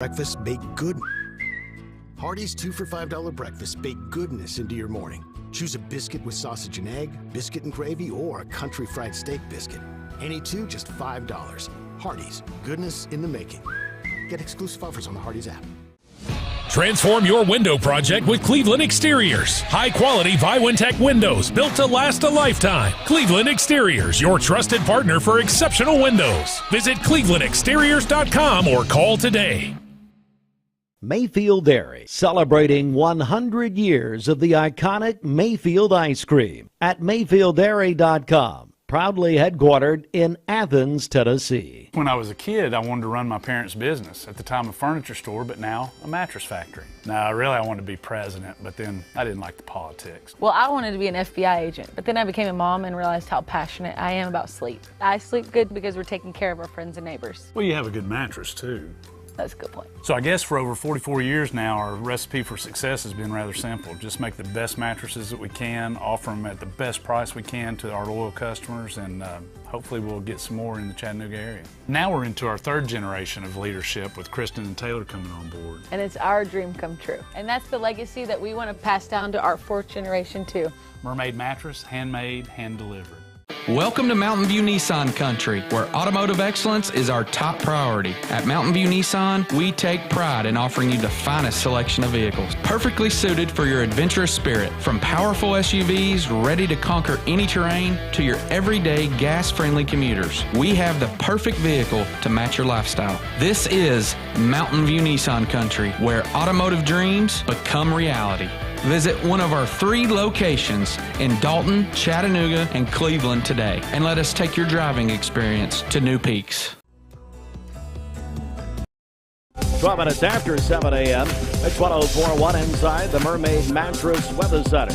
Breakfast bake good. Hardee's 2 for $5 breakfast bake goodness into your morning. Choose a biscuit with sausage and egg, biscuit and gravy, or a country fried steak biscuit. Any two, just $5. Hardee's, goodness in the making. Get exclusive offers on the Hardee's app. Transform your window project with Cleveland Exteriors. High-quality Viwintech windows built to last a lifetime. Cleveland Exteriors, your trusted partner for exceptional windows. Visit clevelandexteriors.com or call today. Mayfield Dairy, celebrating 100 years of the iconic Mayfield ice cream at MayfieldDairy.com. Proudly headquartered in Athens, Tennessee. When I was a kid, I wanted to run my parents' business. At the time, a furniture store, but now a mattress factory. Now, I wanted to be president, but then I didn't like the politics. Well, I wanted to be an FBI agent, but then I became a mom and realized how passionate I am about sleep. I sleep good because we're taking care of our friends and neighbors. Well, you have a good mattress, too. That's a good point. So I guess for over 44 years now, our recipe for success has been rather simple. Just make the best mattresses that we can, offer them at the best price we can to our loyal customers, and hopefully we'll get some more in the Chattanooga area. Now we're into our third generation of leadership with Kristen and Taylor coming on board. And it's our dream come true. And that's the legacy that we want to pass down to our fourth generation too. Mermaid mattress, handmade, hand-delivered. Welcome to Mountain View Nissan Country, where automotive excellence is our top priority. At Mountain View Nissan, we take pride in offering you the finest selection of vehicles, perfectly suited for your adventurous spirit. From powerful SUVs ready to conquer any terrain to your everyday gas-friendly commuters, we have the perfect vehicle to match your lifestyle. This is Mountain View Nissan Country, where automotive dreams become reality. Visit one of our 3 locations in Dalton, Chattanooga, and Cleveland today, and let us take your driving experience to new peaks. 12 minutes after 7 a.m. It's 104.1 inside the Mermaid Mattress Weather Center.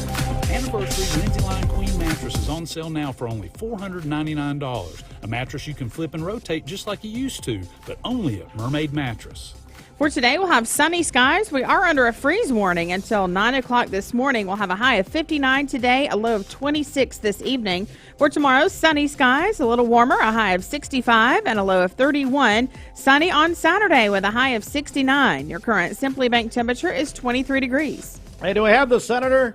Anniversary Lindsay Line Queen mattress is on sale now for only $499. A mattress you can flip and rotate just like you used to, but only at Mermaid Mattress. For today, we'll have sunny skies. We are under a freeze warning until 9 o'clock this morning. We'll have a high of 59 today, a low of 26 this evening. For tomorrow, sunny skies, a little warmer, a high of 65 and a low of 31. Sunny on Saturday with a high of 69. Your current Simply Bank temperature is 23 degrees. Hey, do we have the senator?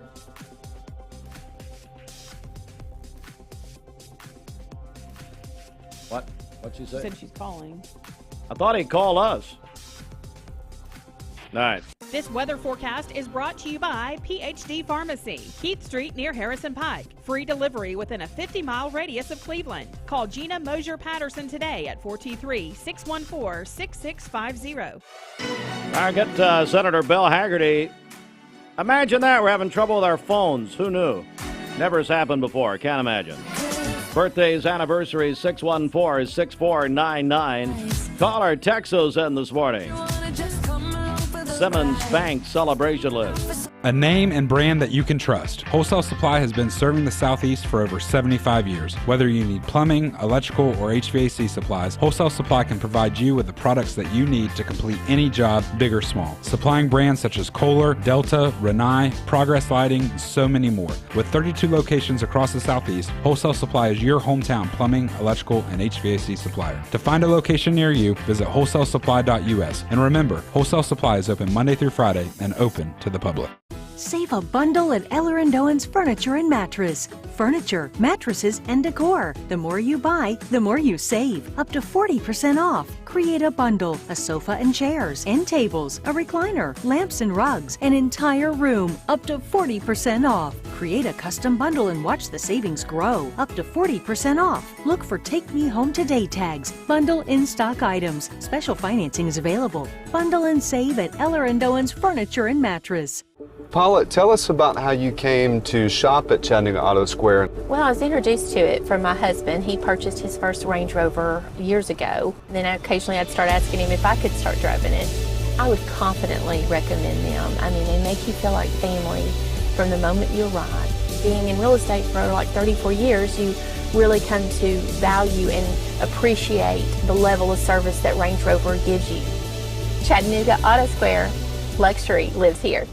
What'd she say? She said she's calling. I thought he'd call us. All right. This weather forecast is brought to you by PhD Pharmacy, Keith Street near Harrison Pike. Free delivery within a 50-mile radius of Cleveland. Call Gina Mosier-Patterson today at 423-614-6650. All right, get Senator Bill Hagerty. Imagine that. We're having trouble with our phones. Who knew? Never has happened before. Can't imagine. Birthdays, anniversaries, 614-6499. Call our Texos in this morning. Simmons Bank celebration list. A name and brand that you can trust. Wholesale Supply has been serving the Southeast for over 75 years. Whether you need plumbing, electrical, or HVAC supplies, Wholesale Supply can provide you with the products that you need to complete any job, big or small. Supplying brands such as Kohler, Delta, Rinnai, Progress Lighting, and so many more. With 32 locations across the Southeast, Wholesale Supply is your hometown plumbing, electrical, and HVAC supplier. To find a location near you, visit wholesalesupply.us. And remember, Wholesale Supply is open Monday through Friday and open to the public. Save a bundle at Eller & Owen's Furniture and Mattress. Furniture, mattresses, and decor. The more you buy, the more you save. Up to 40% off. Create a bundle, a sofa and chairs, end tables, a recliner, lamps and rugs, an entire room. Up to 40% off. Create a custom bundle and watch the savings grow. Up to 40% off. Look for Take Me Home Today tags. Bundle in-stock items. Special financing is available. Bundle and save at Eller & Owen's Furniture and Mattress. Paula, tell us about how you came to shop at Chattanooga Auto Square. Well, I was introduced to it from my husband. He purchased his first Range Rover years ago. Then occasionally I'd start asking him if I could start driving it. I would confidently recommend them. I mean, they make you feel like family from the moment you arrive. Being in real estate for like 34 years, you really come to value and appreciate the level of service that Range Rover gives you. Chattanooga Auto Square, luxury lives here.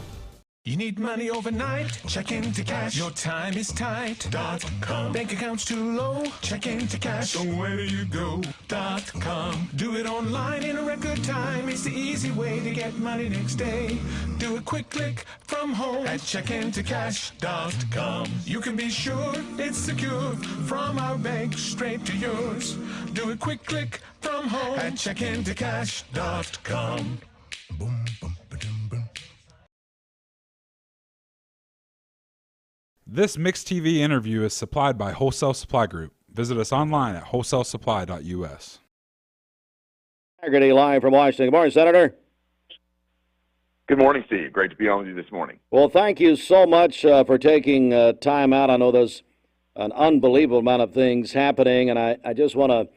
You need money overnight? Check into cash. Your time is tight.com. Bank accounts too low? Check into cash. So where do you go.com? Do it online in a record time. It's the easy way to get money next day. Do a quick click from home at checkintocash.com. You can be sure it's secure from our bank straight to yours. Do a quick click from home at checkintocash.com. Boom, boom, ba-dum, boom. This Mixed TV interview is supplied by Wholesale Supply Group. Visit us online at wholesalesupply.us. Hagerty live from Washington. Good morning, Senator. Good morning, Steve. Great to be on with you this morning. Well, thank you so much for taking time out. I know there's an unbelievable amount of things happening, and I just want to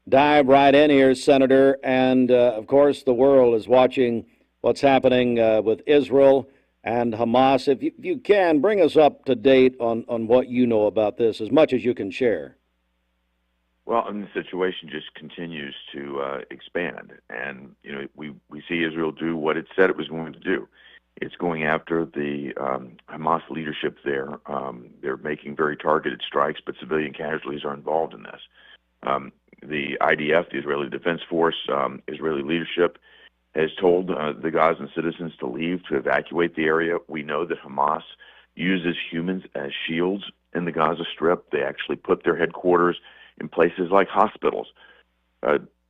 dive right in here, Senator. And, of course, the world is watching what's happening with Israel and Hamas. If you can, bring us up to date on what you know about this, as much as you can share. Well, and the situation just continues to expand. And, you know, we see Israel do what it said it was going to do. It's going after the Hamas leadership there. They're making very targeted strikes, but civilian casualties are involved in this. The IDF, the Israeli Defense Force, Israeli leadership, has told the Gazan citizens to leave, to evacuate the area. We know that Hamas uses humans as shields in the Gaza Strip. They actually put their headquarters in places like hospitals,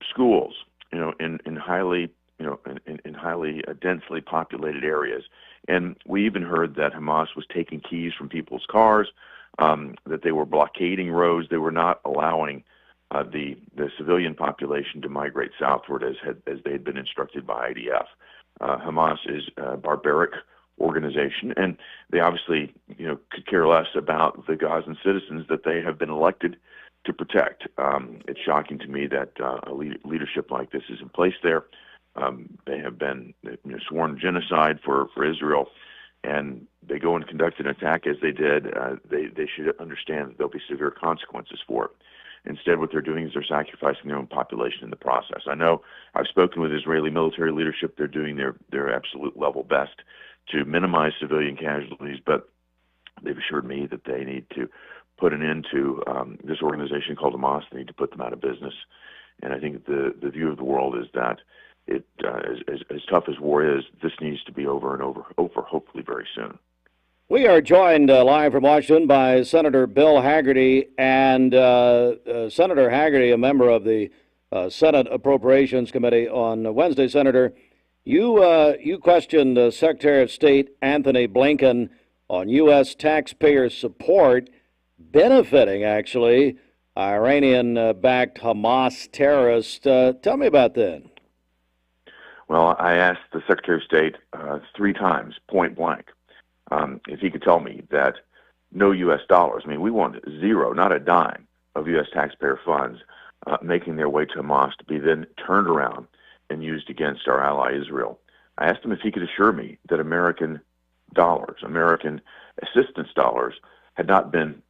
schools, you know, in highly, you know, in highly densely populated areas. And we even heard that Hamas was taking keys from people's cars, that they were blockading roads. They were not allowing the civilian population to migrate southward as they had been instructed by IDF. Hamas is a barbaric organization, and they obviously, you know, could care less about the Gazan citizens that they have been elected to protect. It's shocking to me that a leadership like this is in place there. They have been, you know, sworn genocide for Israel, and they go and conduct an attack as they did. They should understand that there'll be severe consequences for it. Instead, what they're doing is they're sacrificing their own population in the process. I know I've spoken with Israeli military leadership. They're doing their absolute level best to minimize civilian casualties, but they've assured me that they need to put an end to this organization called Hamas. They need to put them out of business. And I think the view of the world is that it, as tough as war is, this needs to be over and over, hopefully very soon. We are joined live from Washington by Senator Bill Hagerty, and Senator Hagerty, a member of the Senate Appropriations Committee. On Wednesday, Senator, you questioned Secretary of State Anthony Blinken on U.S. taxpayer support benefiting, actually, Iranian-backed Hamas terrorists. Tell me about that. Well, I asked the Secretary of State 3 times, point blank, if he could tell me that no U.S. dollars, I mean, we want zero, not a dime, of U.S. taxpayer funds making their way to Hamas to be then turned around and used against our ally Israel. I asked him if he could assure me that American dollars, American assistance dollars, had not been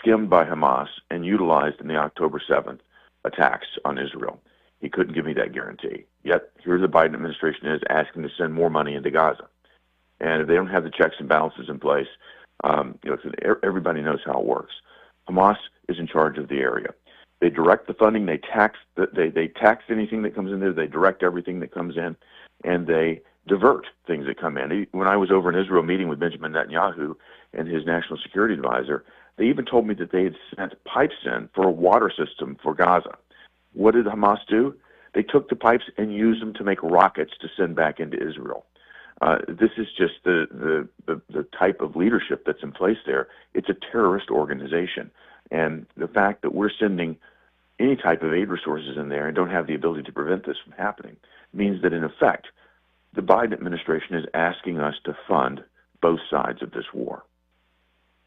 skimmed by Hamas and utilized in the October 7th attacks on Israel. He couldn't give me that guarantee. Yet, here the Biden administration is asking to send more money into Gaza. And if they don't have the checks and balances in place, you know, everybody knows how it works. Hamas is in charge of the area. They direct the funding. They tax anything that comes in there. They direct everything that comes in, and they divert things that come in. When I was over in Israel meeting with Benjamin Netanyahu and his national security advisor, they even told me that they had sent pipes in for a water system for Gaza. What did Hamas do? They took the pipes and used them to make rockets to send back into Israel. This is just the type of leadership that's in place there. It's a terrorist organization. And the fact that we're sending any type of aid resources in there and don't have the ability to prevent this from happening means that, in effect, the Biden administration is asking us to fund both sides of this war.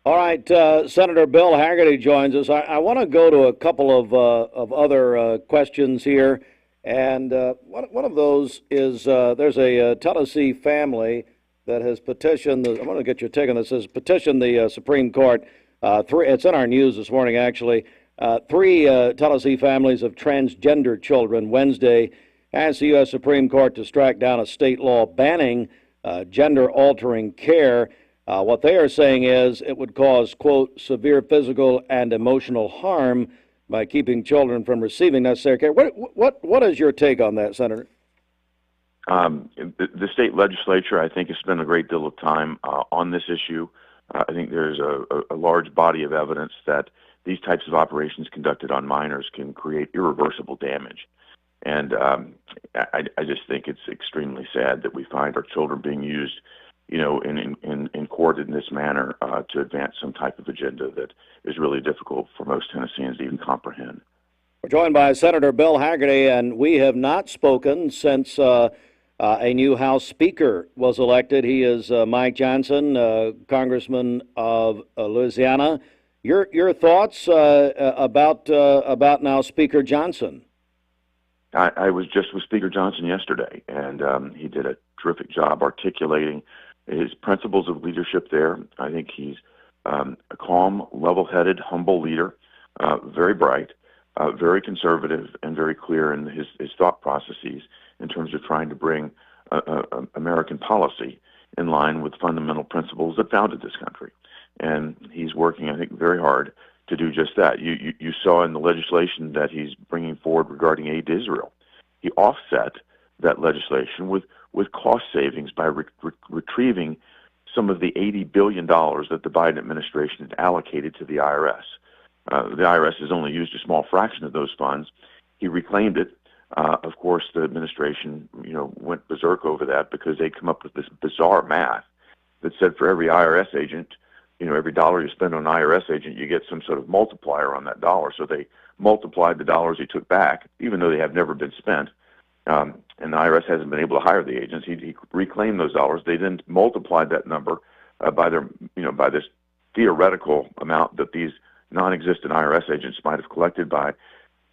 All right, Senator Bill Hagerty joins us. I want to go to a couple of other questions here. And one of those is there's a Tennessee family that has petitioned, I want to get your take on this, has petitioned the Supreme Court. It's in our news this morning, actually. 3 Tennessee families of transgender children Wednesday asked the U.S. Supreme Court to strike down a state law banning gender-altering care. What they are saying is it would cause, quote, severe physical and emotional harm by keeping children from receiving necessary care. What is your take on that, Senator? The state legislature, I think, has spent a great deal of time on this issue. I think there's a large body of evidence that these types of operations conducted on minors can create irreversible damage. And I just think it's extremely sad that we find our children being used, in court in this manner to advance some type of agenda that is really difficult for most Tennesseans to even comprehend. We're joined by Senator Bill Hagerty, and we have not spoken since a new House Speaker was elected. He is Mike Johnson, Congressman of Louisiana. Your thoughts about now Speaker Johnson? I was just with Speaker Johnson yesterday, and he did a terrific job articulating his principles of leadership there. I think he's a calm, level-headed, humble leader, very bright, very conservative, and very clear in his thought processes in terms of trying to bring American policy in line with fundamental principles that founded this country. And he's working, I think, very hard to do just that. You saw in the legislation that he's bringing forward regarding aid to Israel. He offset that legislation with cost savings by retrieving some of the $80 billion that the Biden administration had allocated to the IRS. The IRS has only used a small fraction of those funds. He reclaimed it. Of course, the administration, went berserk over that because they'd come up with this bizarre math that said for every IRS agent, every dollar you spend on an IRS agent, you get some sort of multiplier on that dollar. So they multiplied the dollars he took back, even though they have never been spent. And the IRS hasn't been able to hire the agents. He reclaimed those dollars. They then multiplied that number by this theoretical amount that these non-existent IRS agents might have collected by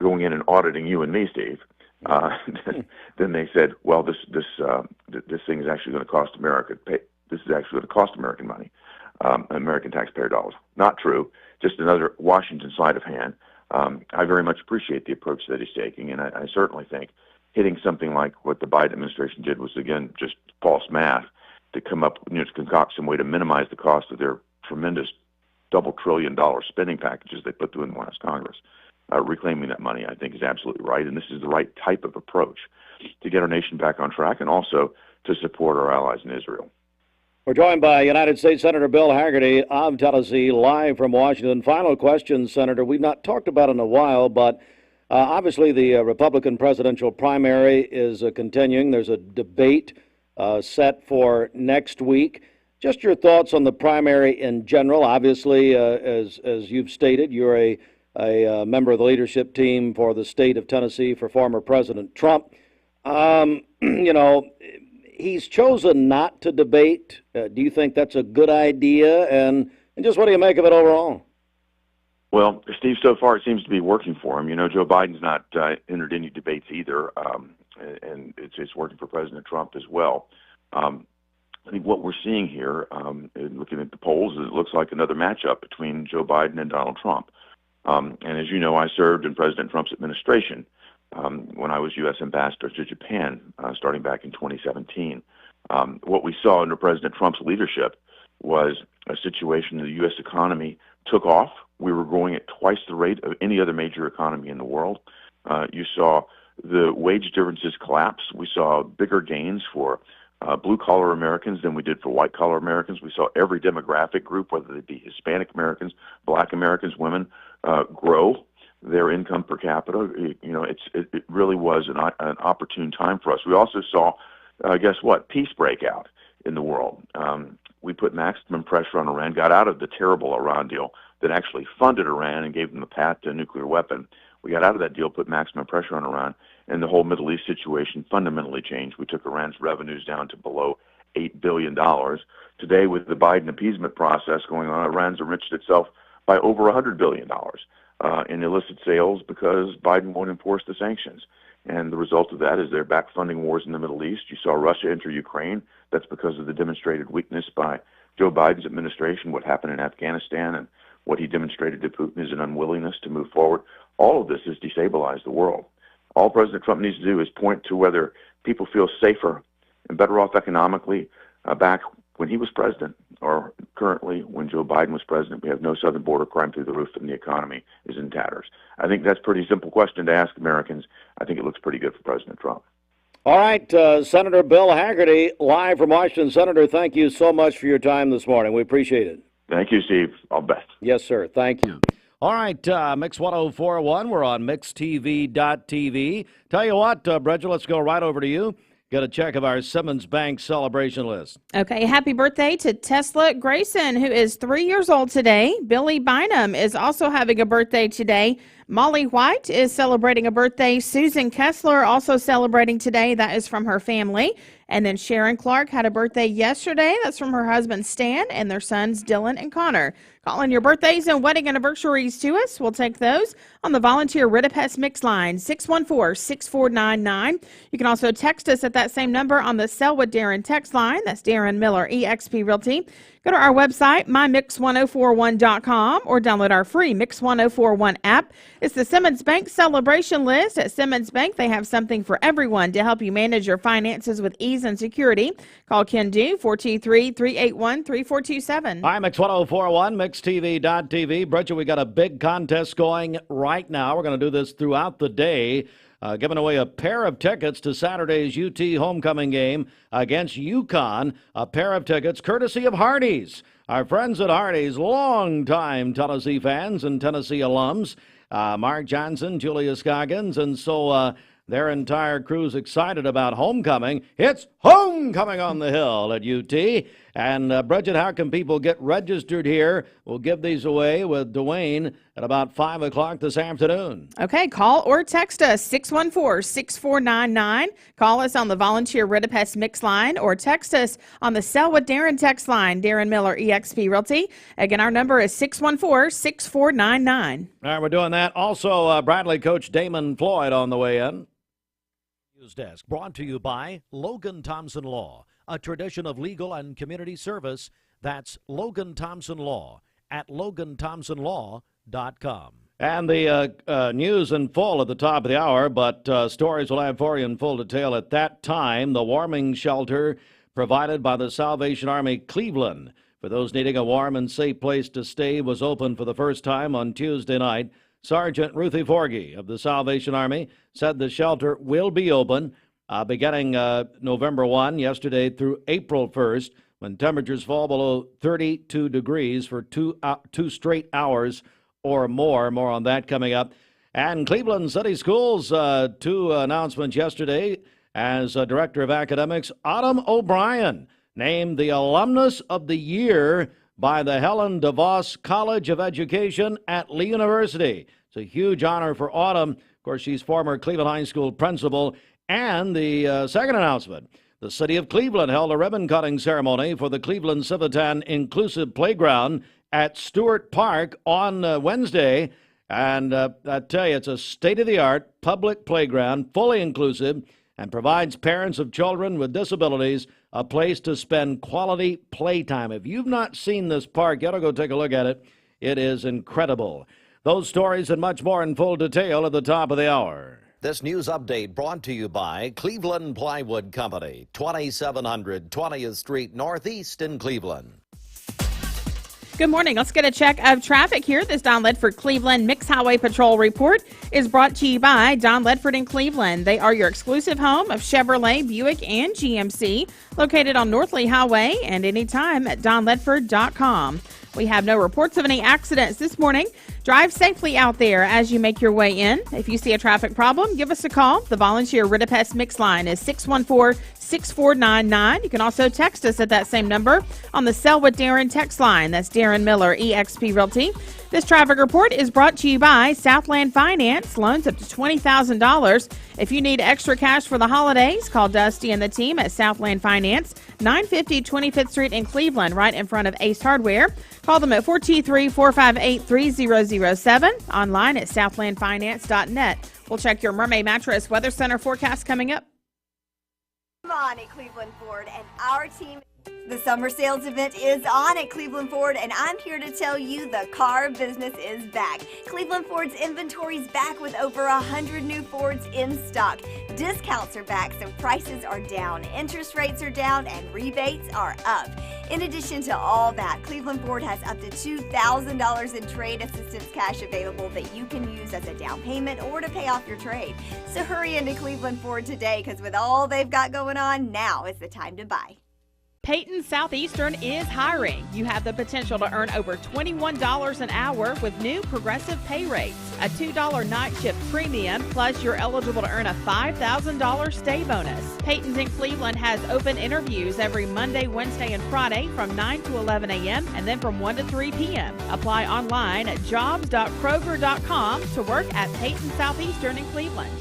going in and auditing you and me, Steve. Then they said, well, this thing is actually going to cost America. This is actually going to cost American money, American taxpayer dollars. Not true. Just another Washington sleight of hand. I very much appreciate the approach that he's taking, and I certainly think hitting something like what the Biden administration did was, again, just false math to come up, to concoct some way to minimize the cost of their tremendous double trillion-dollar spending packages they put through in the last Congress. Reclaiming that money, I think, is absolutely right, and this is the right type of approach to get our nation back on track and also to support our allies in Israel. We're joined by United States Senator Bill Hagerty of Tennessee, live from Washington. Final question, Senator. We've not talked about it in a while, but obviously the Republican presidential primary is continuing. There's a debate set for next week. Just your thoughts on the primary in general. Obviously, as you've stated, you're a member of the leadership team for the state of Tennessee for former President Trump. He's chosen not to debate. Do you think that's a good idea? And just what do you make of it overall? Well, Steve, so far it seems to be working for him. Joe Biden's not entered any debates either, and it's working for President Trump as well. I think what we're seeing here, looking at the polls, is it looks like another matchup between Joe Biden and Donald Trump. And as you know, I served in President Trump's administration when I was U.S. ambassador to Japan, starting back in 2017. What we saw under President Trump's leadership was a situation the U.S. economy took off. We were growing at twice the rate of any other major economy in the world. You saw the wage differences collapse. We saw bigger gains for blue-collar Americans than we did for white-collar Americans. We saw every demographic group, whether they be Hispanic Americans, Black Americans, women, grow their income per capita. It really was an opportune time for us. We also saw, guess what, peace break out in the world. We put maximum pressure on Iran, got out of the terrible Iran deal that actually funded Iran and gave them a path to a nuclear weapon. We got out of that deal, put maximum pressure on Iran, and the whole Middle East situation fundamentally changed. We took Iran's revenues down to below $8 billion. Today, with the Biden appeasement process going on, Iran's enriched itself by over $100 billion in illicit sales because Biden won't enforce the sanctions. And the result of that is they're back funding wars in the Middle East. You saw Russia enter Ukraine. That's because of the demonstrated weakness by Joe Biden's administration, what happened in Afghanistan, and what he demonstrated to Putin is an unwillingness to move forward. All of this has destabilized the world. All President Trump needs to do is point to whether people feel safer and better off economically back when he was president, or currently when Joe Biden was president, we have no southern border, crime through the roof, and the economy is in tatters. I think that's a pretty simple question to ask Americans. I think it looks pretty good for President Trump. All right, Senator Bill Hagerty, live from Washington. Senator, thank you so much for your time this morning. We appreciate it. Thank you, Steve. All the best. Yes, sir. Thank you. All right, Mix 1041. We're on mixtv.tv. Tell you what, Bridget, let's go right over to you. Get a check of our Simmons Bank celebration list. Okay, happy birthday to Tesla Grayson, who is 3 years old today. Billy Bynum is also having a birthday today. Molly White is celebrating a birthday. Susan Kessler also celebrating today. That is from her family. And then Sharon Clark had a birthday yesterday. That's from her husband Stan and their sons Dylan and Connor. Call in your birthdays and wedding anniversaries to us. We'll take those on the volunteer Rid-A-Pest mix line, 614-6499. You can also text us at that same number on the Sell with Darren text line. That's Darren Miller, eXp Realty. Go to our website, mymix1041.com, or download our free Mix 1041 app. It's the Simmons Bank celebration list. At Simmons Bank, they have something for everyone to help you manage your finances with ease and security. Call Ken Du, 423-381-3427. Hi, Mix 1041, mixtv.tv. Bridget, we got a big contest going right now. We're going to do this throughout the day. Giving away a pair of tickets to Saturday's UT homecoming game against UConn. A pair of tickets courtesy of Hardee's. Our friends at Hardee's, longtime Tennessee fans and Tennessee alums. Mark Johnson, Julius Goggins, and so their entire crew's excited about homecoming. It's homecoming on the hill at UT. And Bridget, how can people get registered here? We'll give these away with Dwayne at about 5 o'clock this afternoon. Okay, call or text us, 614-6499. Call us on the volunteer Rid-A-Pest mix line or text us on the Sell with Darren text line, Darren Miller, eXp Realty. Again, our number is 614-6499. All right, we're doing that. Also, Bradley coach Damon Floyd on the way in. News Desk brought to you by Logan Thompson Law, a tradition of legal and community service. That's Logan Thompson Law at LoganThompsonLaw.com. And the news in full at the top of the hour, but stories we'll have for you in full detail at that time. The warming shelter provided by the Salvation Army Cleveland for those needing a warm and safe place to stay was open for the first time on Tuesday night. Sergeant Ruthie Forgy of the Salvation Army said the shelter will be open beginning November 1, yesterday, through April 1st, when temperatures fall below 32 degrees for two straight hours or more. More on that coming up. And Cleveland City Schools, two announcements yesterday as Director of Academics. Autumn O'Brien named the Alumnus of the Year by the Helen DeVos College of Education at Lee University. It's a huge honor for Autumn. Of course, she's former Cleveland High School principal. And the second announcement, the city of Cleveland held a ribbon-cutting ceremony for the Cleveland Civitan Inclusive Playground at Stewart Park on Wednesday. And I tell you, it's a state-of-the-art public playground, fully inclusive, and provides parents of children with disabilities a place to spend quality playtime. If you've not seen this park, you ought to go take a look at it. It is incredible. Those stories and much more in full detail at the top of the hour. This news update brought to you by Cleveland Plywood Company, 2700 20th Street Northeast in Cleveland. Good morning. Let's get a check of traffic here. This Don Ledford Cleveland Mixed Highway Patrol report is brought to you by Don Ledford in Cleveland. They are your exclusive home of Chevrolet, Buick, and GMC, located on North Lee Highway and anytime at donledford.com. We have no reports of any accidents this morning. Drive safely out there as you make your way in. If you see a traffic problem, give us a call. The volunteer Rid-A-Pest mix line is 614-6499. You can also text us at that same number on the Sell with Darren text line. That's Darren Miller, eXp Realty. This traffic report is brought to you by Southland Finance. Loans up to $20,000. If you need extra cash for the holidays, call Dusty and the team at Southland Finance, 950 25th Street in Cleveland, right in front of Ace Hardware. Call them at 423-458-3007, online at southlandfinance.net. We'll check your Mermaid Mattress Weather Center forecast coming up. Come on at Cleveland Ford and our team. The summer sales event is on at Cleveland Ford, and I'm here to tell you the car business is back. Cleveland Ford's inventory is back with over 100 new Fords in stock. Discounts are back, so prices are down, interest rates are down, and rebates are up. In addition to all that, Cleveland Ford has up to $2,000 in trade assistance cash available that you can use as a down payment or to pay off your trade. So hurry into Cleveland Ford today, because with all they've got going on, now is the time to buy. Peyton Southeastern is hiring. You have the potential to earn over $21 an hour with new progressive pay rates, a $2 night shift premium, plus you're eligible to earn a $5,000 stay bonus. Peyton's in Cleveland has open interviews every Monday, Wednesday, and Friday from 9 to 11 a.m. and then from 1 to 3 p.m. Apply online at jobs.kroger.com to work at Peyton Southeastern in Cleveland.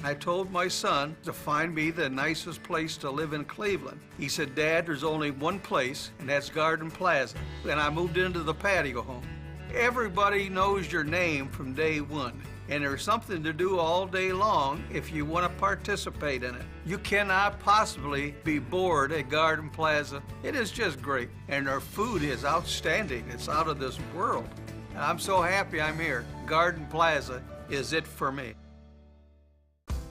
I told my son to find me the nicest place to live in Cleveland. He said, Dad, there's only one place, and that's Garden Plaza. And I moved into the patio home. Everybody knows your name from day one, and there's something to do all day long if you want to participate in it. You cannot possibly be bored at Garden Plaza. It is just great, and their food is outstanding. It's out of this world. And I'm so happy I'm here. Garden Plaza is it for me.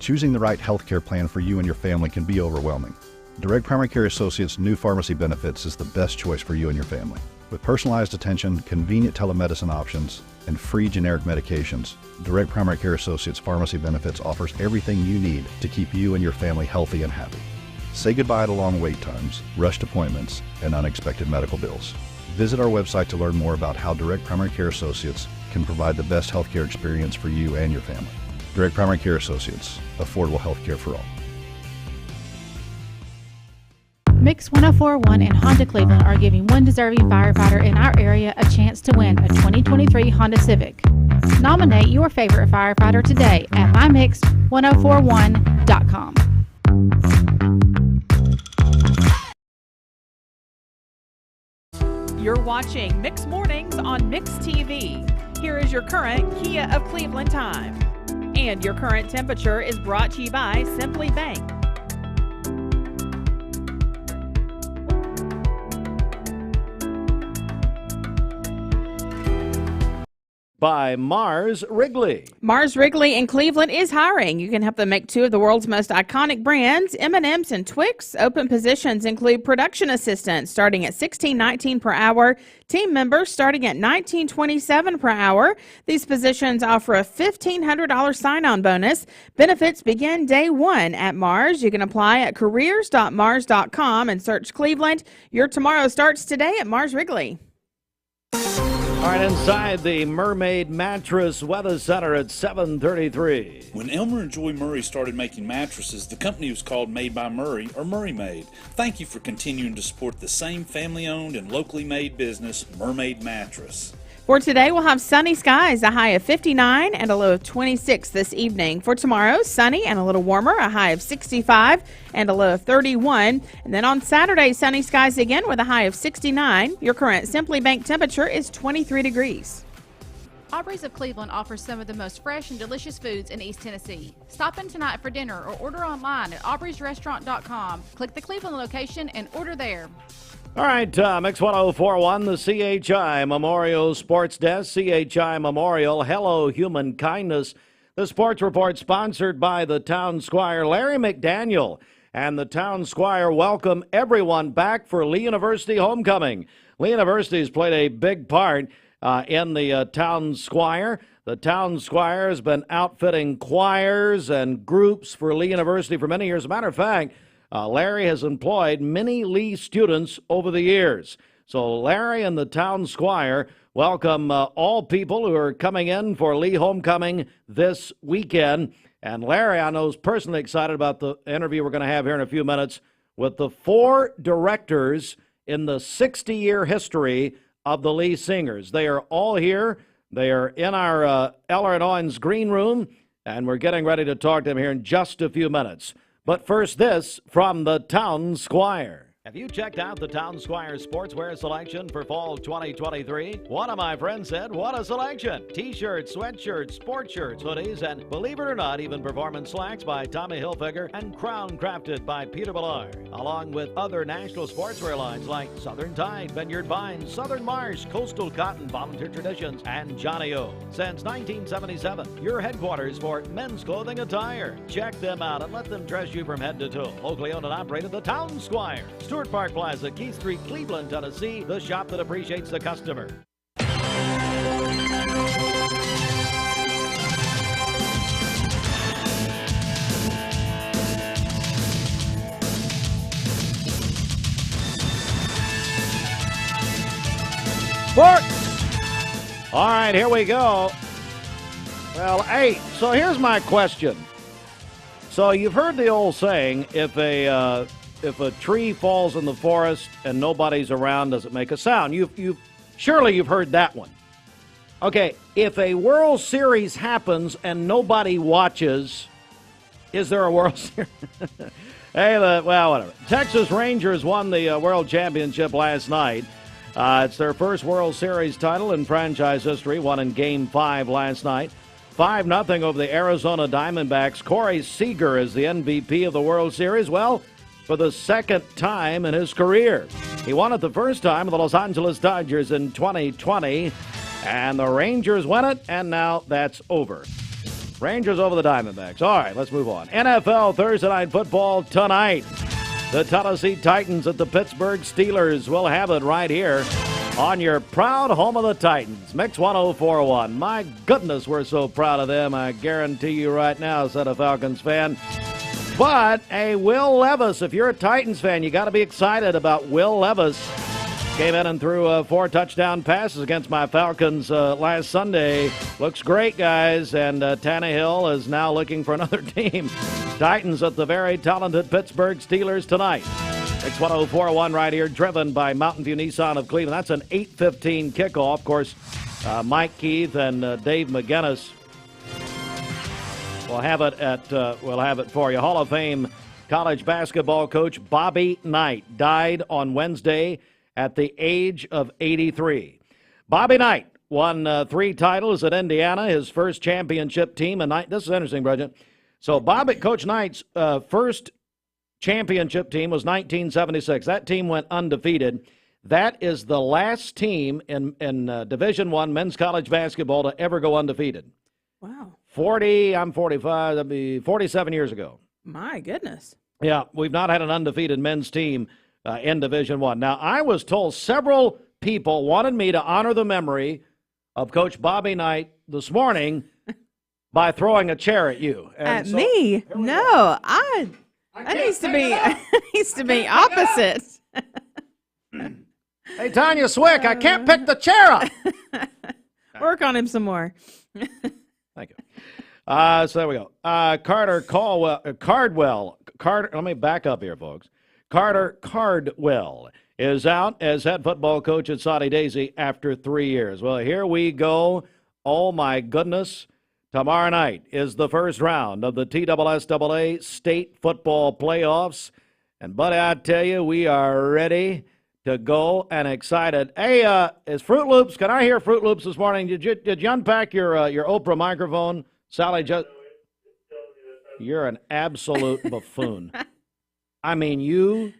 Choosing the right healthcare plan for you and your family can be overwhelming. Direct Primary Care Associates' new pharmacy benefits is the best choice for you and your family. With personalized attention, convenient telemedicine options, and free generic medications, Direct Primary Care Associates Pharmacy Benefits offers everything you need to keep you and your family healthy and happy. Say goodbye to long wait times, rushed appointments, and unexpected medical bills. Visit our website to learn more about how Direct Primary Care Associates can provide the best healthcare experience for you and your family. Direct Primary Care Associates, affordable health care for all. Mix 1041 and Honda Cleveland are giving one deserving firefighter in our area a chance to win a 2023 Honda Civic. Nominate your favorite firefighter today at mymix1041.com. You're watching Mix Mornings on Mix TV. Here is your current Kia of Cleveland time. And your current temperature is brought to you by Simply Bank. By Mars Wrigley. Mars Wrigley in Cleveland is hiring. You can help them make two of the world's most iconic brands, M&M's and Twix. Open positions include production assistants starting at $16.19 per hour, team members starting at $19.27 per hour. These positions offer a $1,500 sign-on bonus. Benefits begin day one at Mars. You can apply at careers.mars.com and search Cleveland. Your tomorrow starts today at Mars Wrigley. All right, inside the Mermaid Mattress Weather Center at 7:33. When Elmer and Joy Murray started making mattresses, the company was called Made by Murray, or Murray Made. Thank you for continuing to support the same family-owned and locally made business, Mermaid Mattress. For today, we'll have sunny skies, a high of 59 and a low of 26 this evening. For tomorrow, sunny and a little warmer, a high of 65 and a low of 31. And then on Saturday, sunny skies again with a high of 69. Your current Simply Bank temperature is 23 degrees. Aubrey's of Cleveland offers some of the most fresh and delicious foods in East Tennessee. Stop in tonight for dinner or order online at aubreysrestaurant.com. Click the Cleveland location and order there. All right, Mix 1041, the CHI Memorial Sports Desk, CHI Memorial, Hello Human Kindness. The sports report sponsored by the Town Squire, Larry McDaniel, and the Town Squire welcome everyone back for Lee University homecoming. Lee University has played a big part in the Town Squire. The Town Squire has been outfitting choirs and groups for Lee University for many years. As a matter of fact, Larry has employed many Lee students over the years. So Larry and the Town Squire welcome all people who are coming in for Lee homecoming this weekend. And Larry, I know, is personally excited about the interview we're going to have here in a few minutes with the 4 directors in the 60-year history of the Lee Singers. They are all here. They are in our Eller and Owens green room, and we're getting ready to talk to them here in just a few minutes. But first, this from the Town Squire. Have you checked out the Town Squire sportswear selection for fall 2023? One of my friends said, what a selection! T-shirts, sweatshirts, sports shirts, hoodies, and believe it or not, even performance slacks by Tommy Hilfiger and Crown Crafted by Peter Ballard, along with other national sportswear lines like Southern Tide, Vineyard Vines, Southern Marsh, Coastal Cotton, Volunteer Traditions, and Johnny O. Since 1977, your headquarters for men's clothing attire. Check them out and let them dress you from head to toe. Locally owned and operated, the Town Squire. Stewart Park Plaza, Keith Street, Cleveland, Tennessee, the shop that appreciates the customer. Sports! All right, here we go. Well, hey, so here's my question. So you've heard the old saying, if a tree falls in the forest and nobody's around, does it make a sound? Surely you've heard that one. Okay, if a World Series happens and nobody watches, is there a World Series? Well, whatever. Texas Rangers won the World Championship last night. It's their first World Series title in franchise history, won in Game 5 last night. 5-0 over the Arizona Diamondbacks. Corey Seager is the MVP of the World Series. Well, for the second time in his career. He won it the first time with the Los Angeles Dodgers in 2020, and the Rangers won it, and now that's over. Rangers over the Diamondbacks. All right, let's move on. NFL Thursday Night Football tonight. The Tennessee Titans at the Pittsburgh Steelers. Will have it right here on your proud home of the Titans. Mix 104.1. My goodness, we're so proud of them. I guarantee you right now, said a Falcons fan. But, hey, Will Levis, if you're a Titans fan, you got to be excited about Will Levis. Came in and threw 4 touchdown passes against my Falcons last Sunday. Looks great, guys, and Tannehill is now looking for another team. Titans at the very talented Pittsburgh Steelers tonight. It's 104.1 right here, driven by Mountain View Nissan of Cleveland. That's an 8:15 kickoff. Of course, Mike Keith and Dave McGinnis will have it for you. Hall of Fame college basketball coach Bobby Knight died on Wednesday at the age of 83. Bobby Knight won 3 titles at Indiana, his first championship team. And this is interesting, Bridget. So Coach Knight's first championship team was 1976. That team went undefeated. That is the last team in Division I men's college basketball to ever go undefeated. Wow. I'm 45, that'd be 47 years ago. My goodness. Yeah, we've not had an undefeated men's team in Division I. Now, I was told several people wanted me to honor the memory of Coach Bobby Knight this morning by throwing a chair at you. At me? No, that needs to be opposite. Hey, Tanya Swick, I can't pick the chair up. Work on him some more. Thank you. So there we go. Cardwell. Let me back up here, folks. Carter Cardwell is out as head football coach at Saudi Daisy after 3 years. Well, here we go. Oh, my goodness. Tomorrow night is the first round of the TSSAA state football playoffs. And, buddy, I tell you, we are ready to go and excited. Hey, is Fruit Loops, can I hear Fruit Loops this morning? Did you unpack your Oprah microphone? Sally, you're an absolute buffoon. I mean, you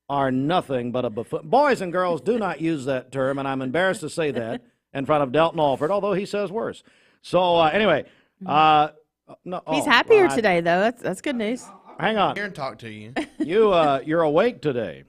are nothing but a buffoon. Boys and girls, do not use that term, and I'm embarrassed to say that in front of Delton Alford, although he says worse. So, anyway. He's happier today, though. That's good news. Hang on. Here and talk to you. You're awake today.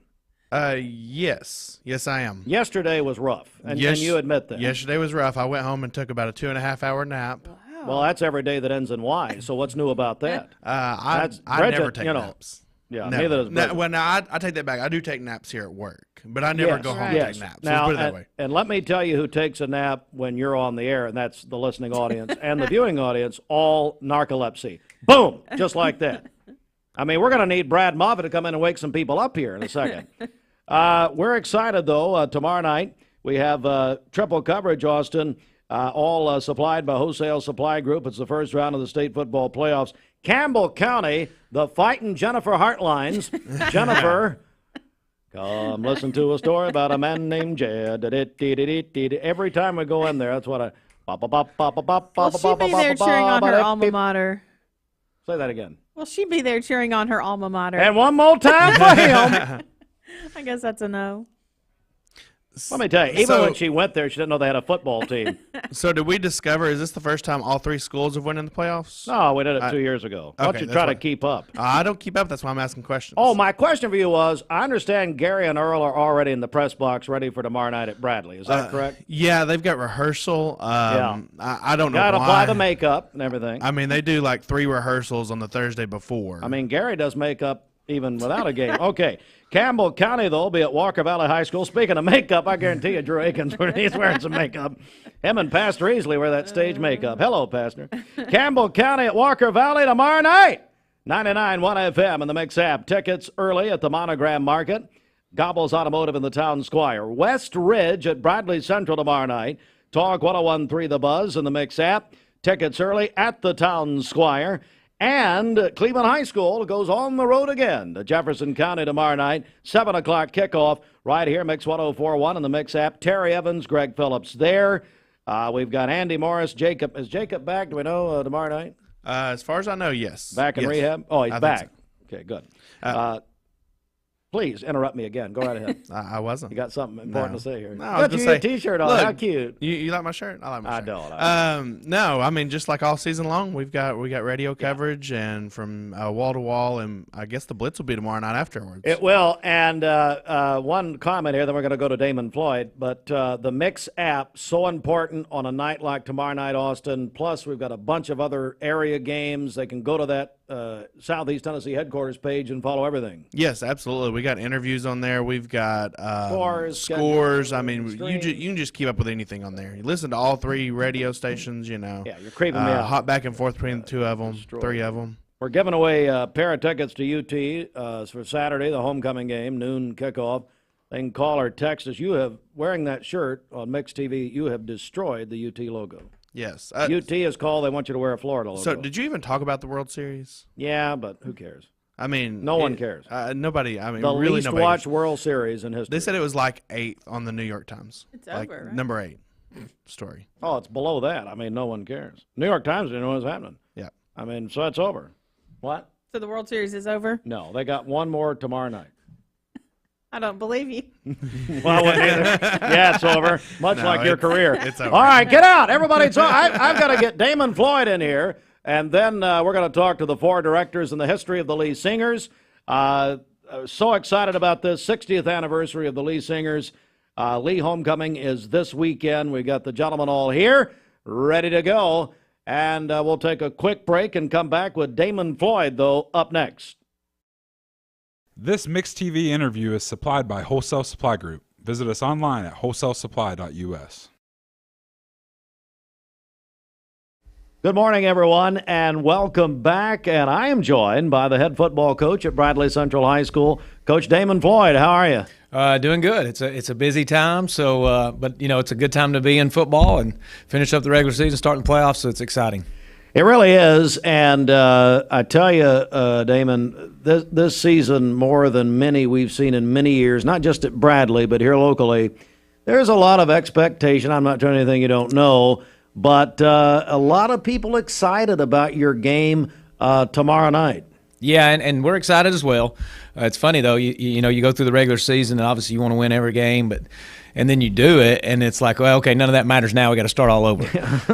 Yes, I am. Yesterday was rough, and you admit that. Yesterday was rough. I went home and took about a 2.5-hour nap. Wow. Well, that's every day that ends in Y. So what's new about that? I never take naps. Yeah, never. neither does Bridget. Well, now I take that back. I do take naps here at work, but I never go home and take naps. Now, let's put it that way. And let me tell you who takes a nap when you're on the air, and that's the listening audience and the viewing audience, all narcolepsy. Boom, just like that. I mean, we're going to need Brad Moffitt to come in and wake some people up here in a second. We're excited, though. Tomorrow night, we have triple coverage, Austin, all supplied by Wholesale Supply Group. It's the first round of the state football playoffs. Campbell County, the fighting Jennifer Heartlines. Jennifer Come listen to a story about a man named Jed. Every time we go in there, that's what I. Will she be there cheering on her alma mater? Say that again. Will she be there cheering on her alma mater? And one more time for him. I guess that's a no. Let me tell you, even when she went there, she didn't know they had a football team. So did we discover, is this the first time all three schools have won in the playoffs? No, we did it 2 years ago. Why don't you try to keep up? I don't keep up. That's why I'm asking questions. Oh, my question for you was, I understand Gary and Earl are already in the press box ready for tomorrow night at Bradley. Is that correct? Yeah, they've got rehearsal. Yeah. I don't know Got to why. apply the makeup and everything. I mean, they do like 3 rehearsals on the Thursday before. I mean, Gary does makeup even without a game. Okay. Campbell County, though, will be at Walker Valley High School. Speaking of makeup, I guarantee you Drew Akins, he's wearing some makeup. Him and Pastor Easley wear that stage makeup. Hello, Pastor. Campbell County at Walker Valley tomorrow night. 99.1 FM in the Mix app. Tickets early at the Monogram Market. Gobbles Automotive in the Town Squire. West Ridge at Bradley Central tomorrow night. Talk 101.3 The Buzz in the Mix app. Tickets early at the Town Squire. And Cleveland High School goes on the road again to Jefferson County tomorrow night. 7 o'clock kickoff right here, Mix 104.1 in the Mix app. Terry Evans, Greg Phillips there. We've got Andy Morris, Jacob. Is Jacob back, do we know, tomorrow night? As far as I know, yes. Back in Yes. rehab? Oh, he's I think back. so. Okay, good. Please interrupt me again. Go right ahead. I wasn't. You got something important to say here. No, I was Got gonna you a say, T-shirt on. look, How cute. You like my shirt? I like my shirt. I don't. No, I mean, just like all season long, we got radio coverage and from wall to wall, and I guess the Blitz will be tomorrow night afterwards. It will. And one comment here, then we're going to go to Damon Floyd. But the Mix app, so important on a night like tomorrow night, Austin. Plus, we've got a bunch of other area games. They can go to that Southeast Tennessee headquarters page and follow everything. Yes, absolutely. We got interviews on there. We've got scores. I mean, you can just keep up with anything on there. You listen to all 3 radio stations, you know. Yeah, you're creeping me out. Hop back and forth between the 2 of them, 3 of them. We're giving away a pair of tickets to UT for Saturday, the homecoming game, noon kickoff. They can call or text us. You have, wearing that shirt on Mix TV, you have destroyed the UT logo. Yes. UT is called. They want you to wear a Florida logo. So did you even talk about the World Series? Yeah, but who cares? I mean, no one cares. Nobody. I mean, the really least nobody. watched World Series in history. They said it was like 8th on the New York Times. It's like over, right? number 8 story. Oh, it's below that. I mean, no one cares. New York Times didn't know what was happening. Yeah. I mean, so it's over. What? So the World Series is over? No, they got one more tomorrow night. I don't believe you. Well, I wouldn't either. Yeah, it's over. Much like your career. It's over. All right, get out. Everybody, I've got to get Damon Floyd in here, and then we're going to talk to the 4 directors in the history of the Lee Singers. So excited about this 60th anniversary of the Lee Singers. Lee Homecoming is this weekend. We got the gentlemen all here, ready to go. And we'll take a quick break and come back with Damon Floyd, though, up next. This Mix TV interview is supplied by Wholesale Supply Group. Visit us online at wholesalesupply.us. Good morning, everyone, and welcome back. And I am joined by the head football coach at Bradley Central High School, Coach Damon Floyd. How are you? Doing good. It's a busy time, so but you know it's a good time to be in football and finish up the regular season, starting the playoffs. So it's exciting. It really is, and I tell you, Damon, this season, more than many we've seen in many years, not just at Bradley, but here locally, there's a lot of expectation. I'm not telling you anything you don't know, but a lot of people excited about your game tomorrow night. Yeah, and we're excited as well. It's funny, though, you know, you go through the regular season, and obviously you want to win every game, and then you do it, and it's like, well, okay, none of that matters now. We got to start all over.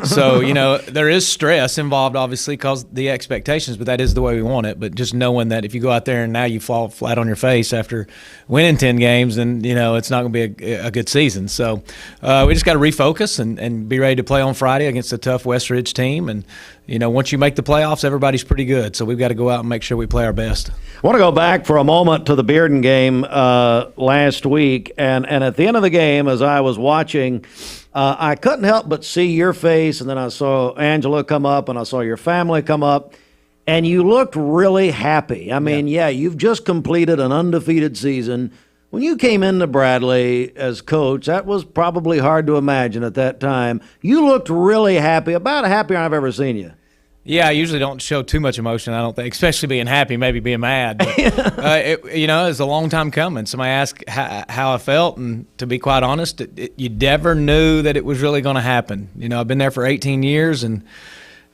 So, you know, there is stress involved, obviously, because the expectations, but that is the way we want it. But just knowing that if you go out there and now you fall flat on your face after winning 10 games, then, you know, it's not going to be a good season. So we just got to refocus and be ready to play on Friday against a tough West Ridge team. And, you know, once you make the playoffs, everybody's pretty good. So we've got to go out and make sure we play our best. I want to go back for a moment to the Bearden game last week. And at the end of the game, as I was watching, I couldn't help but see your face. And then I saw Angela come up and I saw your family come up. And you looked really happy. I mean, yeah, you've just completed an undefeated season. When you came into Bradley as coach, that was probably hard to imagine at that time. You looked really happy, about happier I've ever seen you. Yeah, I usually don't show too much emotion, I don't think, especially being happy, maybe being mad. But, it's a long time coming. Somebody asked how I felt, and to be quite honest, you never knew that it was really going to happen. I've been there for 18 years, and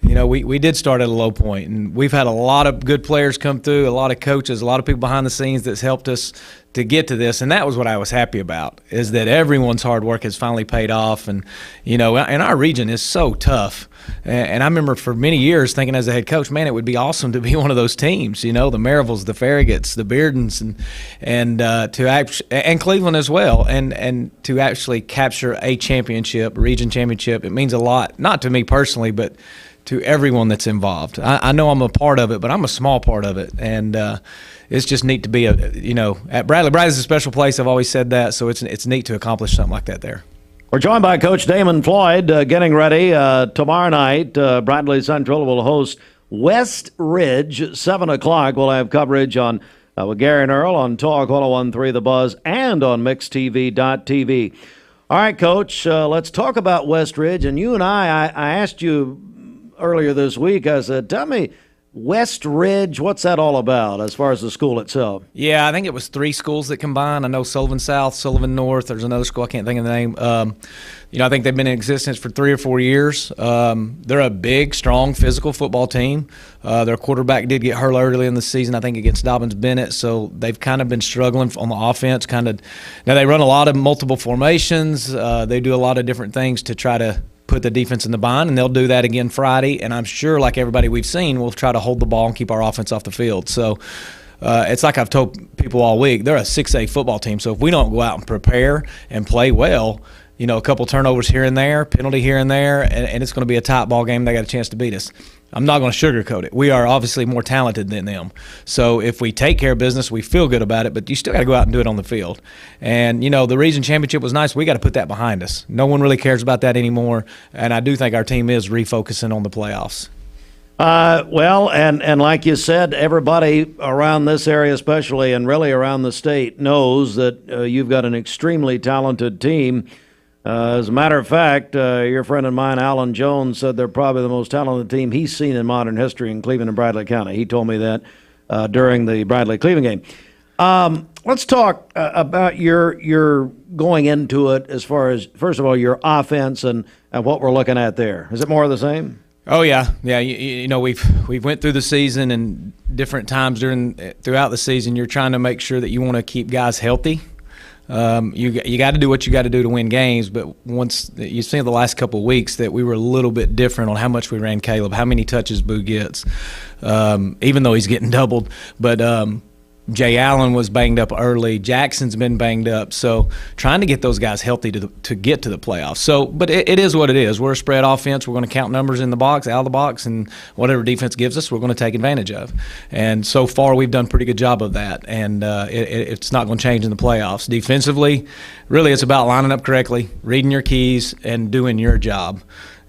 we did start at a low point, and we've had a lot of good players come through, a lot of coaches, a lot of people behind the scenes that's helped us to get to this, and that was what I was happy about, is that everyone's hard work has finally paid off. And and our region is so tough, and I remember for many years thinking as a head coach, man, it would be awesome to be one of those teams, the Maryvilles, the Farragut's, the Beardens, and Cleveland as well, and to actually capture a championship, a region championship. It means a lot, not to me personally, but to everyone that's involved. I know I'm a part of it, but I'm a small part of it, and it's just neat to be at Bradley. Bradley's a special place. I've always said that, so it's neat to accomplish something like that there. We're joined by Coach Damon Floyd, getting ready. Tomorrow night, Bradley Central will host West Ridge, 7 o'clock. We'll have coverage on with Gary and Earl on Talk 101.3 The Buzz and on MixedTV.tv. All right, Coach, let's talk about West Ridge. And you and I asked you earlier this week, I said, tell me, West Ridge, what's that all about as far as the school itself? Yeah, I think it was 3 schools that combined. I know Sullivan South, Sullivan North. There's another school, I can't think of the name. I think they've been in existence for 3 or 4 years. They're a big, strong, physical football team. Their quarterback did get hurt early in the season, I think, against Dobbins Bennett, so they've kind of been struggling on the offense. Now, they run a lot of multiple formations. They do a lot of different things to try to put the defense in the bind, and they'll do that again Friday. And I'm sure, like everybody we've seen, we'll try to hold the ball and keep our offense off the field. So it's like I've told people all week, they're a 6A football team. So if we don't go out and prepare and play well, a couple turnovers here and there, penalty here and there, and it's going to be a tight ball game. They got a chance to beat us. I'm not going to sugarcoat it. We are obviously more talented than them. So if we take care of business, we feel good about it, but you still got to go out and do it on the field. And, the region championship was nice. We got to put that behind us. No one really cares about that anymore, and I do think our team is refocusing on the playoffs. And like you said, everybody around this area especially, and really around the state, knows that you've got an extremely talented team. As a matter of fact, your friend of mine, Alan Jones, said they're probably the most talented team he's seen in modern history in Cleveland and Bradley County. He told me that during the Bradley-Cleveland game. Let's talk about your going into it as far as, first of all, your offense and what we're looking at there. Is it more of the same? Oh yeah. We've went through the season, and different times throughout the season, you're trying to make sure that you want to keep guys healthy. You got to do what you got to do to win games, but once you've seen the last couple of weeks that we were a little bit different on how much we ran Caleb, how many touches Boo gets, even though he's getting doubled. But Jay Allen was banged up early. Jackson's been banged up. So trying to get those guys healthy to get to the playoffs. So, but it is what it is. We're a spread offense. We're going to count numbers in the box, out of the box, and whatever defense gives us, we're going to take advantage of. And so far, we've done a pretty good job of that. And it's not going to change in the playoffs. Defensively, really, it's about lining up correctly, reading your keys, and doing your job.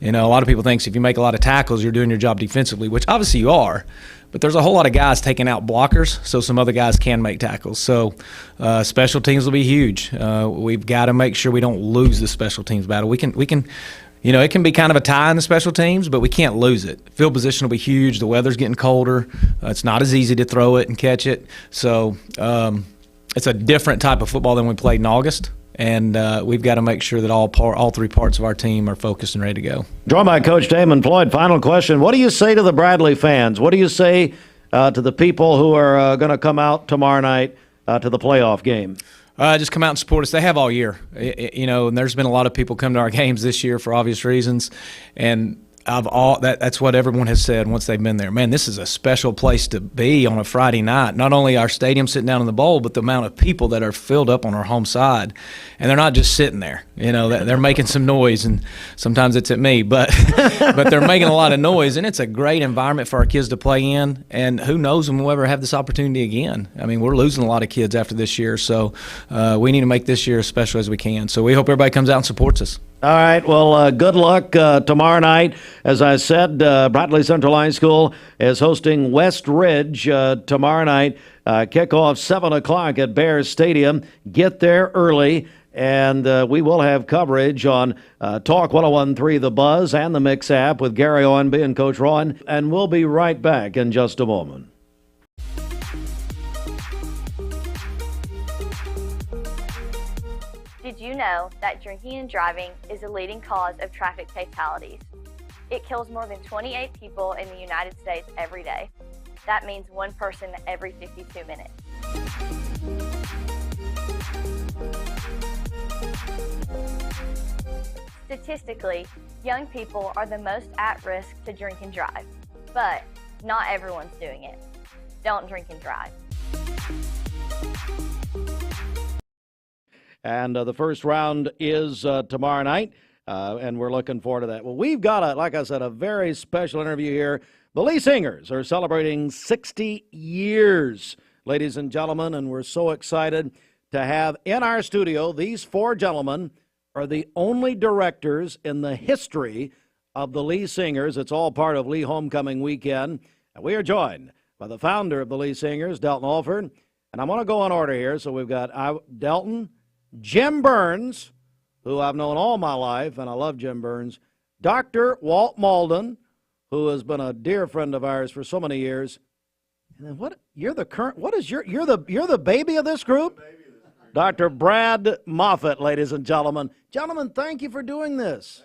A lot of people think if you make a lot of tackles, you're doing your job defensively, which obviously you are. But there's a whole lot of guys taking out blockers, so some other guys can make tackles. So special teams will be huge. We've got to make sure we don't lose the special teams battle. We can, it can be kind of a tie in the special teams, but we can't lose it. Field position will be huge. The weather's getting colder. It's not as easy to throw it and catch it. So it's a different type of football than we played in August. And we've got to make sure that all 3 parts of our team are focused and ready to go. Joined by Coach Damon Floyd. Final question. What do you say to the Bradley fans? What do you say to the people who are going to come out tomorrow night to the playoff game? Just come out and support us. They have all year. And there's been a lot of people come to our games this year for obvious reasons. And that's what everyone has said once they've been there. Man, this is a special place to be on a Friday night. Not only our stadium sitting down in the bowl, but the amount of people that are filled up on our home side. And they're not just sitting there. They're making some noise, and sometimes it's at me, but they're making a lot of noise, and it's a great environment for our kids to play in. And who knows when we'll ever have this opportunity again. I mean, we're losing a lot of kids after this year, so we need to make this year as special as we can. So we hope everybody comes out and supports us. All right, well, good luck tomorrow night. As I said, Bradley Central High School is hosting West Ridge tomorrow night. Kickoff 7 o'clock at Bears Stadium. Get there early And we will have coverage on Talk 101.3 The Buzz and the Mix app with Gary Owenby and Coach Ron. And we'll be right back in just a moment. Did you know that drinking and driving is a leading cause of traffic fatalities? It kills more than 28 people in the United States every day. That means one person every 52 minutes. Statistically, young people are the most at risk to drink and drive, but not everyone's doing it. Don't drink and drive. And the first round is tomorrow night, and we're looking forward to that. Well, we've got, like I said, a very special interview here. The Lee Singers are celebrating 60 years, ladies and gentlemen, and we're so excited to have in our studio these four gentlemen are the only directors in the history of the Lee Singers. It's all part of Lee Homecoming Weekend. And we are joined by the founder of the Lee Singers, Delton Alford. And I'm going to go in order here. So we've got Delton, Jim Burns, who I've known all my life, and I love Jim Burns, Dr. Walt Malden, who has been a dear friend of ours for so many years. And then you're the baby of this group? Dr. Brad Moffett, ladies and gentlemen. Gentlemen, thank you for doing this.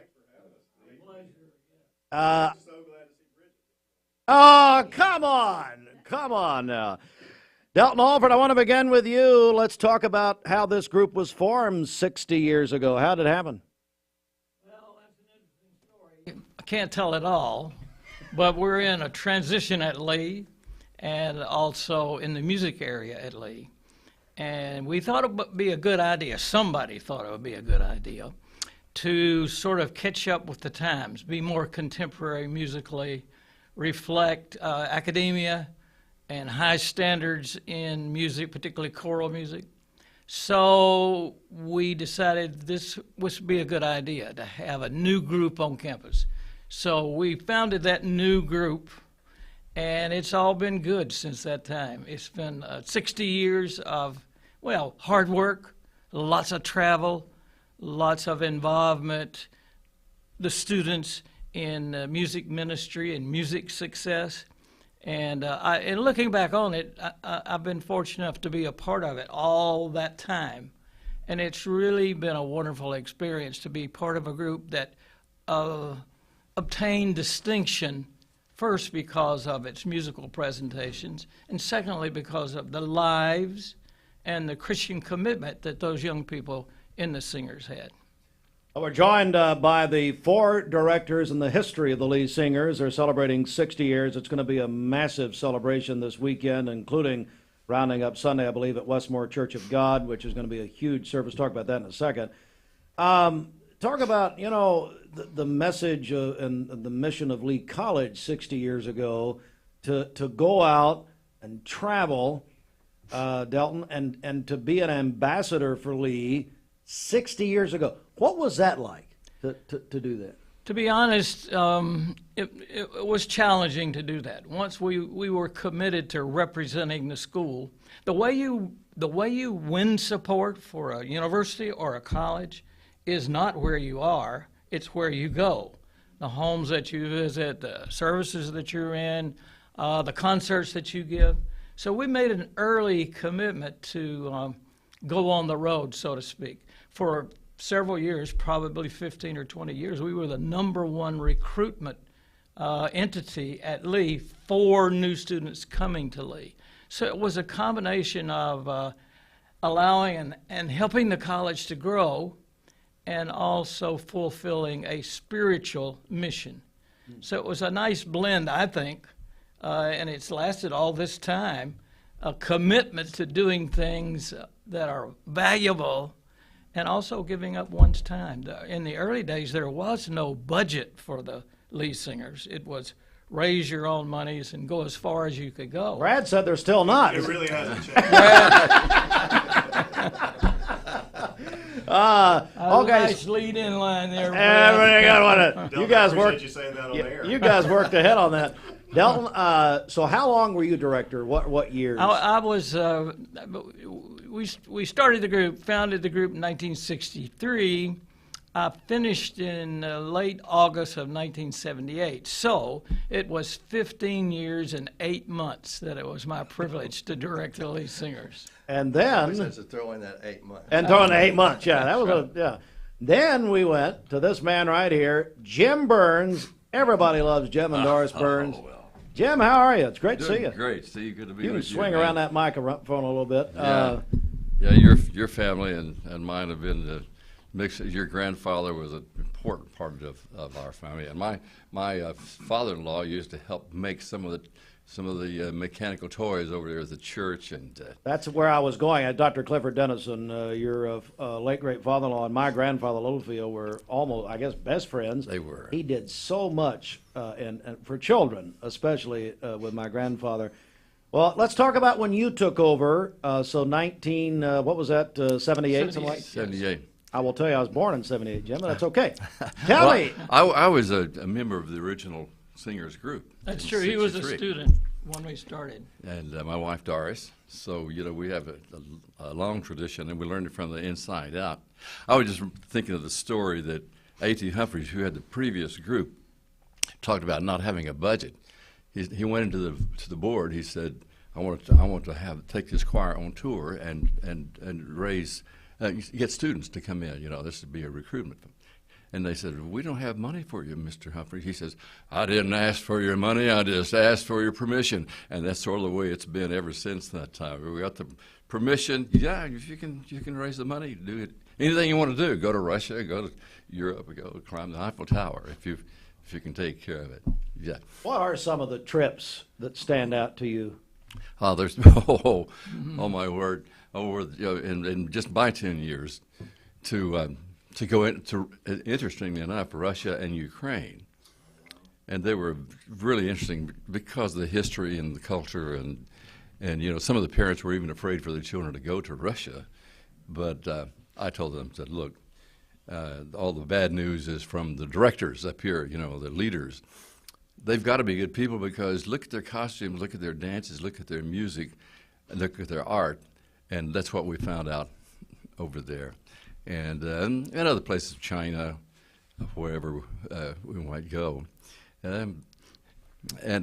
Oh, come on now. Delton Alford, I want to begin with you. Let's talk about how this group was formed 60 years ago. How did it happen? Well, that's an interesting story. I can't tell it all, but we're in a transition at Lee and also in the music area at Lee. And we thought it would be a good idea, somebody thought it would be a good idea, to sort of catch up with the times, be more contemporary musically, reflect academia and high standards in music, particularly choral music. So we decided this would be a good idea to have a new group on campus. So we founded that new group, and it's all been good since that time. It's been 60 years of, well, hard work, lots of travel, lots of involvement, the students in music ministry and music success. And looking back on it, I've been fortunate enough to be a part of it all that time. And it's really been a wonderful experience to be part of a group that obtained distinction, first because of its musical presentations, and secondly because of the lives and the Christian commitment that those young people in the Singers had. We're joined by the four directors in the history of the Lee Singers. They're celebrating 60 years. It's going to be a massive celebration this weekend, including rounding up Sunday, I believe, at Westmore Church of God, which is going to be a huge service. Talk about that in a second. Talk about, the message and the mission of Lee College 60 years ago to go out and travel, Delton, and to be an ambassador for Lee 60 years ago. What was that like to do that? To be honest, it was challenging to do that. Once we were committed to representing the school, the way you win support for a university or a college is not where you are, it's where you go. The homes that you visit, the services that you're in, the concerts that you give. So we made an early commitment to go on the road, so to speak. For several years, probably 15 or 20 years, we were the #1 recruitment entity at Lee for new students coming to Lee. So it was a combination of allowing and helping the college to grow and also fulfilling a spiritual mission. So it was a nice blend, I think, and it's lasted all this time, a commitment to doing things that are valuable and also giving up one's time. In the early days, there was no budget for the Lee Singers. It was raise your own monies and go as far as you could go. Brad said there's still not. It really hasn't changed. Nice lead in line there. You guys worked. You saying that on air. You guys worked ahead on that. Delton, so how long were you director? What years? I was. We started the group, founded the group in 1963. I finished in late August of 1978. So it was 15 years and 8 months that it was my privilege to direct the Lead Singers. And then to throw in that 8 months. And throw in the 8 months, yeah, that was yeah. Then we went to this man right here, Jim Burns. Everybody loves Jim and Doris Burns. Oh, well. Jim, how are you? It's great to see you. Great, see, good to be you with you. You can swing around that microphone a little bit. Yeah, your family and mine have been the mix. Your grandfather was an important part of our family, and my father-in-law used to help make some of the mechanical toys over there at the church, and that's where I was going. Dr. Clifford Dennison, your late great father-in-law, and my grandfather Littlefield were almost, I guess, best friends. They were. He did so much, and for children, especially with my grandfather. Well, let's talk about when you took over. So 19, what was that? 78, something like. 78. I will tell you, I was born in 78, Jim, but that's okay. Tell me. I was a member of the original singers group. That's true. He was a student when we started. And my wife Doris. So we have a long tradition, and we learned it from the inside out. I was just thinking of the story that A.T. Humphreys, who had the previous group, talked about not having a budget. He went into the board. He said, "I want to take this choir on tour and raise get students to come in. This would be a recruitment." And they said, "We don't have money for you, Mr. Humphrey." He says, "I didn't ask for your money. I just asked for your permission." And that's sort of the way it's been ever since that time. We got the permission. Yeah, if you can raise the money, do it. Anything you want to do. Go to Russia. Go to Europe. Go to climb the Eiffel Tower if you can take care of it. Yeah. What are some of the trips that stand out to you? Oh, there's oh my word! In just my 10 years, to go into, interestingly enough, Russia and Ukraine, and they were really interesting because of the history and the culture, and some of the parents were even afraid for their children to go to Russia, but I told them, said, "Look, all the bad news is from the directors up here, the leaders. They've got to be good people because look at their costumes, look at their dances, look at their music, look at their art," and that's what we found out over there. And other places, China, wherever we might go. And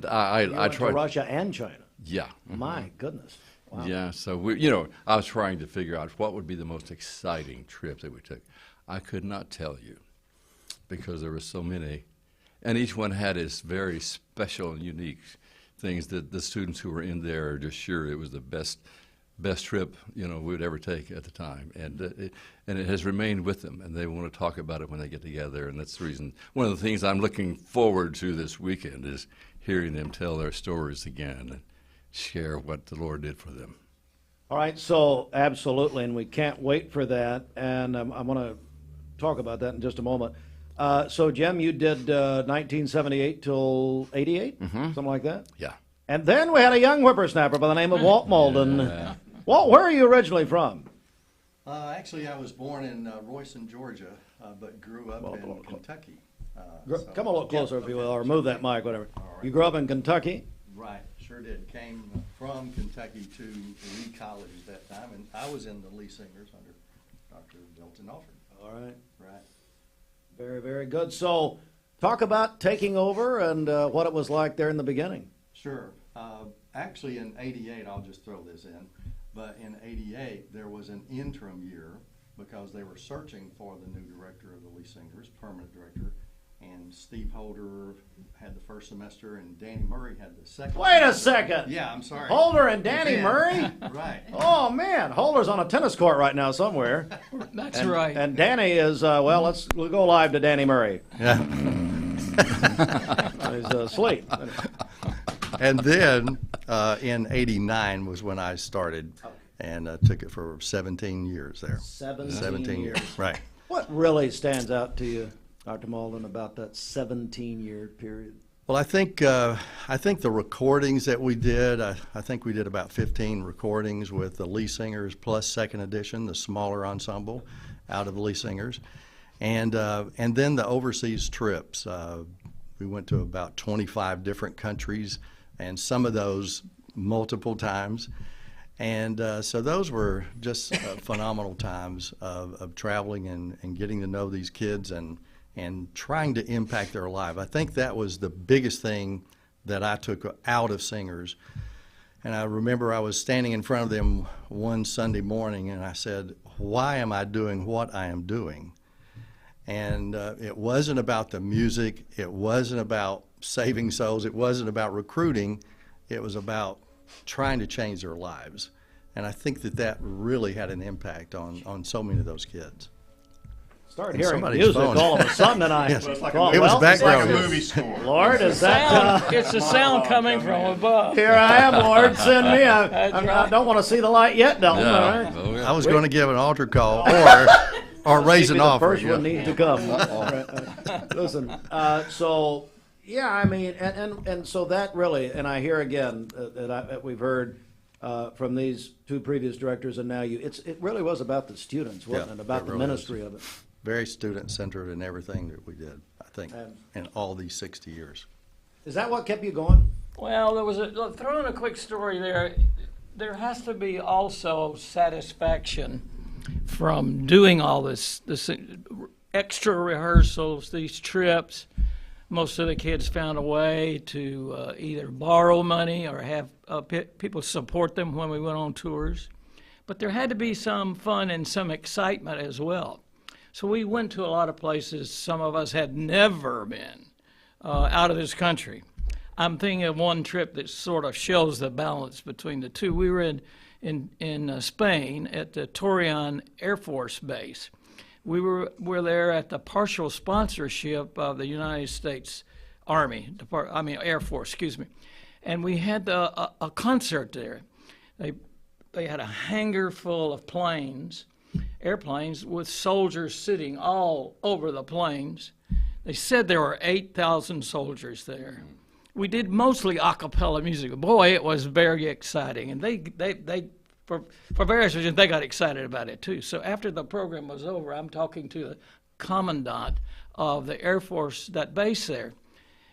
I tried to Russia and China. Yeah. My goodness. Wow. Yeah. So I was trying to figure out what would be the most exciting trip that we took. I could not tell you because there were so many, and each one had its very special and unique things that the students who were in there are just sure it was the best trip we would ever take at the time, and it has remained with them, and they want to talk about it when they get together, and that's the reason. One of the things I'm looking forward to this weekend is hearing them tell their stories again and share what the Lord did for them. All right, so absolutely, and we can't wait for that, and I'm going to talk about that in just a moment. So Jim, you did 1978 till 88, something like that? Yeah. And then we had a young whippersnapper by the name of Walt Malden. Yeah. Walt, where are you originally from? Actually, I was born in Royston, Georgia, but grew up in Kentucky. Come a little closer, if you will, or move that mic, whatever. Right. You grew up in Kentucky? Right, sure did. Came from Kentucky to Lee College at that time, and I was in the Lee Singers under Dr. Delton Alford. All right. Right. Very, very good. So talk about taking over and what it was like there in the beginning. Sure. Actually, in '88, I'll just throw this in, but in '88, there was an interim year because they were searching for the new director of the Lee Singers, permanent director, and Steve Holder had the first semester, and Danny Murray had the second. Wait a second. Yeah, I'm sorry. Holder and Danny Murray? Right. Oh, man. Holder's on a tennis court right now somewhere. That's right. And Danny is, we'll go live to Danny Murray. Yeah. He's asleep. And then in '89 was when I started and took it for 17 years there. 17 years. Right. What really stands out to you, Dr. Malden, about that 17-year period? Well, I think the recordings that we did, I think we did about 15 recordings with the Lee Singers plus second edition, the smaller ensemble out of the Lee Singers. And then the overseas trips. We went to about 25 different countries, and some of those multiple times. And so those were just phenomenal times of traveling and getting to know these kids and trying to impact their life. I think that was the biggest thing that I took out of Singers. And I remember I was standing in front of them one Sunday morning, and I said, why am I doing what I am doing? And it wasn't about the music. It wasn't about saving souls. It wasn't about recruiting. It was about trying to change their lives. And I think that really had an impact on so many of those kids. Started hearing Somebody's music phone. all of a sudden tonight. Yes. It was background. Like a movie score. Lord, is that... It's the sound coming from above. Here I am, Lord, send me. I don't want to see the light yet, Dalton. Yeah. All right. Oh, yeah. I was going to give an altar call or raise an The offering. first one needs to come. Listen, so, yeah, I mean, and so that really, and I hear again that we've heard from these two previous directors and now you, it really was about the students, wasn't it? About the really ministry is. of it. Very student-centered in everything that we did, I think, in all these 60 years. Is that what kept you going? Well, there was throw in a quick story there. There has to be also satisfaction from doing all this extra rehearsals, these trips. Most of the kids found a way to either borrow money or have people support them when we went on tours. But there had to be some fun and some excitement as well. So we went to a lot of places some of us had never been out of this country. I'm thinking of one trip that sort of shows the balance between the two. We were in Spain at the Torreon Air Force Base. We were there at the partial sponsorship of the United States Army, Air Force, excuse me. And we had a concert there. They had a hangar full of airplanes with soldiers sitting all over the planes. They said there were 8,000 soldiers there. We did mostly a cappella music. Boy, it was very exciting. And they for various reasons, they got excited about it too. So after the program was over, I'm talking to the commandant of the Air Force, that base there.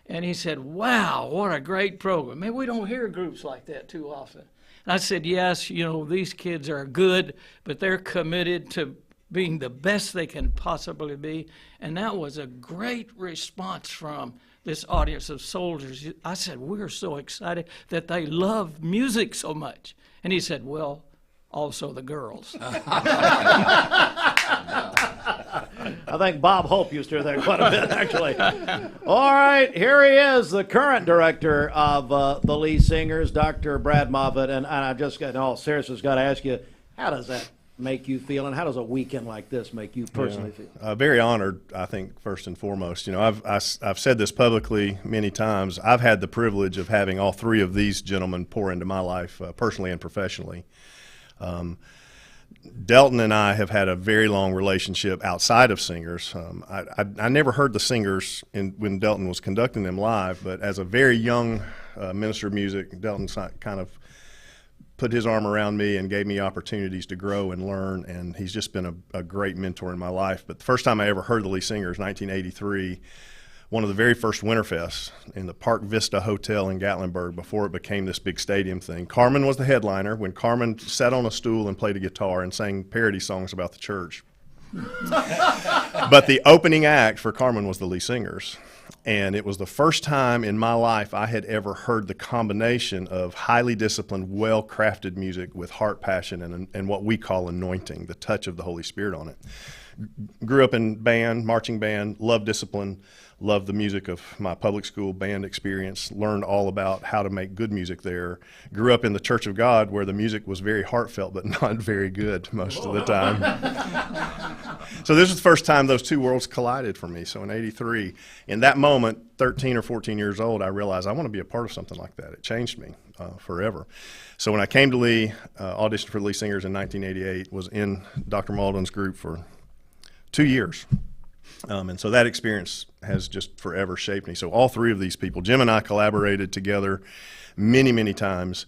And he said, wow, what a great program. Man, we don't hear groups like that too often. And I said, yes, these kids are good, but they're committed to being the best they can possibly be. And that was a great response from this audience of soldiers. I said, we're so excited that they love music so much. And he said, well, also the girls. I think Bob Hope used to hear that quite a bit, actually. All right, here he is, the current director of the Lee Singers, Dr. Brad Moffitt. And I've just got, in all seriousness, got to ask you, how does that make you feel, and how does a weekend like this make you personally feel? Very honored, I think, first and foremost. I've said this publicly many times. I've had the privilege of having all three of these gentlemen pour into my life, personally and professionally. Delton and I have had a very long relationship outside of Singers. I never heard the Singers when Delton was conducting them live, but as a very young minister of music, Delton kind of put his arm around me and gave me opportunities to grow and learn, and he's just been a great mentor in my life. But the first time I ever heard the Lee Singers, 1983, one of the very first Winterfests in the Park Vista Hotel in Gatlinburg before it became this big stadium thing. Carmen was the headliner when Carmen sat on a stool and played a guitar and sang parody songs about the church. But the opening act for Carmen was the Lee Singers. And it was the first time in my life I had ever heard the combination of highly disciplined, well-crafted music with heart, passion, and what we call anointing, the touch of the Holy Spirit on it. Grew up in band, marching band, loved discipline, loved the music of my public school band experience, learned all about how to make good music there. Grew up in the Church of God where the music was very heartfelt but not very good most of the time. So this was the first time those two worlds collided for me. So in '83, in that moment, 13 or 14 years old, I realized I want to be a part of something like that. It changed me forever. So when I came to Lee, auditioned for Lee Singers in 1988, was in Dr. Malden's group for 2 years. And so that experience has just forever shaped me. So all three of these people, Jim and I collaborated together many, many times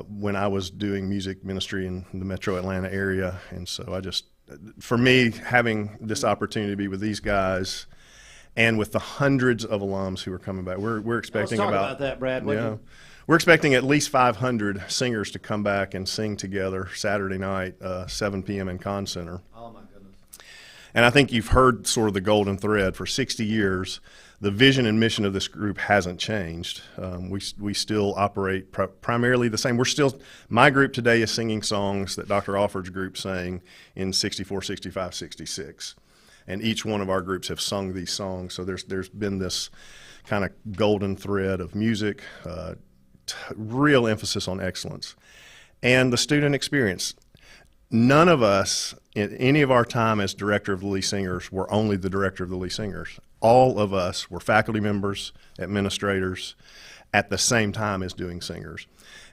when I was doing music ministry in the metro Atlanta area. And so for me, having this opportunity to be with these guys and with the hundreds of alums who are coming back. We're expecting Let's talk about that, Brad. Yeah. We're expecting at least 500 singers to come back and sing together Saturday night, 7 p.m. in Conn Center. Oh, my goodness. And I think you've heard sort of the golden thread. For 60 years, the vision and mission of this group hasn't changed. We still operate primarily the same. My group today is singing songs that Dr. Alford's group sang in 64, 65, 66. And each one of our groups have sung these songs. So there's been this kind of golden thread of music, real emphasis on excellence. And the student experience. None of us, in any of our time as director of the Lee Singers, were only the director of the Lee Singers. All of us were faculty members, administrators, at the same time as doing Singers.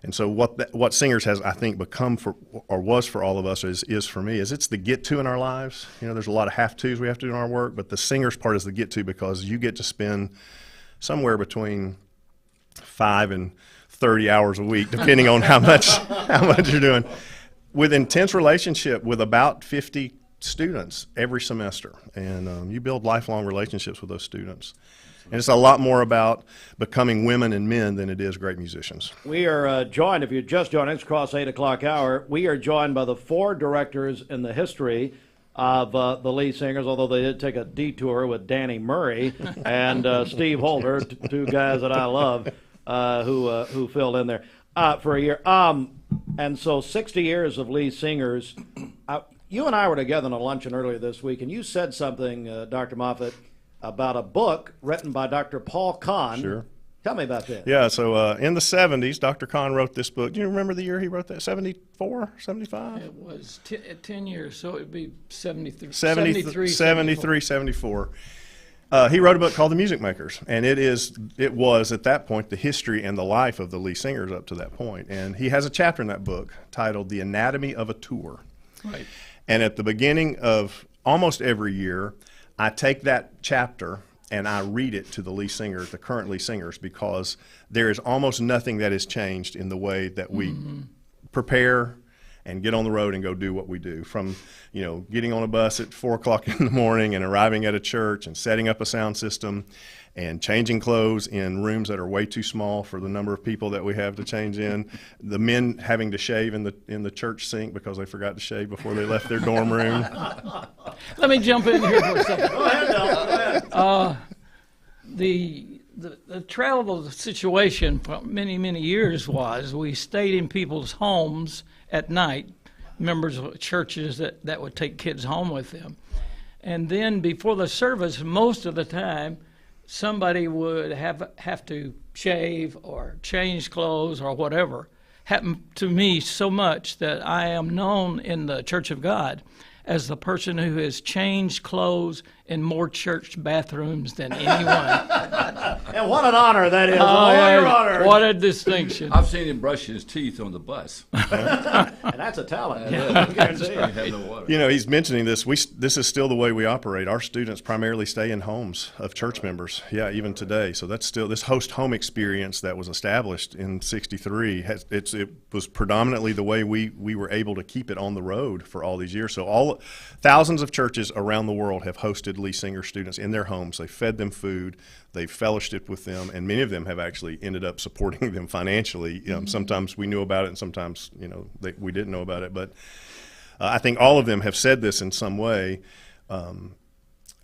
And so what Singers has, I think, become for, or was for all of us, is for me, is it's the get-to in our lives. You know, there's a lot of have-tos we have to do in our work, but the Singers part is the get-to, because you get to spend somewhere between 5 and 30 hours a week, depending on how much you're doing, with intense relationship with about 50 students every semester. And you build lifelong relationships with those students. And it's a lot more about becoming women and men than it is great musicians. We are joined, if you're just joining us, across 8 o'clock hour, we are joined by the 4 directors in the history of the Lee Singers, although they did take a detour with Danny Murray and Steve Holder, 2 guys that I love, who filled in there for a year. And so 60 years of Lee Singers. You and I were together on a luncheon earlier this week, and you said something, Dr. Moffitt, about a book written by Dr. Paul Kahn. Sure. Tell me about that. Yeah, so in the 70s, Dr. Kahn wrote this book. Do you remember the year he wrote that? 74, 75? It was 10 years, so it would be 73, 74. He wrote a book called The Music Makers, and it was at that point the history and the life of the Lee Singers up to that point. And he has a chapter in that book titled The Anatomy of a Tour. Right. And at the beginning of almost every year, I take that chapter and I read it to the Lee Singers, the current Lee Singers, because there is almost nothing that has changed in the way that we prepare and get on the road and go do what we do. From, you know, getting on a bus at 4 o'clock in the morning and arriving at a church and setting up a sound system and changing clothes in rooms that are way too small for the number of people that we have to change in. The men having to shave in the church sink because they forgot to shave before they left their dorm room. Let me jump in here for a second. Go ahead, Del. Go ahead. The travel situation for many, many years was we stayed in people's homes at night, members of churches that would take kids home with them. And then before the service, most of the time, somebody would have to shave or change clothes or whatever. Happened to me so much that I am known in the Church of God as the person who has changed clothes in more church bathrooms than anyone. And what an honor that is. Your honor. What a distinction. I've seen him brush his teeth on the bus. And that's a talent. You know, he's mentioning this. This is still the way we operate. Our students primarily stay in homes of church members. Yeah, even today. So that's still this host home experience that was established in '63. It was predominantly the way we were able to keep it on the road for all these years. So thousands of churches around the world have hosted Lee Singer students in their homes. They fed them food. They've fellowshiped with them, and many of them have actually ended up supporting them financially. Sometimes we knew about it, and sometimes we didn't know about it. But I think all of them have said this in some way.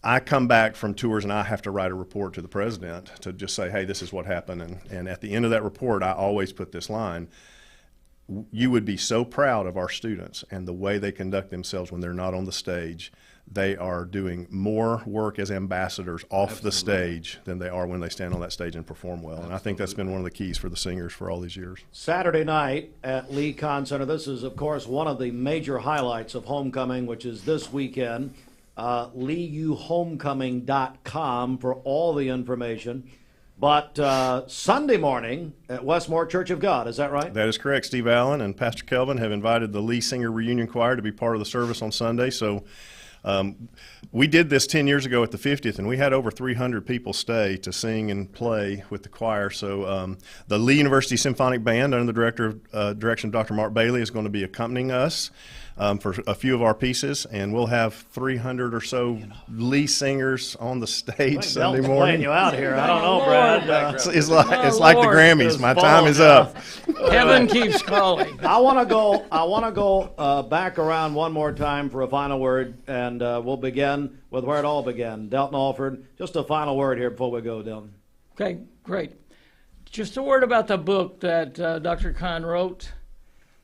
I come back from tours, and I have to write a report to the president to just say, hey, this is what happened. And at the end of that report, I always put this line: you would be so proud of our students and the way they conduct themselves when they're not on the stage. They are doing more work as ambassadors off the stage than they are when they stand on that stage and perform well. And I think that's been one of the keys for the Singers for all these years. Saturday night at Lee Conn Center. This is, of course, one of the major highlights of homecoming, which is this weekend. LeeUHomecoming.com for all the information. But Sunday morning at Westmore Church of God, is that right? That is correct. Steve Allen and Pastor Kelvin have invited the Lee Singer Reunion Choir to be part of the service on Sunday. So we did this 10 years ago at the 50th, and we had over 300 people stay to sing and play with the choir. So the Lee University Symphonic Band, under the direction of Dr. Mark Bailey, is going to be accompanying us. for a few of our pieces, and we'll have 300 or so lead singers on the stage Sunday morning. Playing you out here. I don't know, Brad. It's like the Grammys. My time is up. Heaven keeps calling. I want to go back around one more time for a final word, and we'll begin with where it all began. Delton Alford, just a final word here before we go, Delton. Okay, great. Just a word about the book that Dr. Kahn wrote,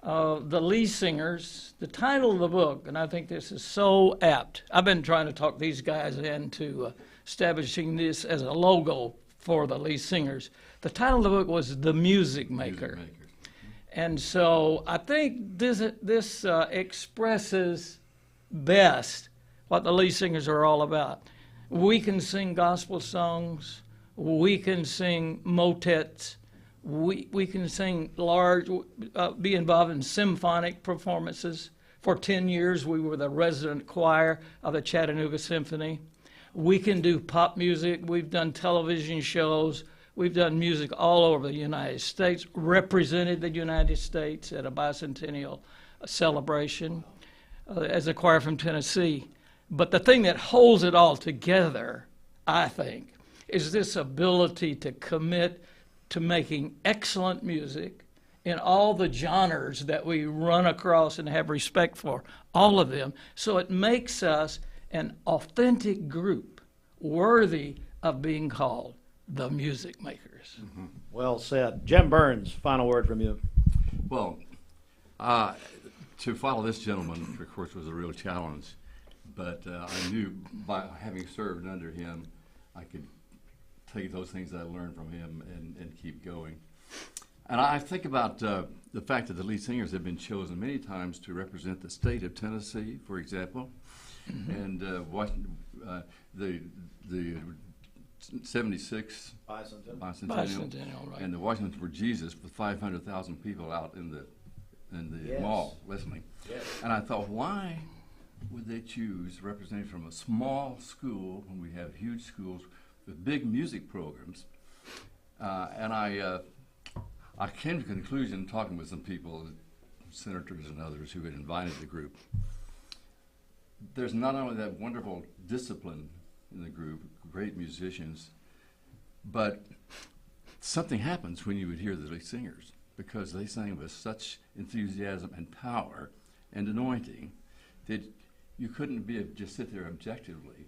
The Lee Singers. The title of the book, and I think this is so apt. I've been trying to talk these guys into establishing this as a logo for the Lee Singers. The title of the book was The Music Maker. And so I think this expresses best what the Lee Singers are all about. We can sing gospel songs. We can sing motets. We can sing large, be involved in symphonic performances. For 10 years, we were the resident choir of the Chattanooga Symphony. We can do pop music. We've done television shows. We've done music all over the United States, represented the United States at a bicentennial celebration as a choir from Tennessee. But the thing that holds it all together, I think, is this ability to commit to making excellent music in all the genres that we run across and have respect for, all of them. So it makes us an authentic group worthy of being called the Music Makers. Mm-hmm. Well said. Jim Burns, final word from you. Well, to follow this gentleman, of course, was a real challenge. But I knew by having served under him, I could take those things that I learned from him and keep going. And I think about the fact that the lead singers have been chosen many times to represent the state of Tennessee, for example, and the 76 bicentennial, right. And the Washington for Jesus with 500,000 people out in the yes. mall listening. Yes. And I thought, why would they choose representative from a small school when we have huge schools with big music programs? And I came to the conclusion, talking with some people, senators and others who had invited the group, there's not only that wonderful discipline in the group, great musicians, but something happens when you would hear the lead singers, because they sang with such enthusiasm and power and anointing that you couldn't just sit there objectively.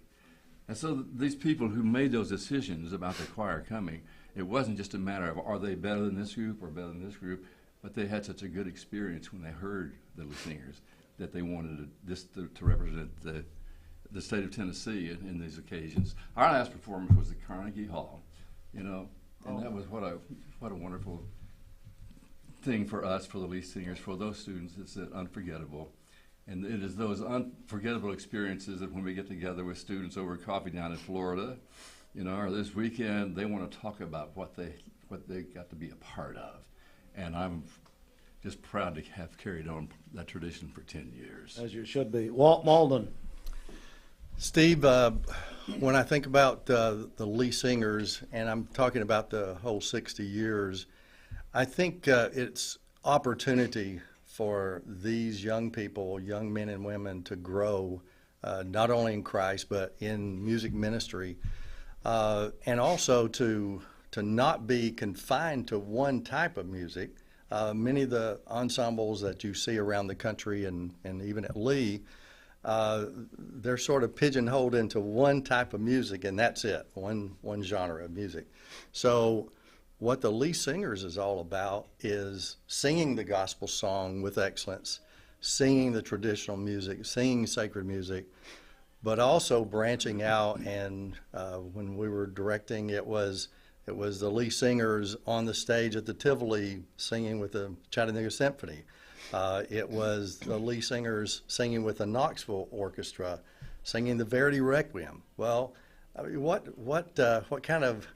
And so these people who made those decisions about the choir coming, it wasn't just a matter of are they better than this group or better than this group, but they had such a good experience when they heard the lead singers that they wanted this to represent the state of Tennessee in these occasions. Our last performance was at Carnegie Hall, and that was what a wonderful thing for us, for the lead singers, for those students. It's unforgettable. And it is those unforgettable experiences that when we get together with students over coffee down in Florida, or this weekend, they want to talk about what they got to be a part of. And I'm just proud to have carried on that tradition for 10 years. As you should be. Walt Malden. Steve, when I think about the Lee Singers, and I'm talking about the whole 60 years, I think it's opportunity for these young people, young men and women, to grow, not only in Christ, but in music ministry, and also to not be confined to one type of music. Many of the ensembles that you see around the country and even at Lee, they're sort of pigeonholed into one type of music, and that's it, one genre of music. So what the Lee Singers is all about is singing the gospel song with excellence, singing the traditional music, singing sacred music, but also branching out. And when we were directing, it was the Lee Singers on the stage at the Tivoli singing with the Chattanooga Symphony. It was the Lee Singers singing with the Knoxville Orchestra, singing the Verdi Requiem. Well, I mean, what kind of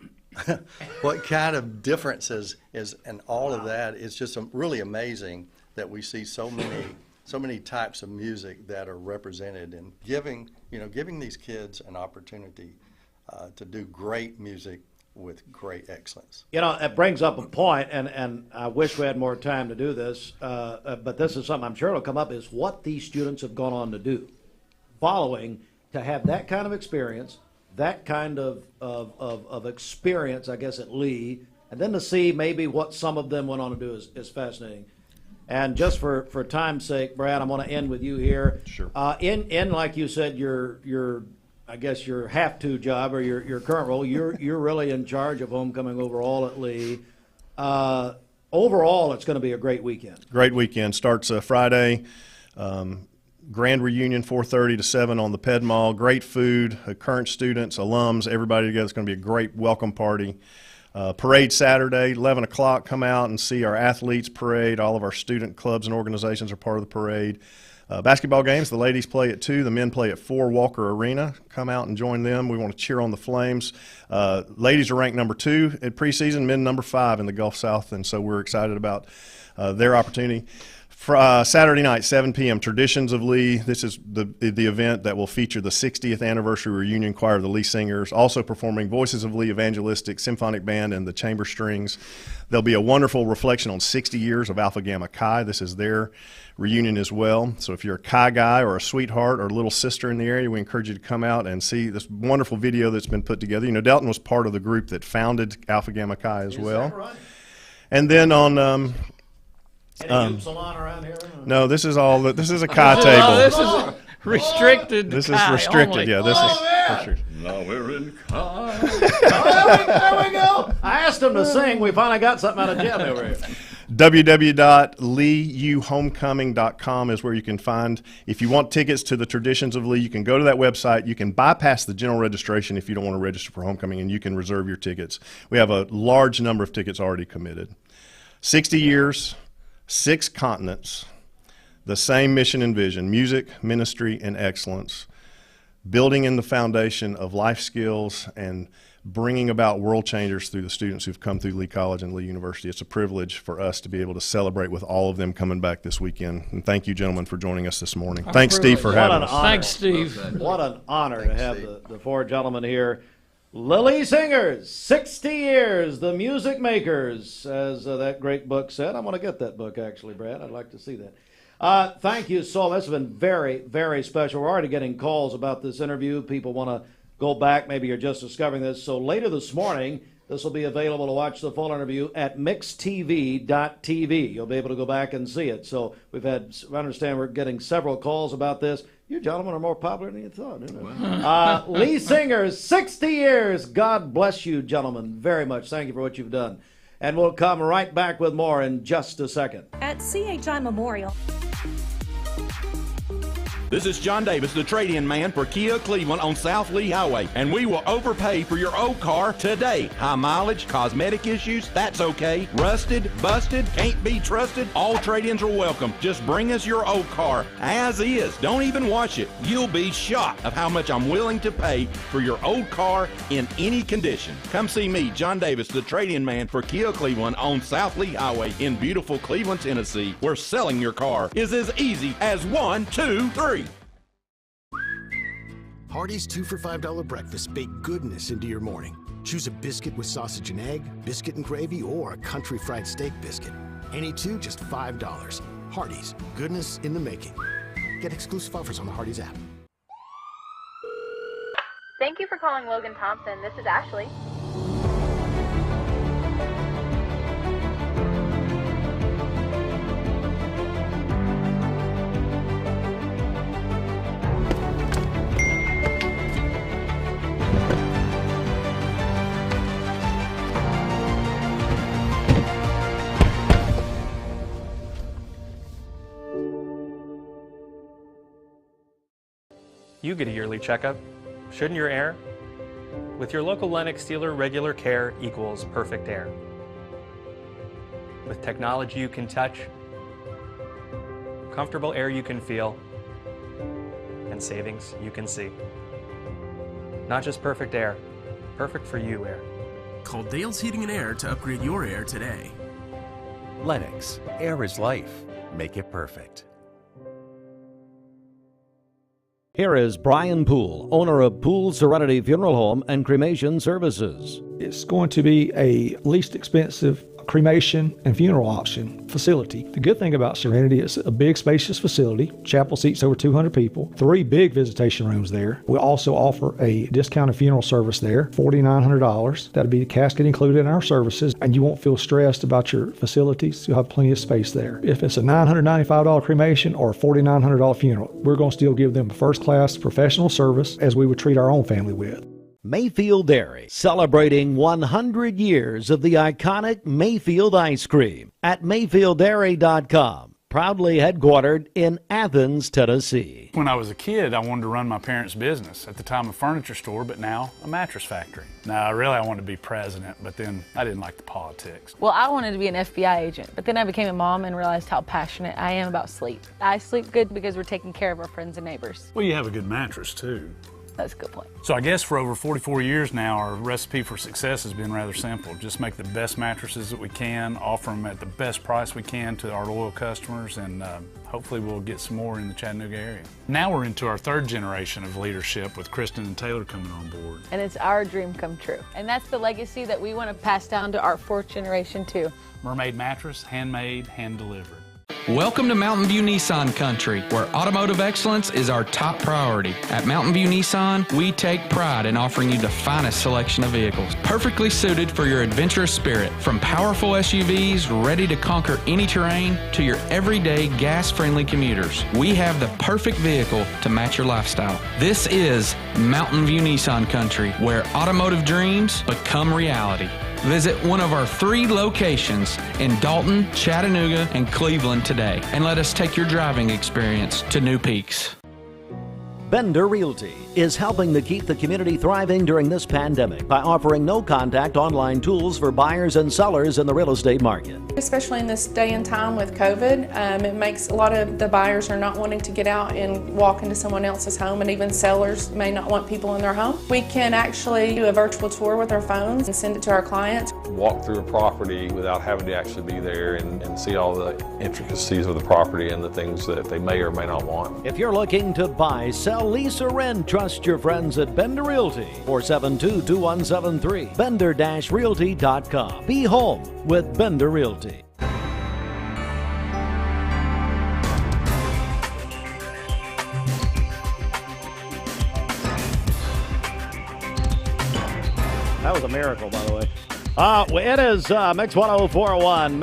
what kind of differences is and all of that? It's just really amazing that we see so many types of music that are represented, and giving these kids an opportunity to do great music with great excellence. You know, it brings up a point, and I wish we had more time to do this, but this is something I'm sure will come up, is what these students have gone on to do. Following, to have that kind of experience, that kind of experience, I guess, at Lee, and then to see maybe what some of them went on to do is fascinating. And just for time's sake, Brad, I want to end with you here. Sure. In like you said, your I guess your have-to job or your current role, you're really in charge of homecoming overall at Lee. Overall, it's going to be a great weekend. Great weekend. Starts Friday. Grand reunion, 4:30 to 7 on the Ped Mall. Great food, current students, alums, everybody together. It's going to be a great welcome party. Parade Saturday, 11 o'clock. Come out and see our athletes parade. All of our student clubs and organizations are part of the parade. Basketball games, the ladies play at 2, the men play at 4, Walker Arena. Come out and join them. We want to cheer on the Flames. Ladies are ranked number 2 at preseason, men number 5 in the Gulf South, and so we're excited about their opportunity. Saturday night, 7 p.m., Traditions of Lee. This is the event that will feature the 60th anniversary reunion choir of the Lee Singers, also performing Voices of Lee Evangelistic Symphonic Band and the Chamber Strings. There'll be a wonderful reflection on 60 years of Alpha Gamma Chi. This is their reunion as well. So if you're a Chi guy or a sweetheart or a little sister in the area, we encourage you to come out and see this wonderful video that's been put together. You know, Delton was part of the group that founded Alpha Gamma Chi as well. Is that right? And then on Any hoop salon around here? no, this is all. This is a Chi table. This is restricted. This to is Chi restricted. only. Yeah, this is restricted. Now we're in There we go. I asked him to sing. We finally got something out of Jim over here. www.leeuhomecoming.com is where you can find, if you want tickets to the Traditions of Lee, you can go to that website. You can bypass the general registration if you don't want to register for homecoming, and you can reserve your tickets. We have a large number of tickets already committed. 60 years, 6 continents, the same mission and vision: music, ministry, and excellence, building in the foundation of life skills and bringing about world changers through the students who've come through Lee College and Lee University. It's a privilege for us to be able to celebrate with all of them coming back this weekend. And thank you, gentlemen, for joining us this morning. Thanks, Steve, for having us. Thanks, Steve. What an honor to have the 4 gentlemen here. Lily Singers, 60 years, the music makers, as that great book said. I'm going to get that book, actually, Brad. I'd like to see that. Thank you so much. It's been very, very special. We're already getting calls about this interview. People want to go back. Maybe you're just discovering this. So later this morning, this will be available to watch the full interview at mixtv.tv. You'll be able to go back and see it. So I understand we're getting several calls about this. You gentlemen are more popular than you thought. Wow. Lee Singers, 60 years. God bless you, gentlemen, very much. Thank you for what you've done. And we'll come right back with more in just a second. At CHI Memorial. This is John Davis, the trade-in man for Kia Cleveland on South Lee Highway, and we will overpay for your old car today. High mileage, cosmetic issues, that's okay. Rusted, busted, can't be trusted, all trade-ins are welcome. Just bring us your old car as is. Don't even wash it. You'll be shocked of how much I'm willing to pay for your old car in any condition. Come see me, John Davis, the trade-in man for Kia Cleveland on South Lee Highway in beautiful Cleveland, Tennessee, where selling your car is as easy as 1, 2, 3. Hardee's 2 for $5 breakfast bake goodness into your morning. Choose a biscuit with sausage and egg, biscuit and gravy, or a country fried steak biscuit. Any 2, just $5. Hardee's, goodness in the making. Get exclusive offers on the Hardee's app. Thank you for calling Logan Thompson. This is Ashley. You get a yearly checkup, shouldn't your air? With your local Lennox dealer, regular care equals perfect air. With technology you can touch, comfortable air you can feel, and savings you can see. Not just perfect air, perfect for you air. Call Dale's Heating and Air to upgrade your air today. Lennox, air is life. Make it perfect. Here is Brian Poole, owner of Poole Serenity Funeral Home and Cremation Services. It's going to be a least expensive cremation and funeral option facility. The good thing about Serenity is a big spacious facility. Chapel seats over 200 people, 3 big visitation rooms there. We also offer a discounted funeral service there, $4,900. That'll be the casket included in our services, and you won't feel stressed about your facilities. You'll have plenty of space there. If it's a $995 cremation or a $4,900 funeral, we're going to still give them a first-class professional service as we would treat our own family with. Mayfield Dairy, celebrating 100 years of the iconic Mayfield ice cream at MayfieldDairy.com. Proudly headquartered in Athens, Tennessee. When I was a kid, I wanted to run my parents' business. At the time, a furniture store, but now a mattress factory. Now, I wanted to be president, but then I didn't like the politics. Well, I wanted to be an FBI agent, but then I became a mom and realized how passionate I am about sleep. I sleep good because we're taking care of our friends and neighbors. Well, you have a good mattress, too. That's a good point. So I guess for over 44 years now, our recipe for success has been rather simple. Just make the best mattresses that we can, offer them at the best price we can to our loyal customers, and hopefully we'll get some more in the Chattanooga area. Now we're into our 3rd generation of leadership with Kristen and Taylor coming on board. And it's our dream come true. And that's the legacy that we want to pass down to our 4th generation too. Mermaid mattress, handmade, hand-delivered. Welcome to Mountain View Nissan Country, where automotive excellence is our top priority. At Mountain View Nissan, we take pride in offering you the finest selection of vehicles, perfectly suited for your adventurous spirit. From powerful SUVs ready to conquer any terrain to your everyday gas-friendly commuters, we have the perfect vehicle to match your lifestyle. This is Mountain View Nissan Country, where automotive dreams become reality. Visit one of our 3 locations in Dalton, Chattanooga, and Cleveland today, and let us take your driving experience to new peaks. Bender Realty is helping to keep the community thriving during this pandemic by offering no-contact online tools for buyers and sellers in the real estate market. Especially in this day and time with COVID, it makes a lot of the buyers are not wanting to get out and walk into someone else's home, and even sellers may not want people in their home. We can actually do a virtual tour with our phones and send it to our clients. Walk through a property without having to actually be there and see all the intricacies of the property and the things that they may or may not want. If you're looking to buy, sell, lease, or rent, trust your friends at Bender Realty, 472-2173, bender-realty.com. Be home with Bender Realty. That was a miracle, by the way. It is Mix 104.1,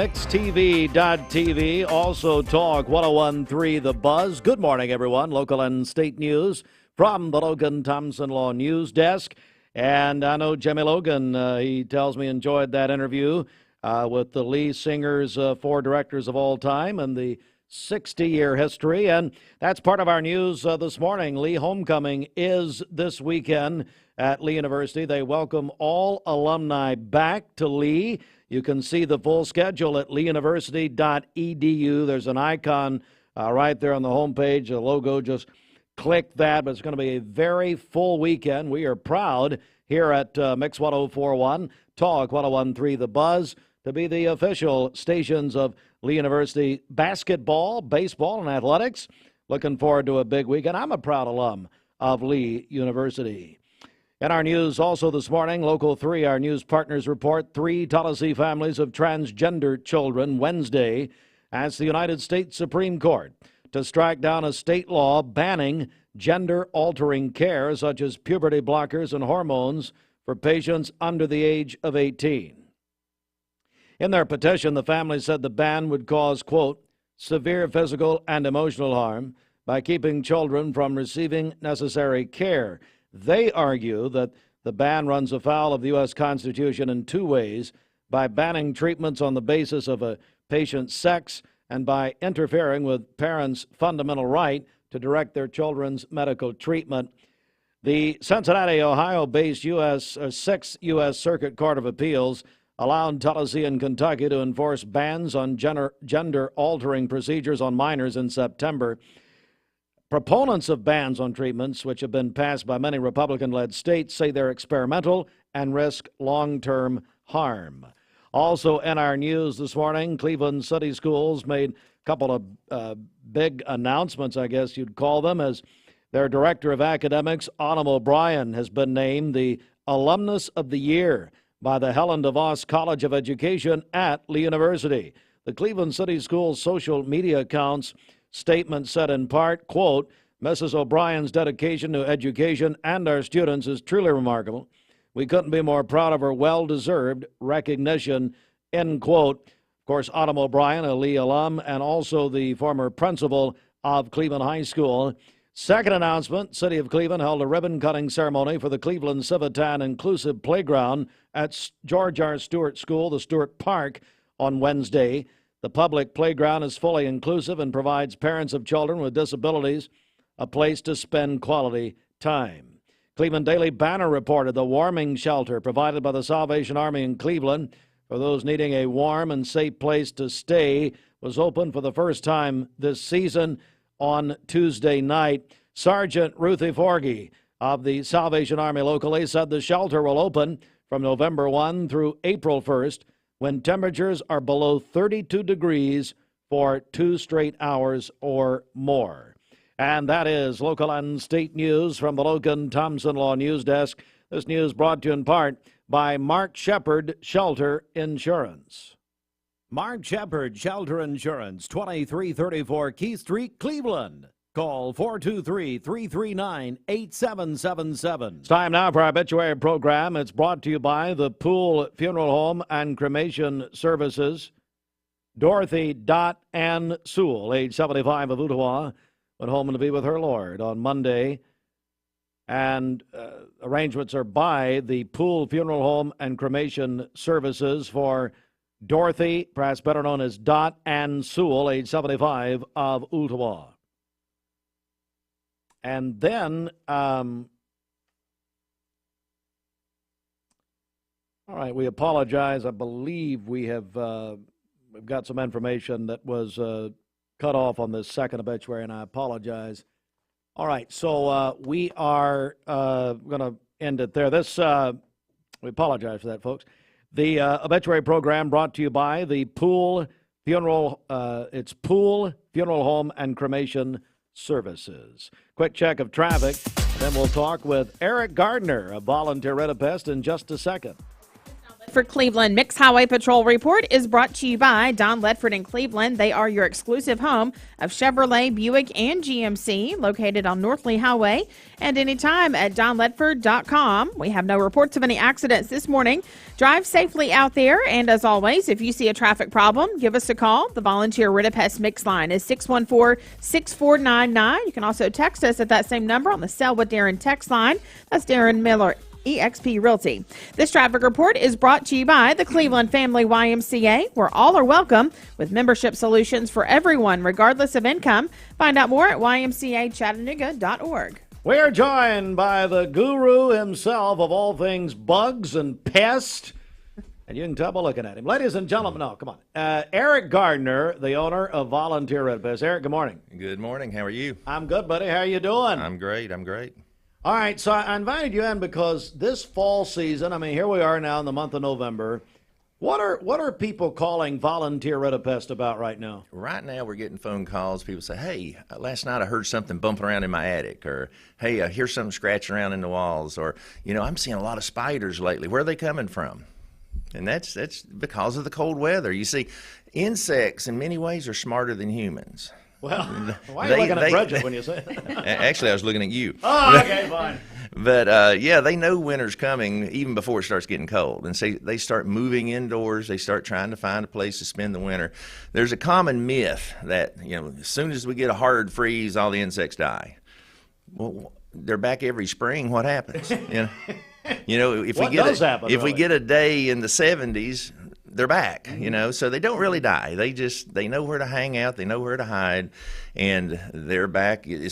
MixTV.tv, also Talk 101.3 The Buzz. Good morning, everyone. Local and state news from the Logan Thompson Law News Desk. And I know Jimmy Logan, he tells me, enjoyed that interview with the Lee Singers, 4 directors of all time and the 60-year history. And that's part of our news this morning. Lee Homecoming is this weekend at Lee University. They welcome all alumni back to Lee. You can see the full schedule at leeuniversity.edu. There's an icon right there on the homepage, a logo. Just click that, but it's going to be a very full weekend. We are proud here at Mix 104.1, Talk 101.3 The Buzz, to be the official stations of Lee University basketball, baseball, and athletics. Looking forward to a big weekend. I'm a proud alum of Lee University. In our news also this morning, Local 3, our news partners report 3 Tallahassee families of transgender children Wednesday asked the United States Supreme Court to strike down a state law banning gender-altering care such as puberty blockers and hormones for patients under the age of 18. In their petition, the family said the ban would cause, quote, severe physical and emotional harm by keeping children from receiving necessary care. They argue that the ban runs afoul of the U.S. Constitution in 2 ways, by banning treatments on the basis of a patient's sex and by interfering with parents' fundamental right to direct their children's medical treatment. The Cincinnati, Ohio-based 6th U.S. Circuit Court of Appeals allowed Tallahassee and Kentucky to enforce bans on gender-altering procedures on minors in September. Proponents of bans on treatments, which have been passed by many Republican-led states, say they're experimental and risk long-term harm. Also in our news this morning, Cleveland City Schools made a couple of big announcements, I guess you'd call them, as Their Director of Academics, Autumn O'Brien, has been named the Alumnus of the Year by the Helen DeVos College of Education at Lee University. The Cleveland City Schools social media account's statement said in part, quote, Mrs. O'Brien's dedication to education and our students is truly remarkable. We couldn't be more proud of her well-deserved recognition, end quote. Of course, Autumn O'Brien, a Lee alum, and also the former principal of Cleveland High School. Second announcement, City of Cleveland held a ribbon-cutting ceremony for the Cleveland Civitan Inclusive Playground at George R. Stewart School, the Stewart Park, on Wednesday. The public playground is fully inclusive and provides parents of children with disabilities a place to spend quality time. Cleveland Daily Banner reported the warming shelter provided by the Salvation Army in Cleveland for those needing a warm and safe place to stay was open for the first time this season on Tuesday night. Sergeant Ruthie Forgy of the Salvation Army locally said the shelter will open from November 1 through April 1st when temperatures are below 32 degrees for 2 straight hours or more. And that is local and state news from the Logan Thompson Law News Desk. This news brought to you in part by Mark Shepard Shelter Insurance. Mark Shepard Shelter Insurance, 2334 Keith Street, Cleveland. Call 423-339-8777. It's time now for our obituary program. It's brought to you by the Pool Funeral Home and Cremation Services. Dorothy Ann Sewell, age 75 of Ottawa, went home to be with her Lord on Monday. And arrangements are by the Pool Funeral Home and Cremation Services for Dorothy, perhaps better known as Ann Sewell, age 75 of Ottawa. And then, all right, we apologize. I believe we've got some information that was cut off on this second obituary, and I apologize. All right, so we are going to end it there. We apologize for that, folks. The obituary program brought to you by the Pool Funeral Home and Cremation Services. Quick check of traffic, then we'll talk with Erik Gardner of Volunteer Rid-A-Pest in just a second. For Cleveland, Mixed Highway Patrol Report is brought to you by Don Ledford in Cleveland. They are your exclusive home of Chevrolet, Buick, and GMC, located on North Lee Highway, and anytime at donledford.com. We have no reports of any accidents this morning. Drive safely out there, and as always, if you see a traffic problem, give us a call. The Volunteer Rid-A-Pest Mix line is 614-6499. You can also text us at that same number on the Sell with Darren text line. That's Darren Miller, eXp Realty. This traffic report is brought to you by the Cleveland Family YMCA, where all are welcome, with membership solutions for everyone, regardless of income. Find out more at ymcachattanooga.org. We're joined by the guru himself of all things bugs and pests, and you can tell by looking at him. Ladies and gentlemen, no, come on. Erik Gardner, the owner of Volunteer Rid-A-Pest. Erik, good morning. Good morning. How are you? I'm good, buddy. How are you doing? I'm great. All right, so I invited you in because this fall season, I mean, here we are now in the month of November. What are people calling Volunteer Rid-A-Pest about right now? Right now we're getting phone calls. People say, hey, last night I heard something bumping around in my attic, or hey, I hear something scratching around in the walls, or, I'm seeing a lot of spiders lately. Where are they coming from? And that's because of the cold weather. You see, insects in many ways are smarter than humans. Well, why are you looking at Bridget when you say that? Actually, I was looking at you. Oh, okay, fine. But, yeah, they know winter's coming even before it starts getting cold. And so they start moving indoors. They start trying to find a place to spend the winter. There's a common myth that, as soon as we get a hard freeze, all the insects die. Well, they're back every spring. What happens? If we get a day in the 70s, they're back, so they don't really die. They know where to hang out. They know where to hide, and they're back. Do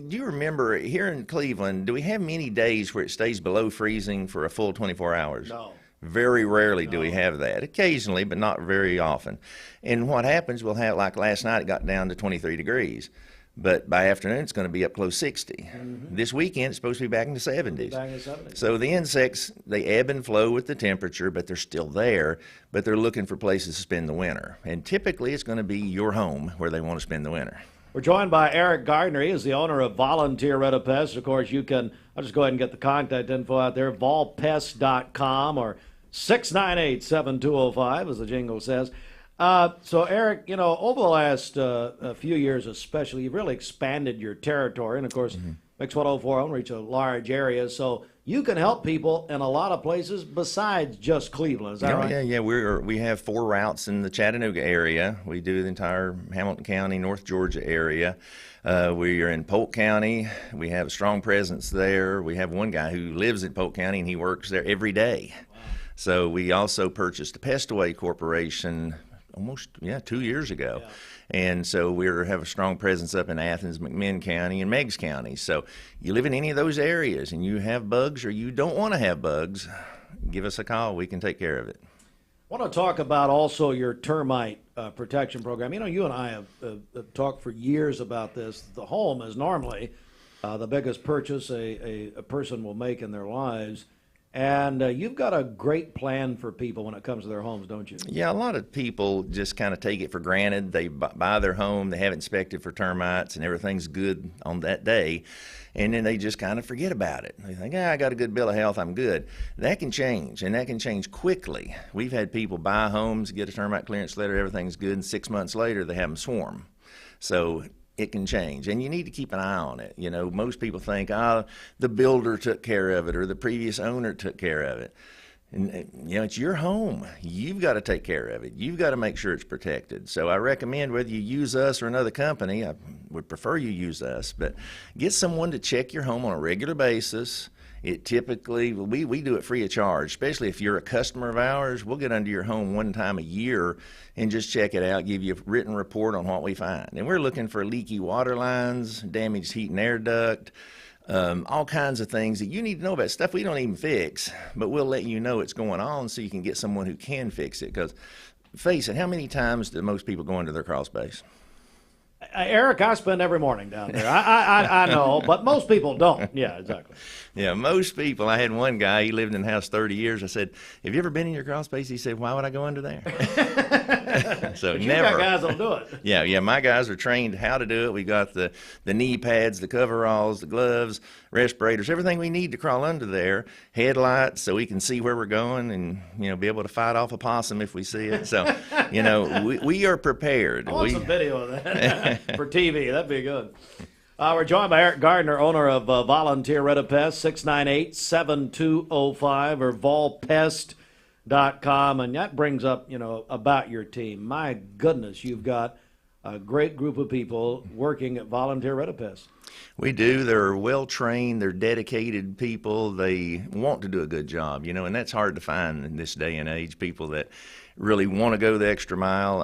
you remember here in Cleveland, do we have many days where it stays below freezing for a full 24 hours? No. Very rarely do we have that. Occasionally, but not very often. And what happens, we'll have, like last night, it got down to 23 degrees. But by afternoon, it's going to be up close 60. Mm-hmm. This weekend, it's supposed to be back in the 70s. So the insects, they ebb and flow with the temperature, but they're still there, but they're looking for places to spend the winter. And typically, it's going to be your home where they want to spend the winter. We're joined by Erik Gardner. He is the owner of Volunteer Rid-A-Pest. Of course, you can, I'll just go ahead and get the contact info out there, volpest.com or 698-7205, as the jingle says. So, Erik, you know, over the last few years especially, you've really expanded your territory. And, of course, Mix 104 reach a large area. So you can help people in a lot of places besides just Cleveland. Is that right? Yeah. We have 4 routes in the Chattanooga area. We do the entire Hamilton County, North Georgia area. We are in Polk County. We have a strong presence there. We have one guy who lives in Polk County, and he works there every day. Wow. So we also purchased a Pestaway Corporation almost 2 years ago. Yeah. And so we have a strong presence up in Athens, McMinn County, and Meigs County. So you live in any of those areas and you have bugs or you don't want to have bugs, give us a call. We can take care of it. I want to talk about also your termite protection program. You know, you and I have talked for years about this. The home is normally the biggest purchase a person will make in their lives. And you've got a great plan for people when it comes to their homes, don't you? Yeah, a lot of people just kind of take it for granted. They buy their home, they have it inspected for termites, and everything's good on that day. And then they just kind of forget about it. They think, I got a good bill of health, I'm good. That can change, and that can change quickly. We've had people buy homes, get a termite clearance letter, everything's good, and 6 months later they have them swarm. So it can change, and you need to keep an eye on it. You know, most people think, the builder took care of it or the previous owner took care of it. And, you know, it's your home. You've got to take care of it. You've got to make sure it's protected. So I recommend whether you use us or another company, I would prefer you use us, but get someone to check your home on a regular basis. It typically, we do it free of charge, especially if you're a customer of ours. We'll get under your home one time a year and just check it out, give you a written report on what we find. And we're looking for leaky water lines, damaged heat and air duct, all kinds of things that you need to know about, stuff we don't even fix, but we'll let you know it's going on so you can get someone who can fix it. Because face it, how many times do most people go into their crawl space? Erik, I spend every morning down there. I know, but most people don't. Yeah, exactly. Yeah, most people. I had one guy, he lived in the house 30 years. I said, have you ever been in your crawl space? He said, why would I go under there? So but never. You got guys that'll do it. Yeah, my guys are trained how to do it. We got the knee pads, the coveralls, the gloves, respirators, everything we need to crawl under there. Headlights so we can see where we're going and, you know, be able to fight off a possum if we see it. So, you know, we are prepared. I want some video of that for TV. That'd be good. We're joined by Erik Gardner, owner of Volunteer Rid-A-Pest, 698-7205 or volpest.com. And that brings up, you know, about your team. My goodness, you've got a great group of people working at Volunteer Rid-A-Pest. We do. They're well-trained. They're dedicated people. They want to do a good job, you know, and that's hard to find in this day and age, people that really want to go the extra mile.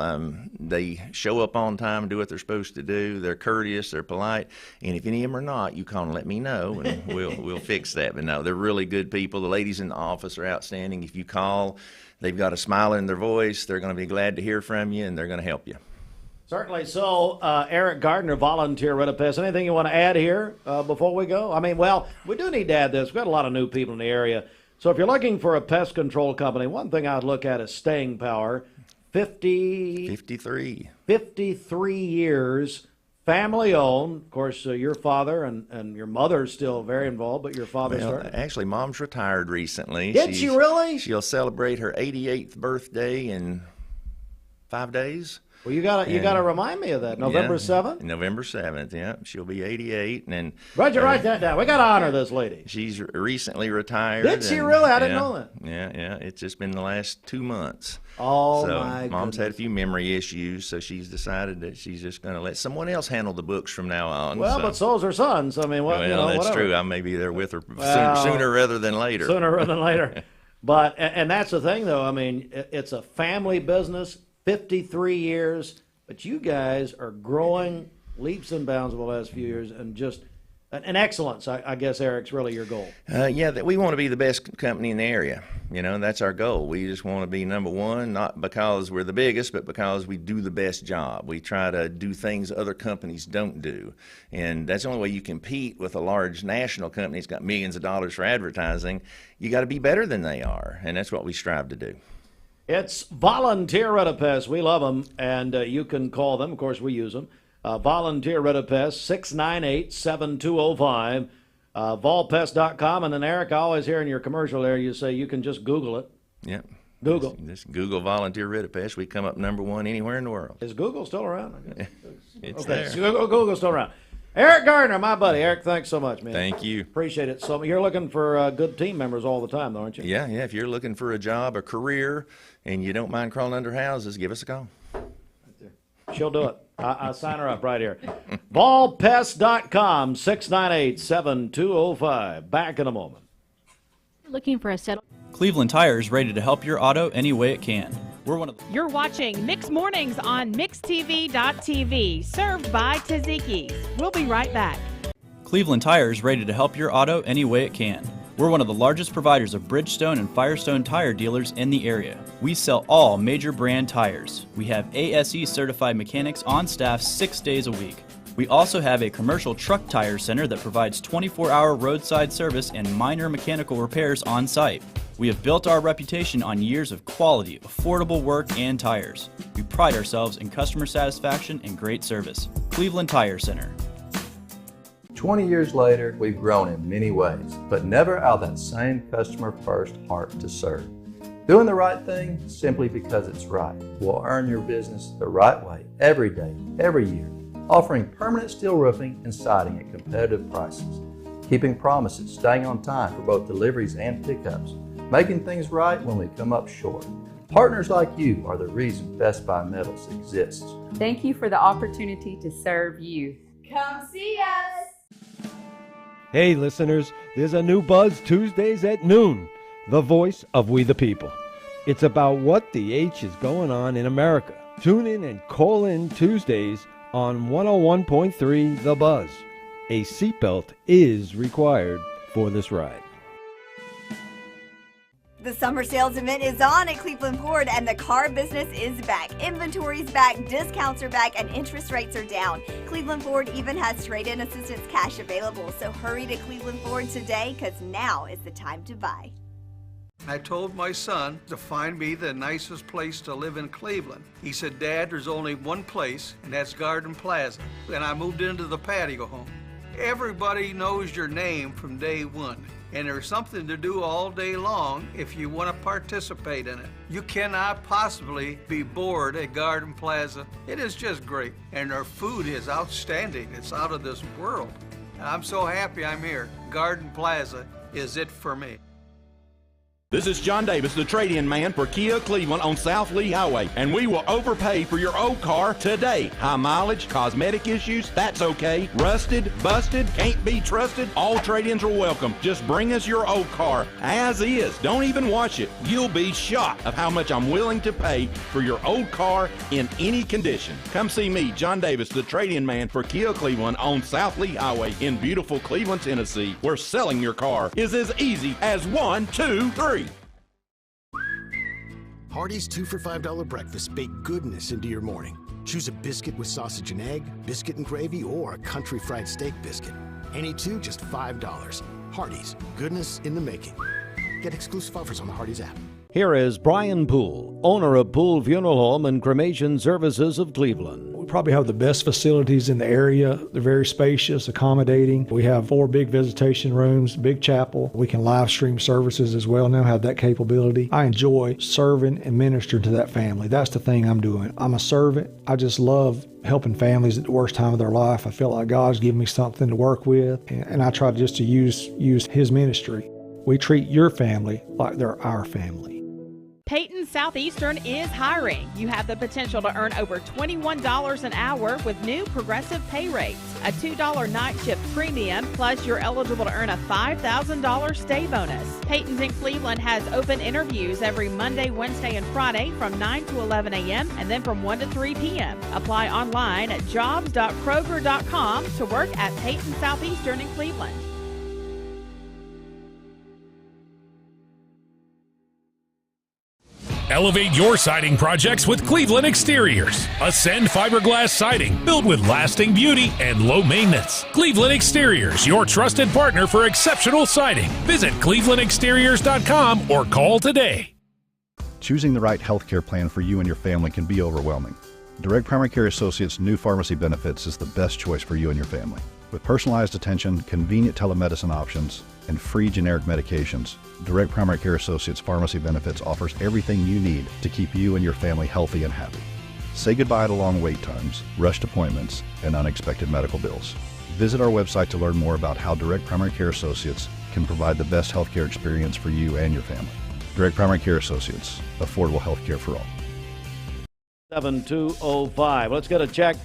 They show up on time and do what they're supposed to do. They're courteous. They're polite. And if any of them are not, you call and let me know, and we'll fix that. But no, they're really good people. The ladies in the office are outstanding. If you call, they've got a smile in their voice. They're going to be glad to hear from you, and they're going to help you. Certainly. So, Erik Gardner, Volunteer Rid-A-Pest. Anything you want to add here before we go? I mean, well, we do need to add this. We've got a lot of new people in the area. So if you're looking for a pest control company, one thing I'd look at is staying power. 53 years, family owned. Of course, your father and your mother's still very involved, but your father started. Actually, Mom's retired recently. Did she really? She'll celebrate her 88th birthday in 5 days. Well, you gotta remind me of that. November 7th? November 7th, yeah. She'll be 88. And Roger, write that down. We got to honor this lady. She's recently retired. Did she really? I didn't know that. Yeah. It's just been the last 2 months. Oh, so my Mom's goodness. had a few memory issues, so she's decided that she's just going to let someone else handle the books from now on. Well, but so's her sons. I mean, that's whatever. true. I may be there with her sooner rather than later. Sooner rather than later. But, and that's the thing, though. I mean, it's a family business, 53 years. But you guys are growing leaps and bounds over the last few years, and just an excellence. I guess, Erik's really your goal. Yeah, we want to be the best company in the area. You know, that's our goal. We just want to be number one, not because we're the biggest, but because we do the best job. We try to do things other companies don't do, and that's the only way you compete with a large national company that's got millions of dollars for advertising. You got to be better than they are, and that's what we strive to do. It's Volunteer Rid-A-Pest. We love them, and you can call them. Of course, we use them. Volunteer Rid-A-Pest, 698-7205. Volpest.com. And then, Eric, I always hear in your commercial there you say you can just Google it. Yep. Google. Just Google Volunteer Rid-A-Pest. We come up #1 anywhere in the world. Is Google still around? It's okay. there. Google's still around. Eric Gardner, my buddy. Eric, thanks so much, man. Thank you. Appreciate it. So you're looking for good team members all the time, though, aren't you? Yeah. If you're looking for a job, a career, and you don't mind crawling under houses, give us a call. She'll do it. I sign her up right here. Volpest.com, 698-7205. Back in a moment. Looking for a settle. Cleveland Tire is ready to help your auto any way it can. We're one of the... You're watching Mix Mornings on MixTV.tv, served by Tzatziki's. We'll be right back. Cleveland Tire is ready to help your auto any way it can. We're one of the largest providers of Bridgestone and Firestone tire dealers in the area. We sell all major brand tires. We have ASE certified mechanics on staff 6 days a week. We also have a commercial truck tire center that provides 24-hour roadside service and minor mechanical repairs on site. We have built our reputation on years of quality, affordable work, and tires. We pride ourselves in customer satisfaction and great service. Cleveland Tire Center. 20 years later, we've grown in many ways, but never out of that same customer-first heart to serve. Doing the right thing simply because it's right will earn your business the right way every day, every year, offering permanent steel roofing and siding at competitive prices, keeping promises, staying on time for both deliveries and pickups, making things right when we come up short. Partners like you are the reason Best Buy Metals exists. Thank you for the opportunity to serve you. Come see us! Hey listeners, there's a new Buzz Tuesdays at noon, the voice of we the people. It's about what the H is going on in America. Tune in and call in Tuesdays on 101.3 The Buzz. A seatbelt is required for this ride. The summer sales event is on at Cleveland Ford, and the car business is back. Inventory's back, discounts are back, and interest rates are down. Cleveland Ford even has trade-in assistance cash available, so hurry to Cleveland Ford today, because now is the time to buy. I told my son to find me the nicest place to live in Cleveland. He said, Dad, there's only one place, and that's Garden Plaza. And I moved into the patio home. Everybody knows your name from day one. And there's something to do all day long if you want to participate in it. You cannot possibly be bored at Garden Plaza. It is just great. And their food is outstanding. It's out of this world. And I'm so happy I'm here. Garden Plaza is it for me. This is John Davis, the trade-in man for Kia Cleveland on South Lee Highway, and we will overpay for your old car today. High mileage, cosmetic issues, that's okay. Rusted, busted, can't be trusted, all trade-ins are welcome. Just bring us your old car as is. Don't even wash it. You'll be shocked of how much I'm willing to pay for your old car in any condition. Come see me, John Davis, the trade-in man for Kia Cleveland on South Lee Highway in beautiful Cleveland, Tennessee, where selling your car is as easy as 1, 2, 3. Hardee's 2 for $5 breakfast bake goodness into your morning. Choose a biscuit with sausage and egg, biscuit and gravy, or a country fried steak biscuit. Any two, just $5. Hardee's, goodness in the making. Get exclusive offers on the Hardee's app. Here is Brian Poole, owner of Poole Funeral Home and Cremation Services of Cleveland. We probably have the best facilities in the area. They're very spacious, accommodating. We have 4 big visitation rooms, big chapel. We can live stream services as well now, have that capability. I enjoy serving and ministering to that family. That's the thing I'm doing. I'm a servant. I just love helping families at the worst time of their life. I feel like God's given me something to work with, and I try to use His ministry. We treat your family like they're our family. Peyton Southeastern is hiring. You have the potential to earn over $21 an hour with new progressive pay rates. A $2 night shift premium, plus you're eligible to earn a $5,000 stay bonus. Peyton's in Cleveland has open interviews every Monday, Wednesday, and Friday from 9 to 11 a.m. and then from 1 to 3 p.m. Apply online at jobs.kroger.com to work at Peyton Southeastern in Cleveland. Elevate your siding projects with Cleveland Exteriors. Ascend fiberglass siding built with lasting beauty and low maintenance. Cleveland Exteriors, your trusted partner for exceptional siding. Visit clevelandexteriors.com or call today. Choosing the right healthcare plan for you and your family can be overwhelming. Direct Primary Care Associates' new pharmacy benefits is the best choice for you and your family. With personalized attention, convenient telemedicine options, and free generic medications, Direct Primary Care Associates Pharmacy Benefits offers everything you need to keep you and your family healthy and happy. Say goodbye to long wait times, rushed appointments, and unexpected medical bills. Visit our website to learn more about how Direct Primary Care Associates can provide the best healthcare experience for you and your family. Direct Primary Care Associates, affordable healthcare for all. 7205. Let's get a check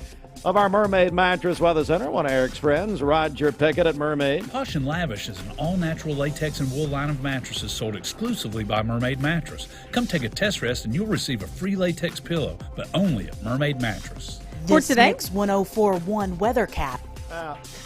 of our Mermaid Mattress Weather Center. One of Eric's friends, Roger Pickett at Mermaid. Posh and Lavish is an all-natural latex and wool line of mattresses sold exclusively by Mermaid Mattress. Come take a test rest and you'll receive a free latex pillow, but only at Mermaid Mattress. This Mix 1041 weather cap.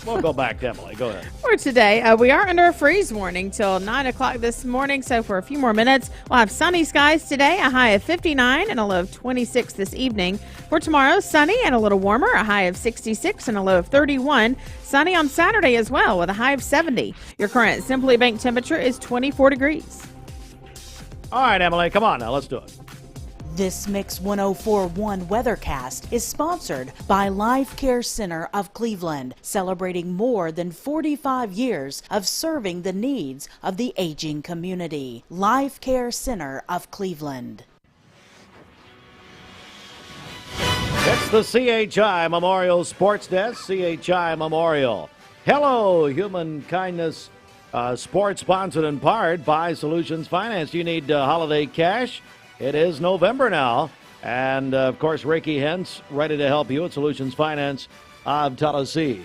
We'll go back to Emily. Go ahead. For today, we are under a freeze warning till 9 o'clock this morning, so for a few more minutes, we'll have sunny skies today, a high of 59 and a low of 26 this evening. For tomorrow, sunny and a little warmer, a high of 66 and a low of 31. Sunny on Saturday as well with a high of 70. Your current Simply Bank temperature is 24 degrees. All right, Emily, come on now. Let's do it. This Mix 1041 weathercast is sponsored by Life Care Center of Cleveland, celebrating more than 45 years of serving the needs of the aging community. Life Care Center of Cleveland. It's the CHI Memorial Sports Desk, CHI Memorial. Hello, Human Kindness Sports, sponsored in part by Solutions Finance. You need holiday cash? It is November now, and of course, Ricky Hentz ready to help you at Solutions Finance of Tennessee.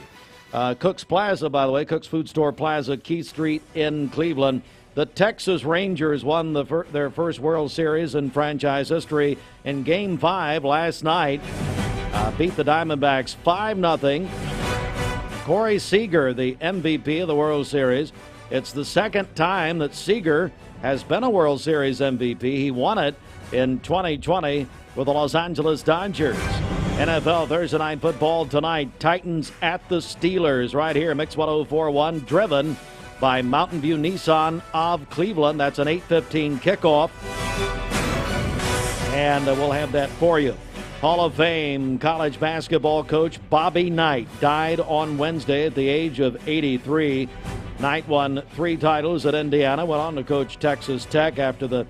Cook's Plaza, by the way, Cook's Food Store Plaza, Key Street in Cleveland. The Texas Rangers won their first World Series in franchise history in Game 5 last night. Beat the Diamondbacks 5-0. Corey Seager, the MVP of the World Series. It's the second time that Seager has been a World Series MVP. He won it in 2020 with the Los Angeles Dodgers. NFL Thursday Night Football tonight. Titans at the Steelers right here. Mix 1041, driven by Mountain View Nissan of Cleveland. That's an 8:15 kickoff. And we'll have that for you. Hall of Fame college basketball coach Bobby Knight died on Wednesday at the age of 83. Knight won 3 titles at Indiana, went on to coach Texas Tech after the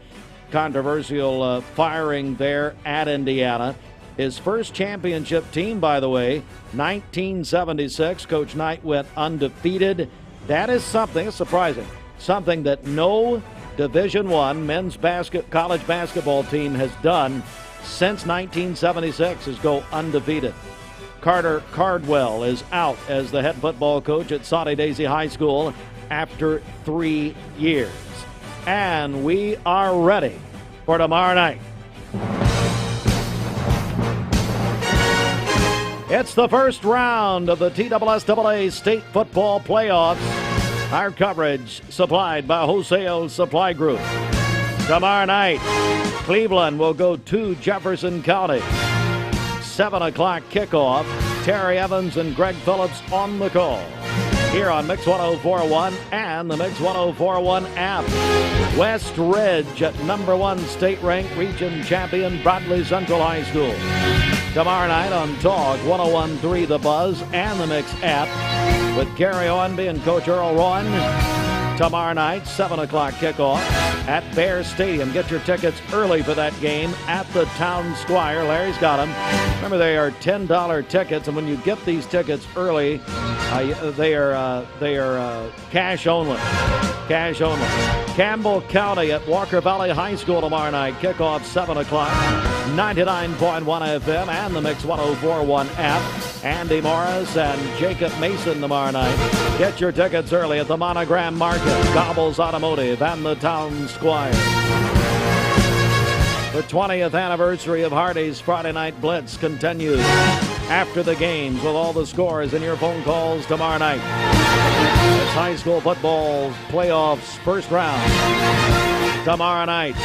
controversial firing there at Indiana. His first championship team, by the way, 1976. Coach Knight went undefeated. That is something, it's surprising, something that no Division I men's college basketball team has done since 1976 is go undefeated. Carter Cardwell is out as the head football coach at Soddy Daisy High School after 3 years. And we are ready for tomorrow night. It's the first round of the TSSAA State Football Playoffs. Our coverage supplied by Wholesale Supply Group. Tomorrow night, Cleveland will go to Jefferson County. 7 o'clock kickoff. Terry Evans and Greg Phillips on the call. Here on Mix 1041 and the Mix 1041 app. West Ridge at #1 state-ranked region champion Bradley Central High School. Tomorrow night on Talk 1013 The Buzz and the Mix app with Gary Owenby and Coach Earl Rowan. Tomorrow night, 7 o'clock kickoff at Bear Stadium. Get your tickets early for that game at the Town Squire. Larry's got them. Remember, they are $10 tickets, and when you get these tickets early, they are cash only. Cash only. Campbell County at Walker Valley High School tomorrow night. Kickoff 7 o'clock. 99.1 FM and the Mix 1041 app. Andy Morris and Jacob Mason tomorrow night. Get your tickets early at the Monogram Market, Gobbles Automotive, and the Town Squire. The 20th anniversary of Hardy's Friday Night Blitz continues after the games with all the scores and your phone calls tomorrow night. It's high school football playoffs first round. Tomorrow night,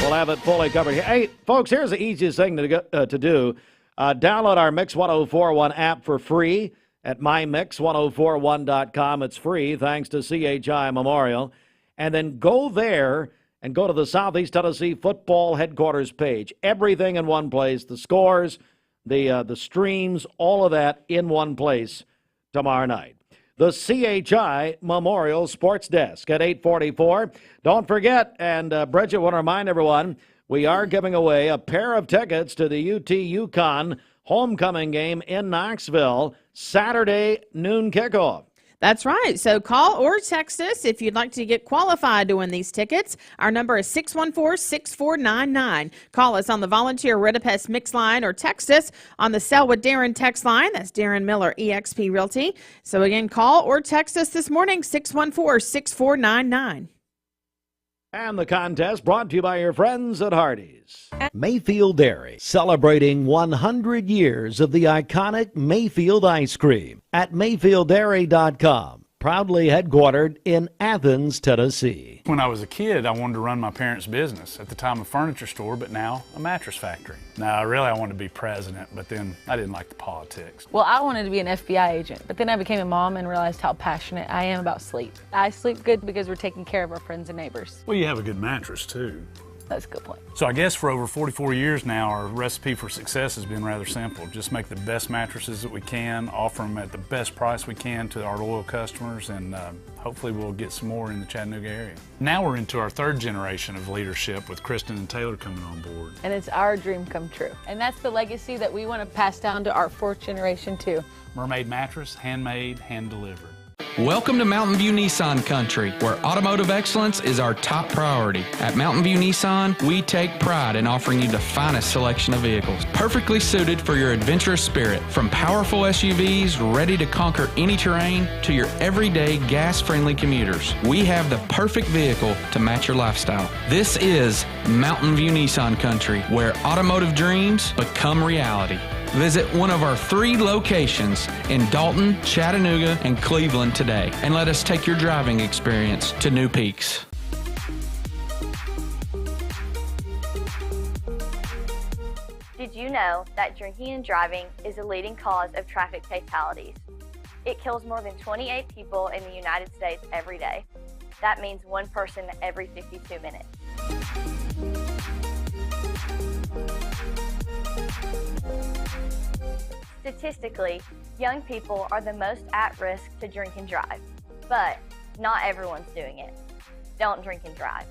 we'll have it fully covered. Hey, folks, here's the easiest thing to do. Download our Mix 1041 app for free at mymix1041.com. It's free, thanks to CHI Memorial. And then go there and go to the Southeast Tennessee Football Headquarters page. Everything in one place, the scores, the streams, all of that in one place tomorrow night. The CHI Memorial Sports Desk at 8:44. Don't forget, and Bridget, want to remind everyone, we are giving away a pair of tickets to the UT-UConn homecoming game in Knoxville, Saturday noon kickoff. That's right. So call or text us if you'd like to get qualified to win these tickets. Our number is 614-6499. Call us on the volunteer Rid-A-Pest mix line or text us on the Sell with Darren text line. That's Darren Miller, eXp Realty. So again, call or text us this morning, 614-6499. And the contest brought to you by your friends at Hardee's. Mayfield Dairy, celebrating 100 years of the iconic Mayfield ice cream at MayfieldDairy.com. Proudly headquartered in Athens, Tennessee. When I was a kid, I wanted to run my parents' business. At the time, a furniture store, but now a mattress factory. Now, really, I wanted to be president, but then I didn't like the politics. Well, I wanted to be an FBI agent, but then I became a mom and realized how passionate I am about sleep. I sleep good because we're taking care of our friends and neighbors. Well, you have a good mattress, too. That's a good point. So I guess for over 44 years now, our recipe for success has been rather simple. Just make the best mattresses that we can, offer them at the best price we can to our loyal customers, and hopefully we'll get some more in the Chattanooga area. Now we're into our third generation of leadership with Kristen and Taylor coming on board. And it's our dream come true. And that's the legacy that we want to pass down to our fourth generation too. Mermaid mattress, handmade, hand-delivered. Welcome to Mountain View Nissan Country, where automotive excellence is our top priority. At Mountain View Nissan, we take pride in offering you the finest selection of vehicles, perfectly suited for your adventurous spirit. From powerful SUVs ready to conquer any terrain to your everyday gas-friendly commuters, we have the perfect vehicle to match your lifestyle. This is Mountain View Nissan Country, where automotive dreams become reality. Visit one of our 3 locations in Dalton, Chattanooga, and Cleveland today, and let us take your driving experience to new peaks. Did you know that drinking and driving is a leading cause of traffic fatalities? It kills more than 28 people in the United States every day. That means one person every 52 minutes. Statistically, young people are the most at risk to drink and drive, but not everyone's doing it. Don't drink and drive.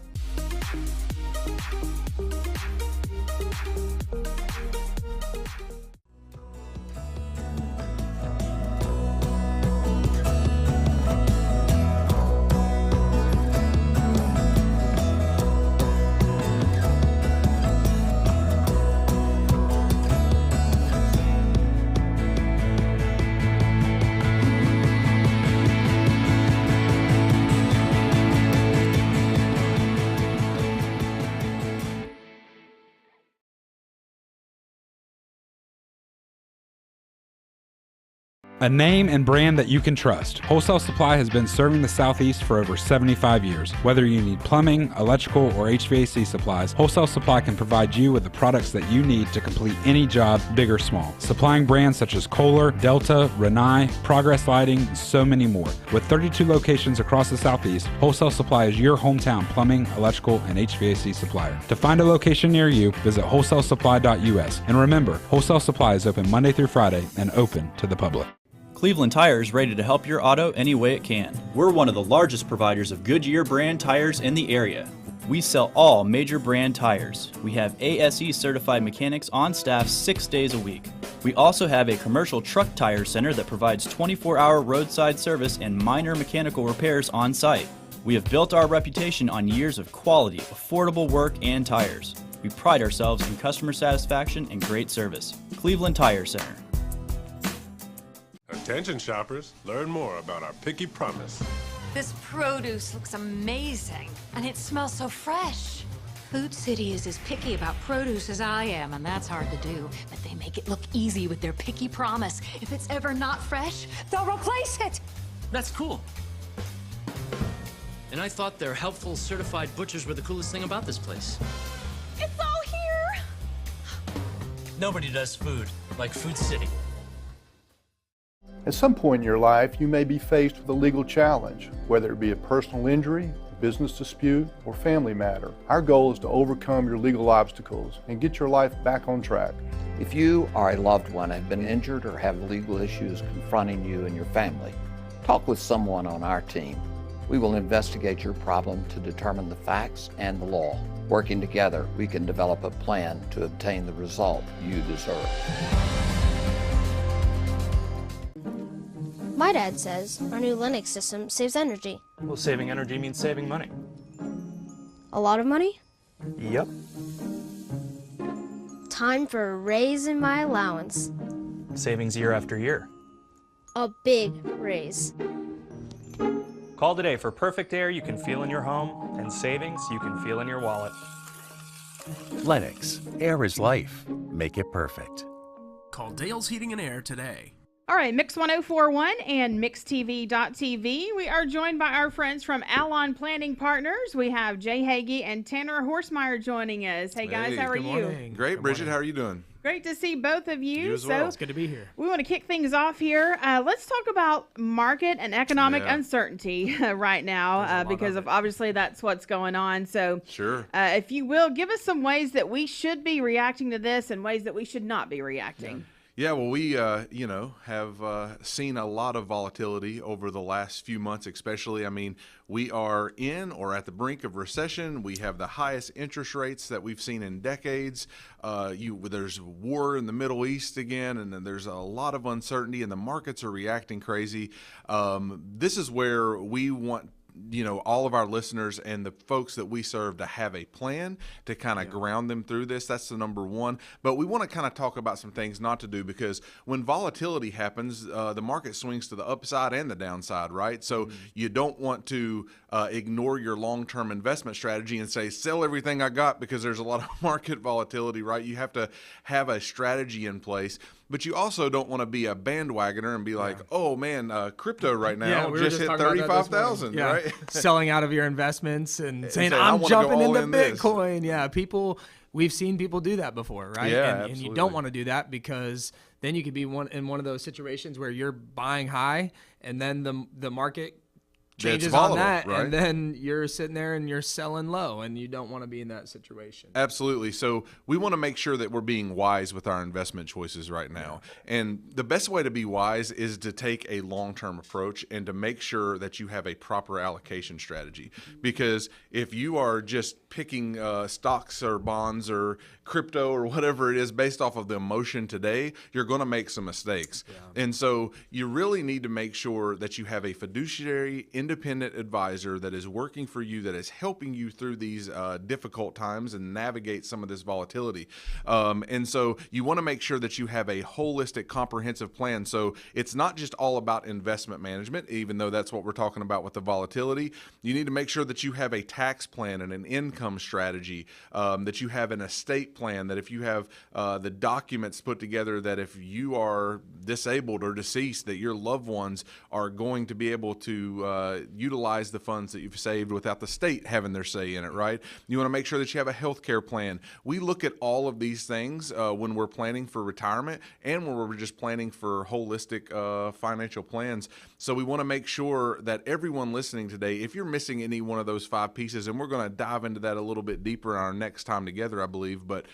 A name and brand that you can trust. Wholesale Supply has been serving the Southeast for over 75 years. Whether you need plumbing, electrical, or HVAC supplies, Wholesale Supply can provide you with the products that you need to complete any job, big or small. Supplying brands such as Kohler, Delta, Rinnai, Progress Lighting, and so many more. With 32 locations across the Southeast, Wholesale Supply is your hometown plumbing, electrical, and HVAC supplier. To find a location near you, visit wholesalesupply.us. And remember, Wholesale Supply is open Monday through Friday and open to the public. Cleveland Tire is ready to help your auto any way it can. We're one of the largest providers of Goodyear brand tires in the area. We sell all major brand tires. We have ASE certified mechanics on staff 6 days a week. We also have a commercial truck tire center that provides 24-hour roadside service and minor mechanical repairs on site. We have built our reputation on years of quality, affordable work and tires. We pride ourselves in customer satisfaction and great service. Cleveland Tire Center. Attention shoppers, learn more about our Picky Promise. This produce looks amazing, and it smells so fresh. Food City is as picky about produce as I am, and that's hard to do. But they make it look easy with their Picky Promise. If it's ever not fresh, they'll replace it. That's cool. And I thought their helpful certified butchers were the coolest thing about this place. It's all here. Nobody does food like Food City. At some point in your life, you may be faced with a legal challenge, whether it be a personal injury, business dispute, or family matter. Our goal is to overcome your legal obstacles and get your life back on track. If you or a loved one have been injured or have legal issues confronting you and your family, talk with someone on our team. We will investigate your problem to determine the facts and the law. Working together, we can develop a plan to obtain the result you deserve. My dad says our new Linux system saves energy. Well, saving energy means saving money. A lot of money? Yep. Time for a raise in my allowance. Savings year after year. A big raise. Call today for perfect air you can feel in your home and savings you can feel in your wallet. Lennox, air is life. Make it perfect. Call Dale's Heating and Air today. All right, Mix 1041 and MixTV.tv. We are joined by our friends from Allon Planning Partners. We have Jay Hagee and Tanner Horsemeyer joining us. Hey guys, how are you? Great, Bridget. How are you doing? Great to see both of you. You as well. It's good to be here. We want to kick things off here. Let's talk about market and economic uncertainty right now because of obviously that's what's going on. So, sure. If you will, give us some ways that we should be reacting to this and ways that we should not be reacting. Yeah, well, we, have seen a lot of volatility over the last few months, especially. I mean, we are in or at the brink of recession. We have the highest interest rates that we've seen in decades. There's war in the Middle East again, and then there's a lot of uncertainty, and the markets are reacting crazy. This is where we want all of our listeners and the folks that we serve to have a plan to kind of ground them through this. That's the number one. But we want to kind of talk about some things not to do, because when volatility happens, the market swings to the upside and the downside, right? So you don't want to ignore your long-term investment strategy and say, sell everything I got because there's a lot of market volatility, right? You have to have a strategy in place. But you also don't want to be a bandwagoner and be like, oh man, crypto right now just hit 35,000, right? Selling out of your investments and saying, I I'm jumping into this. Bitcoin. Yeah, we've seen people do that before, right? Yeah, and you don't want to do that, because then you could be in one of those situations where you're buying high and then the market changes on that, right? And then you're sitting there and you're selling low, and you don't want to be in that situation. Absolutely. So we want to make sure that we're being wise with our investment choices right now. And the best way to be wise is to take a long-term approach and to make sure that you have a proper allocation strategy. Because if you are just picking stocks or bonds or crypto or whatever it is based off of the emotion today, you're going to make some mistakes. And so you really need to make sure that you have a fiduciary, independent advisor that is working for you, that is helping you through these difficult times and navigate some of this volatility. And so you want to make sure that you have a holistic, comprehensive plan. So it's not just all about investment management, even though that's what we're talking about with the volatility. You need to make sure that you have a tax plan and an income strategy, that you have an estate plan, that if you have the documents put together, that if you are disabled or deceased, that your loved ones are going to be able to utilize the funds that you've saved without the state having their say in it, right? You want to make sure that you have a health care plan. We look at all of these things when we're planning for retirement and when we're just planning for holistic financial plans. So we want to make sure that everyone listening today, if you're missing any one of those 5 pieces, and we're going to dive into that a little bit deeper in our next time together, I believe, but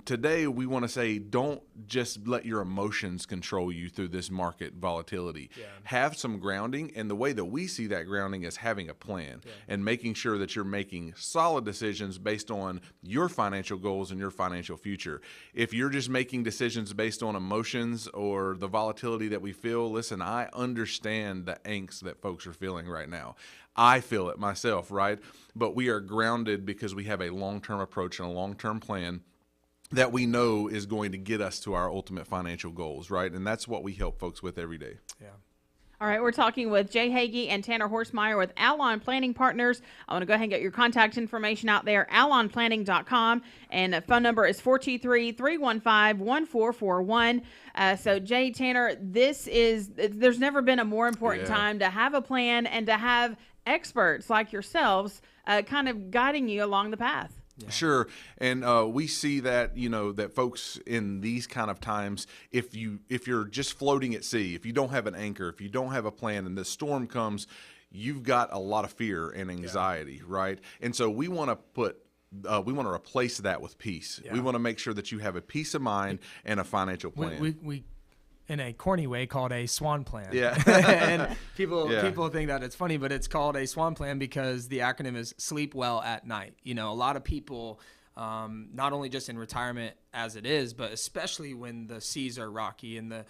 today we want to say, don't just let your emotions control you through this market volatility. Have some grounding, and the way that we see that grounding is having a plan and making sure that you're making solid decisions based on your financial goals and your financial future. If you're just making decisions based on emotions or the volatility that we feel, listen, I understand the angst that folks are feeling right now. I feel it myself, right? But we are grounded because we have a long-term approach and a long-term plan that we know is going to get us to our ultimate financial goals, right? And that's what we help folks with every day. Yeah. All right, we're talking with Jay Hagee and Tanner Horsemeyer with Allon Planning Partners. I want to go ahead and get your contact information out there, allonplanning.com, and the phone number is 423-315-1441. So, Jay, Tanner, there's never been a more important time to have a plan and to have experts like yourselves kind of guiding you along the path. Yeah. Sure. And we see that, that folks in these kind of times, if you're just floating at sea, if you don't have an anchor, if you don't have a plan and the storm comes, you've got a lot of fear and anxiety, right? And so we want to replace that with peace. We want to make sure that you have a peace of mind and a financial plan. We in a corny way, call it a SWAN plan. Yeah. And people think that it's funny, but it's called a SWAN plan because the acronym is sleep well at night. You know, a lot of people, not only just in retirement as it is, but especially when the seas are rocky and the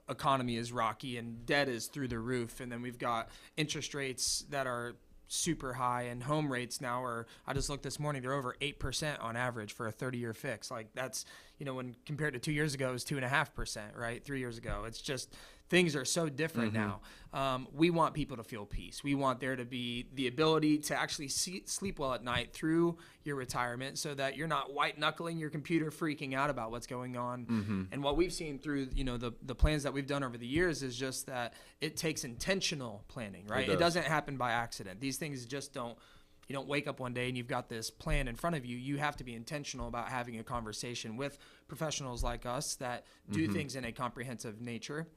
economy is rocky and debt is through the roof. And then we've got interest rates that are super high, and home rates now are, I just looked this morning, they're over 8% on average for a 30-year fix. Like, that's, you know, when compared to 2 years ago, it was 2.5%, right? 3 years ago. It's just, things are so different now. We want people to feel peace. We want there to be the ability to actually sleep well at night through your retirement, so that you're not white knuckling your computer, freaking out about what's going on. And what we've seen through, you know, the plans that we've done over the years is just that it takes intentional planning, right? It doesn't happen by accident. These things just don't, you don't wake up one day and you've got this plan in front of you. You have to be intentional about having a conversation with professionals like us that do things in a comprehensive nature.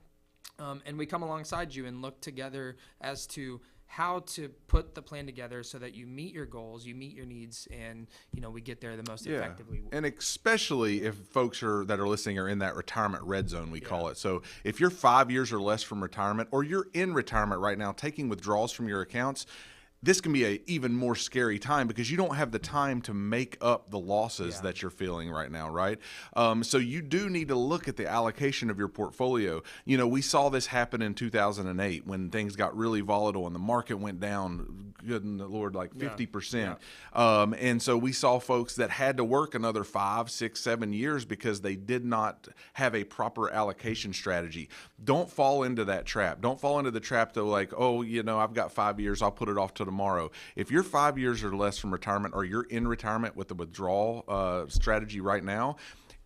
And we come alongside you and look together as to how to put the plan together so that you meet your goals, you meet your needs, and, you know, we get there the most effectively. And especially if folks that are listening are in that retirement red zone, we call it. So if you're 5 years or less from retirement, or you're in retirement right now taking withdrawals from your accounts, this can be an even more scary time because you don't have the time to make up the losses that you're feeling right now, right? So you do need to look at the allocation of your portfolio. You know, we saw this happen in 2008 when things got really volatile and the market went down, good in the Lord, like 50%. And so we saw folks that had to work another 5, 6, 7 years because they did not have a proper allocation strategy. Don't fall into that trap. Don't fall into the trap though, like, oh, you know, I've got 5 years, I'll put it off to tomorrow. If you're 5 years or less from retirement, or you're in retirement with the withdrawal strategy right now,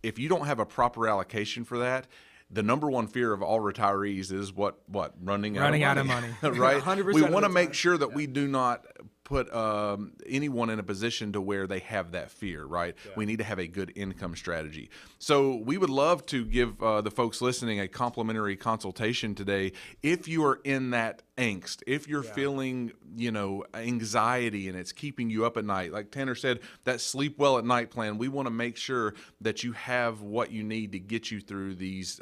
if you don't have a proper allocation for that, the number one fear of all retirees is what? Running out of money. Right? 100% we want to make sure that we do not put anyone in a position to where they have that fear, right? We need to have a good income strategy. So we would love to give the folks listening a complimentary consultation today. If you are in that angst, if you're feeling, you know, anxiety and it's keeping you up at night, like Tanner said, that sleep well at night plan, we want to make sure that you have what you need to get you through these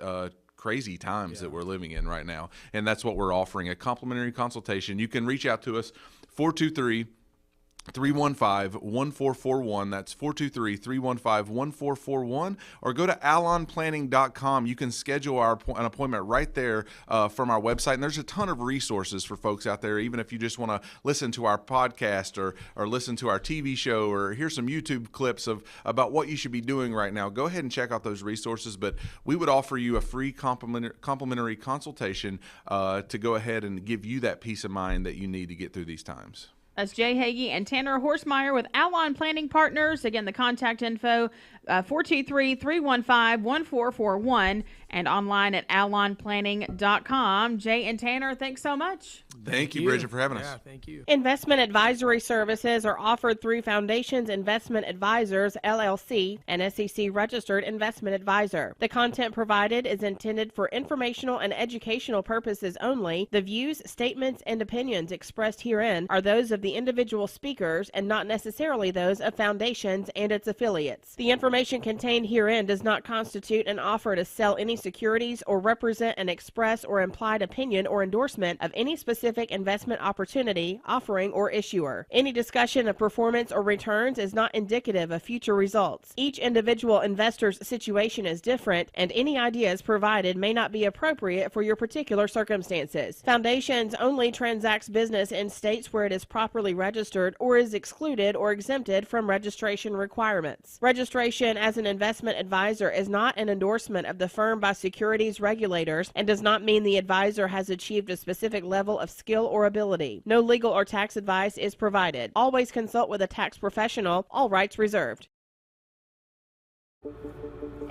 crazy times that we're living in right now. And that's what we're offering, a complimentary consultation. You can reach out to us, 423-315-1441. That's 423-315-1441. Or go to allonplanning.com. You can schedule an appointment right there from our website. And there's a ton of resources for folks out there, even if you just want to listen to our podcast or listen to our TV show or hear some YouTube clips about what you should be doing right now. Go ahead and check out those resources. But we would offer you a free complimentary consultation to go ahead and give you that peace of mind that you need to get through these times. That's Jay Hagee and Tanner Horsemeyer with Allon Planning Partners. Again, the contact info, 423-315-1441, and online at allonplanning.com. Jay and Tanner, thanks so much. Thank you, Bridget, for having us. Yeah, thank you. Investment advisory services are offered through Foundations Investment Advisors, LLC, an SEC-registered investment advisor. The content provided is intended for informational and educational purposes only. The views, statements, and opinions expressed herein are those of the individual speakers and not necessarily those of Foundations and its affiliates. The information contained herein does not constitute an offer to sell any securities or represent an express or implied opinion or endorsement of any specific investment opportunity, offering, or issuer. Any discussion of performance or returns is not indicative of future results. Each individual investor's situation is different, and any ideas provided may not be appropriate for your particular circumstances. Foundations only transacts business in states where it is properly registered or is excluded or exempted from registration requirements. Registration as an investment advisor is not an endorsement of the firm by securities regulators and does not mean the advisor has achieved a specific level of skill or ability. No legal or tax advice is provided. Always consult with a tax professional. All rights reserved.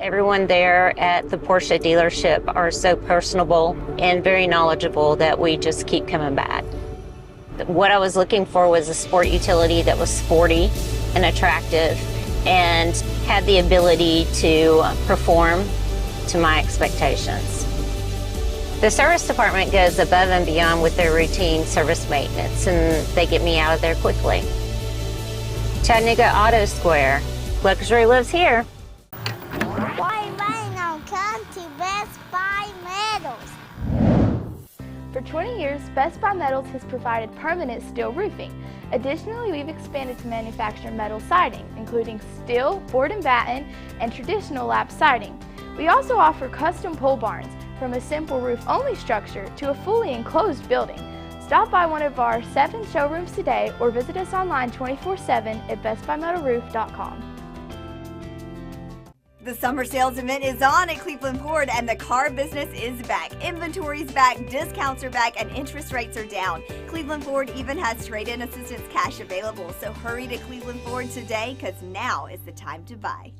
Everyone there at the Porsche dealership are so personable and very knowledgeable that we just keep coming back. What I was looking for was a sport utility that was sporty and attractive and had the ability to perform to my expectations. The service department goes above and beyond with their routine service maintenance, and they get me out of there quickly. Chattanooga Auto Square. Luxury lives here. Why rain on come to Best Buy Metals? For 20 years, Best Buy Metals has provided permanent steel roofing. Additionally, we've expanded to manufacture metal siding, including steel, board and batten, and traditional lap siding. We also offer custom pole barns, from a simple roof-only structure to a fully enclosed building. Stop by one of our 7 showrooms today or visit us online 24/7 at bestbuymetalroof.com. The summer sales event is on at Cleveland Ford, and the car business is back. Inventory's back, discounts are back, and interest rates are down. Cleveland Ford even has trade-in assistance cash available, so hurry to Cleveland Ford today, because now is the time to buy.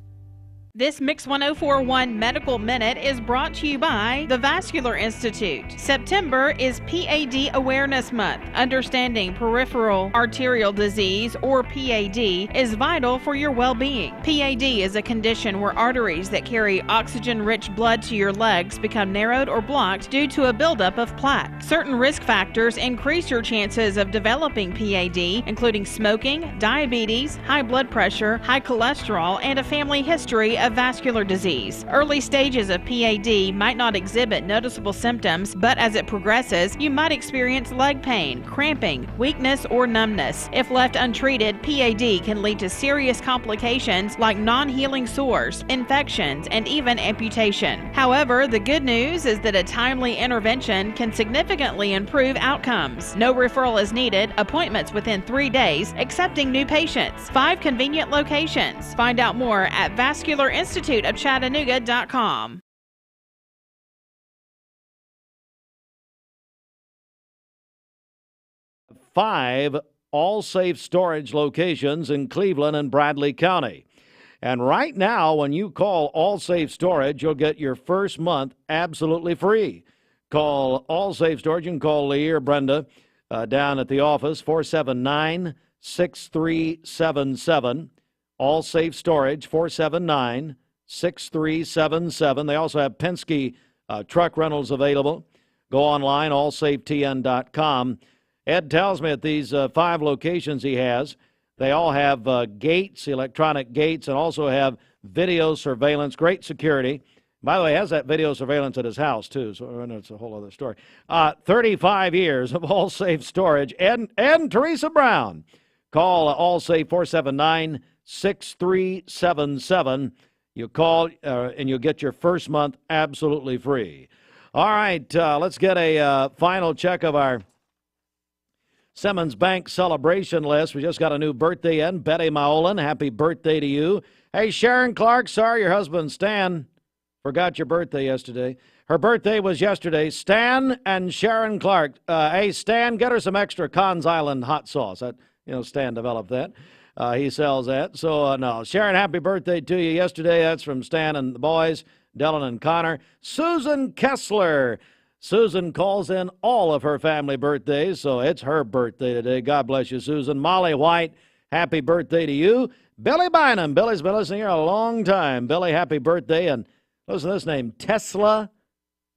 This Mix 1041 Medical Minute is brought to you by the Vascular Institute. September is PAD Awareness Month. Understanding peripheral arterial disease, or PAD, is vital for your well-being. PAD is a condition where arteries that carry oxygen-rich blood to your legs become narrowed or blocked due to a buildup of plaque. Certain risk factors increase your chances of developing PAD, including smoking, diabetes, high blood pressure, high cholesterol, and a family history of vascular disease. Early stages of PAD might not exhibit noticeable symptoms, but as it progresses, you might experience leg pain, cramping, weakness, or numbness. If left untreated, PAD can lead to serious complications like non-healing sores, infections, and even amputation. However, the good news is that a timely intervention can significantly improve outcomes. No referral is needed, appointments within 3 days, accepting new patients. 5 convenient locations. Find out more at vascularinstituteofchattanooga.com. 5 all-safe storage locations in Cleveland and Bradley County. And right now, when you call All Safe Storage, you'll get your first month absolutely free. Call All Safe Storage. You can call Lee or Brenda down at the office, 479-6377. All Safe Storage, 479-6377. They also have Penske truck rentals available. Go online, allsafetn.com. Ed tells me at these 5 locations he has, they all have gates, electronic gates, and also have video surveillance, great security. By the way, he has that video surveillance at his house, too, so it's a whole other story. 35 years of All Safe Storage. Ed and Teresa Brown. Call All Safe, 479-6377. You call and you'll get your first month absolutely free. All right, let's get a final check of our Simmons Bank celebration list. We just got a new birthday in. Betty Maolan, happy birthday to you. Hey, Sharon Clark, sorry your husband Stan forgot your birthday yesterday. Her birthday was yesterday. Stan and Sharon Clark. Hey, Stan, get her some extra Con's Island hot sauce. Stan developed that. He sells that. So, no. Sharon, happy birthday to you yesterday. That's from Stan and the boys, Dylan and Connor. Susan Kessler. Susan calls in all of her family birthdays, so it's her birthday today. God bless you, Susan. Molly White, happy birthday to you. Billy Bynum. Billy's been listening here a long time. Billy, happy birthday. And listen to this name, Tesla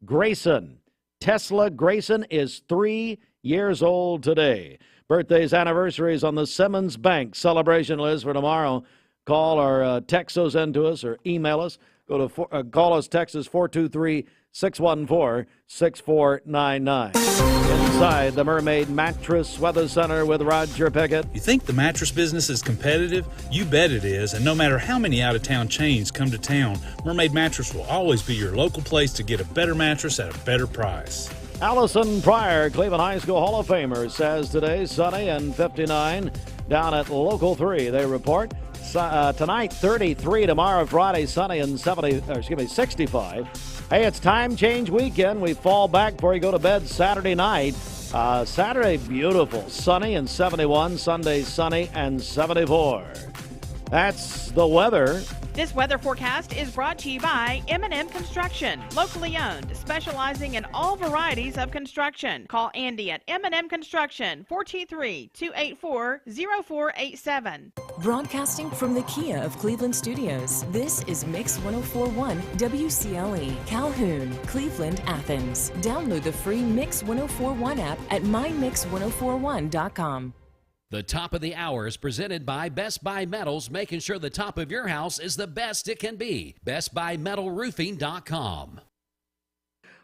Grayson. Tesla Grayson is 3 years old today. Birthdays, anniversaries on the Simmons Bank celebration list for tomorrow. Call or text those in to us or email us. Go to call us, text us 423-614-6499. Inside the Mermaid Mattress Weather Center with Roger Pickett. You think the mattress business is competitive? You bet it is, and no matter how many out-of-town chains come to town, Mermaid Mattress will always be your local place to get a better mattress at a better price. Allison Pryor, Cleveland High School Hall of Famer, says today sunny and 59 down at Local 3. They report tonight 33, tomorrow Friday sunny and 65. Hey, it's time change weekend. We fall back before you go to bed Saturday night. Saturday beautiful, sunny and 71. Sunday sunny and 74. That's the weather. This weather forecast is brought to you by M&M Construction, locally owned, specializing in all varieties of construction. Call Andy at M&M Construction, 423-284-0487. Broadcasting from the Kia of Cleveland Studios, this is Mix 1041 WCLE, Calhoun, Cleveland, Athens. Download the free Mix 1041 app at mymix1041.com. The top of the hour is presented by Best Buy Metals, making sure the top of your house is the best it can be. BestBuyMetalRoofing.com.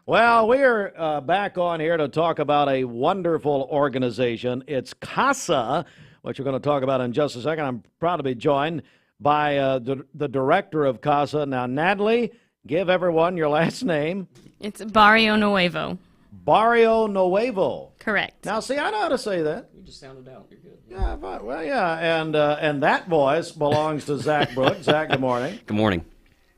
Well, we're back on here to talk about a wonderful organization. It's CASA, which we're going to talk about in just a second. I'm proud to be joined by the director of CASA. Now, Natalie, give everyone your last name. It's Barrio Nuevo. Barrio Nuevo. Correct. Now, see, I know how to say that. You just sounded out. You're good. Yeah, well, yeah, and that voice belongs to Zach Brooks. Zach, good morning. Good morning.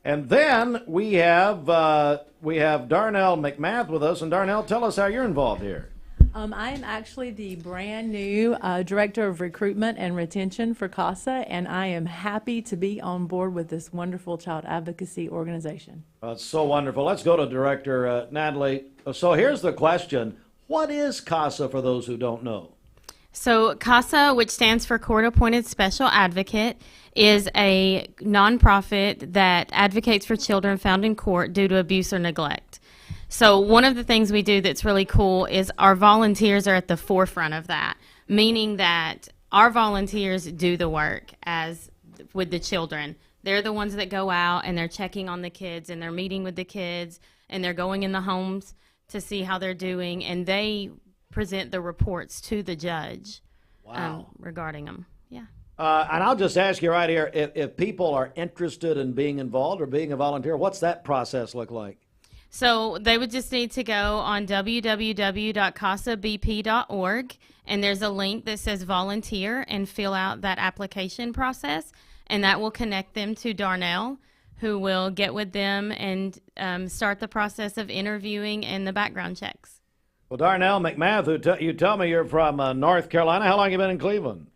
And then we have Darnell McMath with us. And Darnell, tell us how you're involved here. I am actually the brand new Director of Recruitment and Retention for CASA, and I am happy to be on board with this wonderful child advocacy organization. That's so wonderful. Let's go to Director Natalie. So here's the question. What is CASA for those who don't know? So CASA, which stands for Court Appointed Special Advocate, is a nonprofit that advocates for children found in court due to abuse or neglect. So one of the things we do that's really cool is our volunteers are at the forefront of that, meaning that our volunteers do the work as with the children. They're the ones that go out and they're checking on the kids and they're meeting with the kids and they're going in the homes to see how they're doing, and they present the reports to the judge regarding them. Yeah. And I'll just ask you right here, if people are interested in being involved or being a volunteer, what's that process look like? So they would just need to go on www.casabp.org, and there's a link that says volunteer, and fill out that application process, and that will connect them to Darnell, who will get with them and start the process of interviewing and the background checks. Well, Darnell McMath, you tell me you're from North Carolina. How long have you been in Cleveland?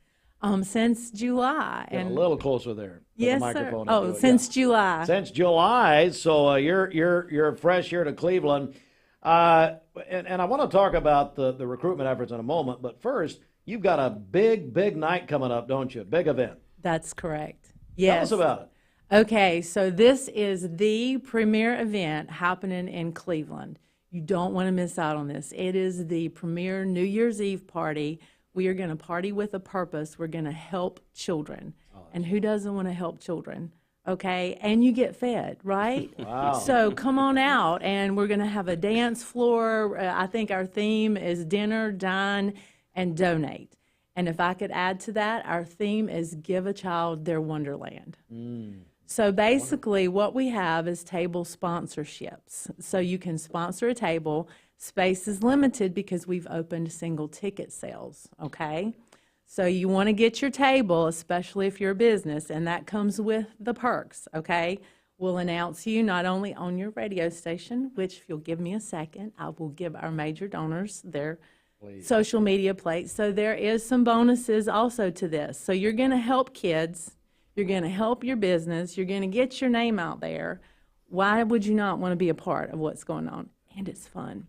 Since July. Get a little closer there. Yes, the microphone. sir. Oh, since July. Since July. So you're fresh here to Cleveland, and I want to talk about the recruitment efforts in a moment. But first, you've got a big night coming up, don't you? Big event. That's correct. Yes. Tell us about it. Okay, so this is the premier event happening in Cleveland. You don't want to miss out on this. It is the premier New Year's Eve party. We are going to party with a purpose. We're going to help children. And who doesn't want to help children? Okay, and you get fed, right? Wow. So come on out, and we're going to have a dance floor. I think our theme is dinner, dine, and donate. And if I could add to that, our theme is give a child their wonderland. So basically what we have is table sponsorships. So you can sponsor a table. Space is limited because we've opened single ticket sales, okay? So you want to get your table, especially if you're a business, and that comes with the perks, okay? We'll announce you not only on your radio station, which if you'll give me a second, I will give our major donors their social media plates. So there is some bonuses also to this. So you're going to help kids. You're going to help your business. You're going to get your name out there. Why would you not want to be a part of what's going on? And it's fun.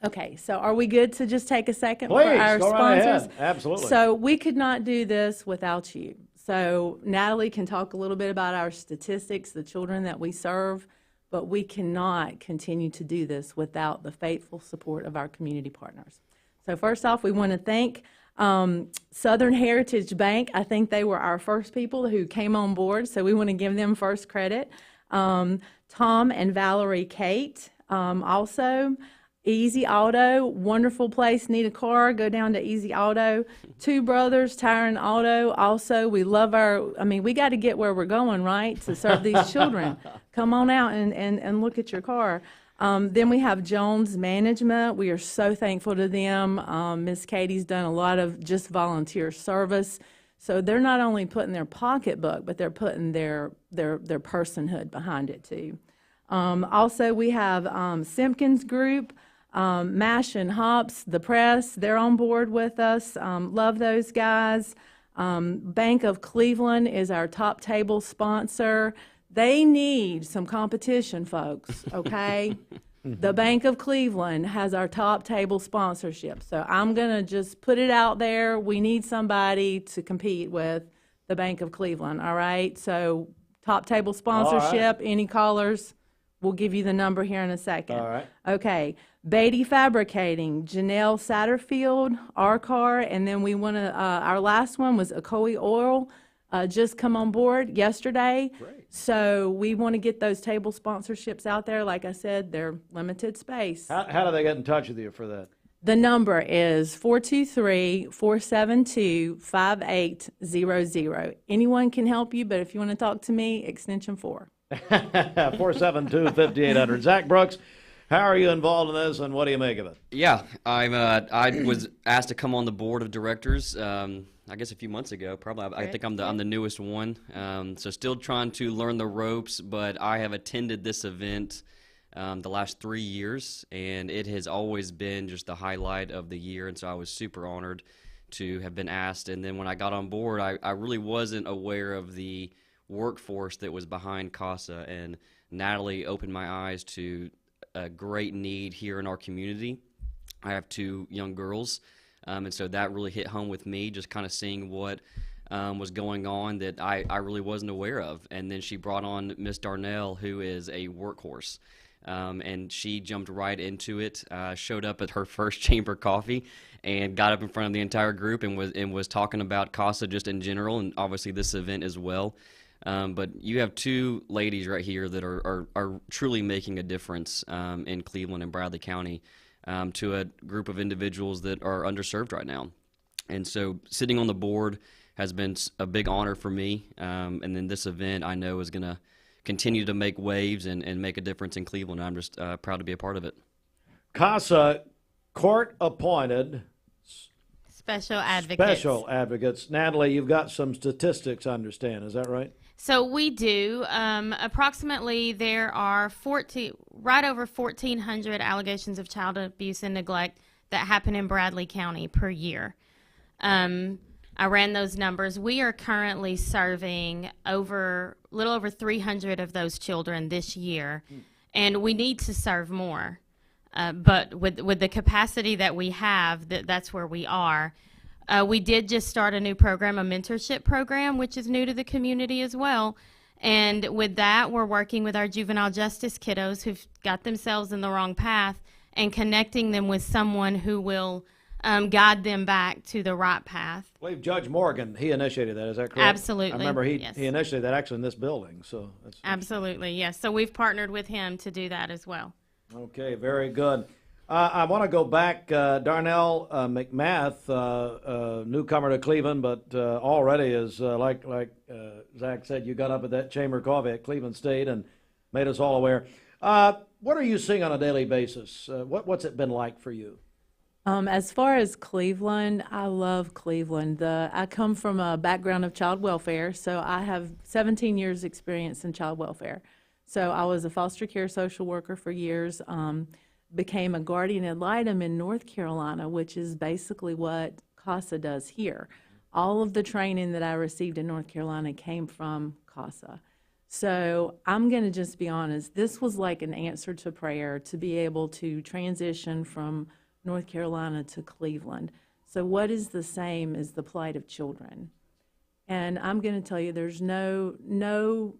Okay, so are we good to just take a second for our go sponsors? right ahead. Absolutely. So we could not do this without you. So Natalie can talk a little bit about our statistics, the children that we serve, but we cannot continue to do this without the faithful support of our community partners. So first off, we want to thank Southern Heritage Bank. I think they were our first people who came on board, so we want to give them first credit. Tom and Valerie Kate, also Easy Auto, wonderful place. Need a car, go down to Easy Auto. Two Brothers Tire and Auto, also we love we got to get where we're going, right, to serve these children. Come on out and look at your car. Then we have Jones Management. We are so thankful to them. Miss Katie's done a lot of just volunteer service. So they're not only putting their pocketbook, but they're putting their personhood behind it too. Also, we have Simpkins Group, Mash and Hops, The Press. They're on board with us. Love those guys. Bank of Cleveland is our top table sponsor. They need some competition, folks, okay? The Bank of Cleveland has our top table sponsorship. So I'm going to just put it out there. We need somebody to compete with the Bank of Cleveland, all right? So top table sponsorship, any callers, we'll give you the number here in a second. All right. Okay. Beatty Fabricating, Janelle Satterfield, RCAR, and then we want to, our last one was Ocoee Oil, just come on board yesterday. Great. So we want to get those table sponsorships out there. Like I said, they're limited space. How do they get in touch with you for that? The number is 423-472-5800. Anyone can help you, but if you want to talk to me, extension 4. 472-5800. Zach Brooks, how are you involved in this, and what do you make of it? Yeah, I was asked to come on the board of directors. I guess a few months ago, probably. I think I'm the newest one. So still trying to learn the ropes, but I have attended this event the last 3 years, and it has always been just the highlight of the year. And so I was super honored to have been asked. And then when I got on board, I really wasn't aware of the workforce that was behind CASA, and Natalie opened my eyes to a great need here in our community. I have 2 young girls, and so that really hit home with me, just kind of seeing what was going on that I really wasn't aware of. And then she brought on Miss Darnell, who is a workhorse, and she jumped right into it, showed up at her first chamber coffee and got up in front of the entire group and was talking about CASA just in general, and obviously this event as well. But you have 2 ladies right here that are truly making a difference in Cleveland and Bradley County to a group of individuals that are underserved right now. And so sitting on the board has been a big honor for me. And then this event I know is going to continue to make waves and make a difference in Cleveland. I'm just proud to be a part of it. CASA, court-appointed special advocates. Special advocates. Natalie, you've got some statistics, I understand. Is that right? So we do. Approximately there are right over 1,400 allegations of child abuse and neglect that happen in Bradley County per year. I ran those numbers. We are currently serving a little over 300 of those children this year, and we need to serve more. But with the capacity that we have, that's where we are. We did just start a new program, a mentorship program, which is new to the community as well. And with that, we're working with our juvenile justice kiddos who've got themselves in the wrong path and connecting them with someone who will guide them back to the right path. I believe Judge Morgan, he initiated that. Is that correct? Absolutely. I remember he yes. initiated that actually in this building. So that's absolutely, yes. So we've partnered with him to do that as well. Okay, very good. I want to go back, Darnell McMath, newcomer to Cleveland, but already is, like Zach said, you got up at that chamber coffee at Cleveland State and made us all aware. What are you seeing on a daily basis? What's it been like for you? As far as Cleveland, I love Cleveland. I come from a background of child welfare, so I have 17 years experience in child welfare. So I was a foster care social worker for years, became a guardian ad litem in North Carolina, which is basically what CASA does here. All of the training that I received in North Carolina came from CASA. So I'm going to just be honest, this was like an answer to prayer to be able to transition from North Carolina to Cleveland. So what is the same as the plight of children? And I'm going to tell you, there's no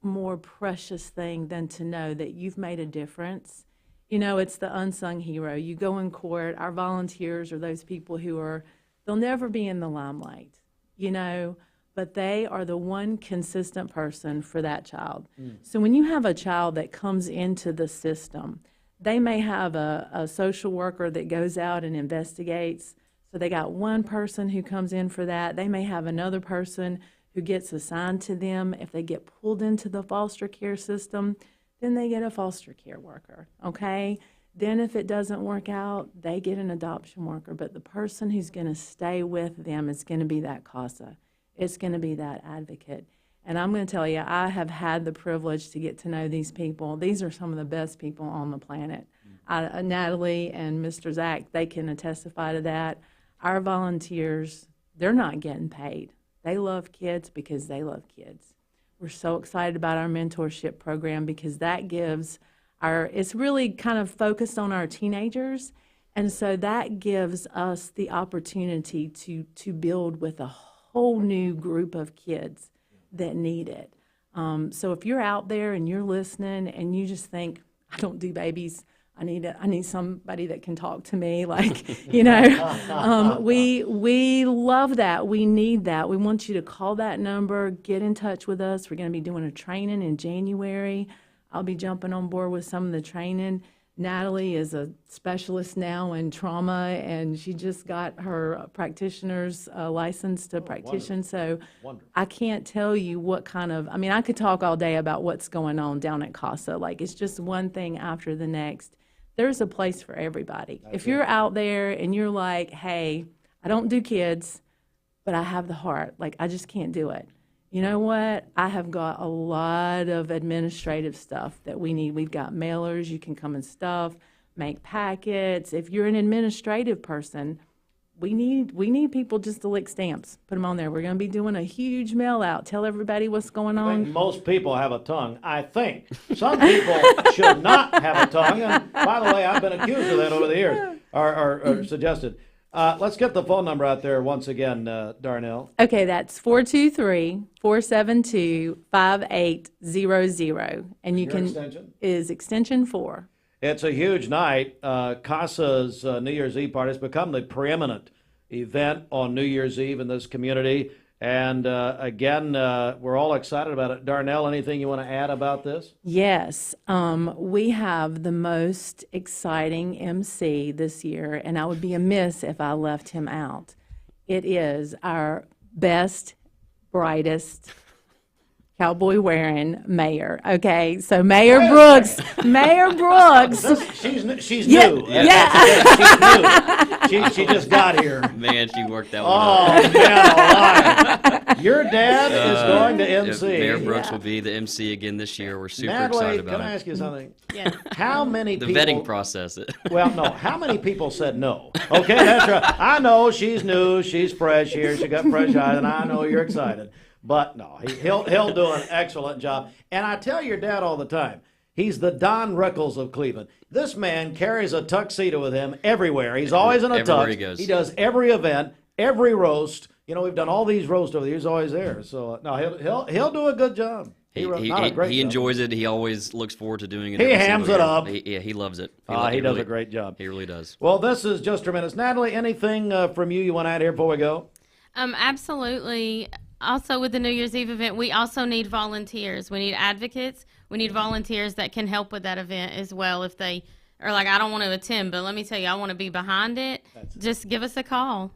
more precious thing than to know that you've made a difference. You know, it's the unsung hero. You go in court, our volunteers are those people they'll never be in the limelight, you know, but they are the one consistent person for that child. So when you have a child that comes into the system, they may have a social worker that goes out and investigates. So they got one person who comes in for that. They may have another person who gets assigned to them. If they get pulled into the foster care system, then they get a foster care worker, okay? Then if it doesn't work out, they get an adoption worker. But the person who's going to stay with them is going to be that CASA. It's going to be that advocate. And I'm going to tell you, I have had the privilege to get to know these people. These are some of the best people on the planet. Natalie and Mr. Zach, they can testify to that. Our volunteers they're not getting paid. They love kids because they love kids. We're so excited about our mentorship program because that gives it's really kind of focused on our teenagers. And so that gives us the opportunity to build with a whole new group of kids that need it. So if you're out there and you're listening and you just think, I don't do babies, I need somebody that can talk to me, like, we love that. We need that. We want you to call that number, get in touch with us. We're going to be doing a training in January. I'll be jumping on board with some of the training. Natalie is a specialist now in trauma, and she just got her practitioner's license to practition. So I can't tell you what kind of, I could talk all day about what's going on down at CASA. Like, it's just one thing after the next. There's a place for everybody. If you're out there and you're like, hey, I don't do kids, but I have the heart, like, I just can't do it. You know what? I have got a lot of administrative stuff that we need. We've got mailers. You can come and stuff, make packets. If you're an administrative person, we need people just to lick stamps. Put them on there. We're going to be doing a huge mail out. Tell everybody what's going on. I think most people have a tongue. I think some people should not have a tongue. And by the way, I've been accused of that over the years, or suggested. Let's get the phone number out there once again, Darnell. Okay, that's 423-472-5800. And you can extension? Is extension 4. It's a huge night. CASA's New Year's Eve party has become the preeminent event on New Year's Eve in this community. And again, we're all excited about it. Darnell, anything you want to add about this? Yes. We have the most exciting MC this year, and I would be amiss if I left him out. It is our best, brightest, cowboy-wearing mayor. Okay, so Mayor Brooks. She's Yeah, new. yeah. She's new. She just got here. Man, she worked that one Oh, man, alive. Your dad is going to MC. Mayor Brooks will be the MC again this year. We're super Natalie, excited about it. can I ask you something? Yes. How many The people... vetting process. Well, no. How many people said no? Okay, that's right. I know she's new. She's fresh here. She got fresh eyes, and I know you're excited. But no, he'll do an excellent job. And I tell your dad all the time, he's the Don Rickles of Cleveland. This man carries a tuxedo with him everywhere. He's always in a Everywhere tux. he goes. He does every event, every roast. You know, we've done all these roasts over the years. He's always there. So no, he'll do a good job. He enjoys it. He always looks forward to doing it. He every hams single it year. up. He loves it. He does a great job. He really does. Well, this is just tremendous. Natalie, anything from you want to add here before we go? Absolutely. Also, with the New Year's Eve event, we also need volunteers. We need advocates. We need volunteers that can help with that event as well. If they are like, I don't want to attend, but let me tell you, I want to be behind it. Just give us a call.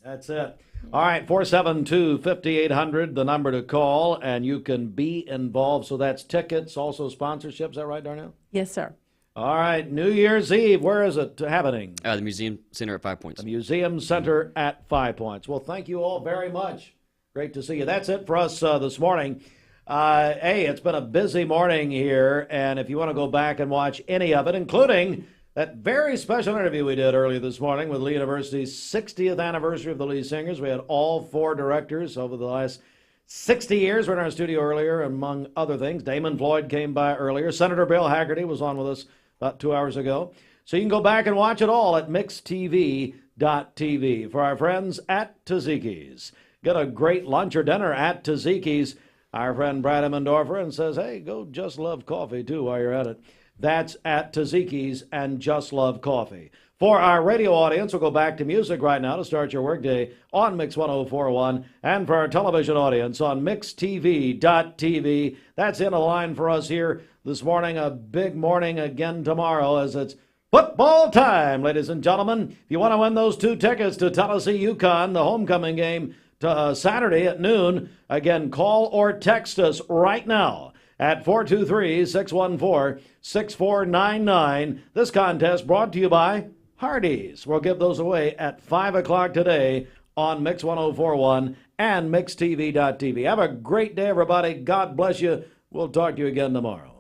That's it. All right, 472-5800, the number to call, and you can be involved. So that's tickets, also sponsorships. Is that right, Darnell? Yes, sir. All right, New Year's Eve. Where is it happening? The Museum Center at 5 Points. The Museum Center at 5 Points. Well, thank you all very much. Great to see you. That's it for us this morning. Hey, it's been a busy morning here, and if you want to go back and watch any of it, including that very special interview we did earlier this morning with Lee University's 60th anniversary of the Lee Singers. We had all 4 directors over the last 60 years. We're in our studio earlier, among other things. Damon Floyd came by earlier. Senator Bill Hagerty was on with us about 2 hours ago. So you can go back and watch it all at mixtv.tv. For our friends at Tzatziki's, get a great lunch or dinner at Tzatziki's. Our friend Brad Emmendorfer and says, hey, go Just Love Coffee, too, while you're at it. That's at Tzatziki's and Just Love Coffee. For our radio audience, we'll go back to music right now to start your workday on Mix 104.1. And for our television audience on mixtv.tv, that's in a line for us here this morning. A big morning again tomorrow as it's football time, ladies and gentlemen. If you want to win those 2 tickets to Tennessee-UConn, the homecoming game, Saturday at noon. Again, call or text us right now at 423-614-6499. This contest brought to you by Hardee's. We'll give those away at 5 o'clock today on Mix 104.1 and MixTV.tv. Have a great day, everybody. God bless you. We'll talk to you again tomorrow.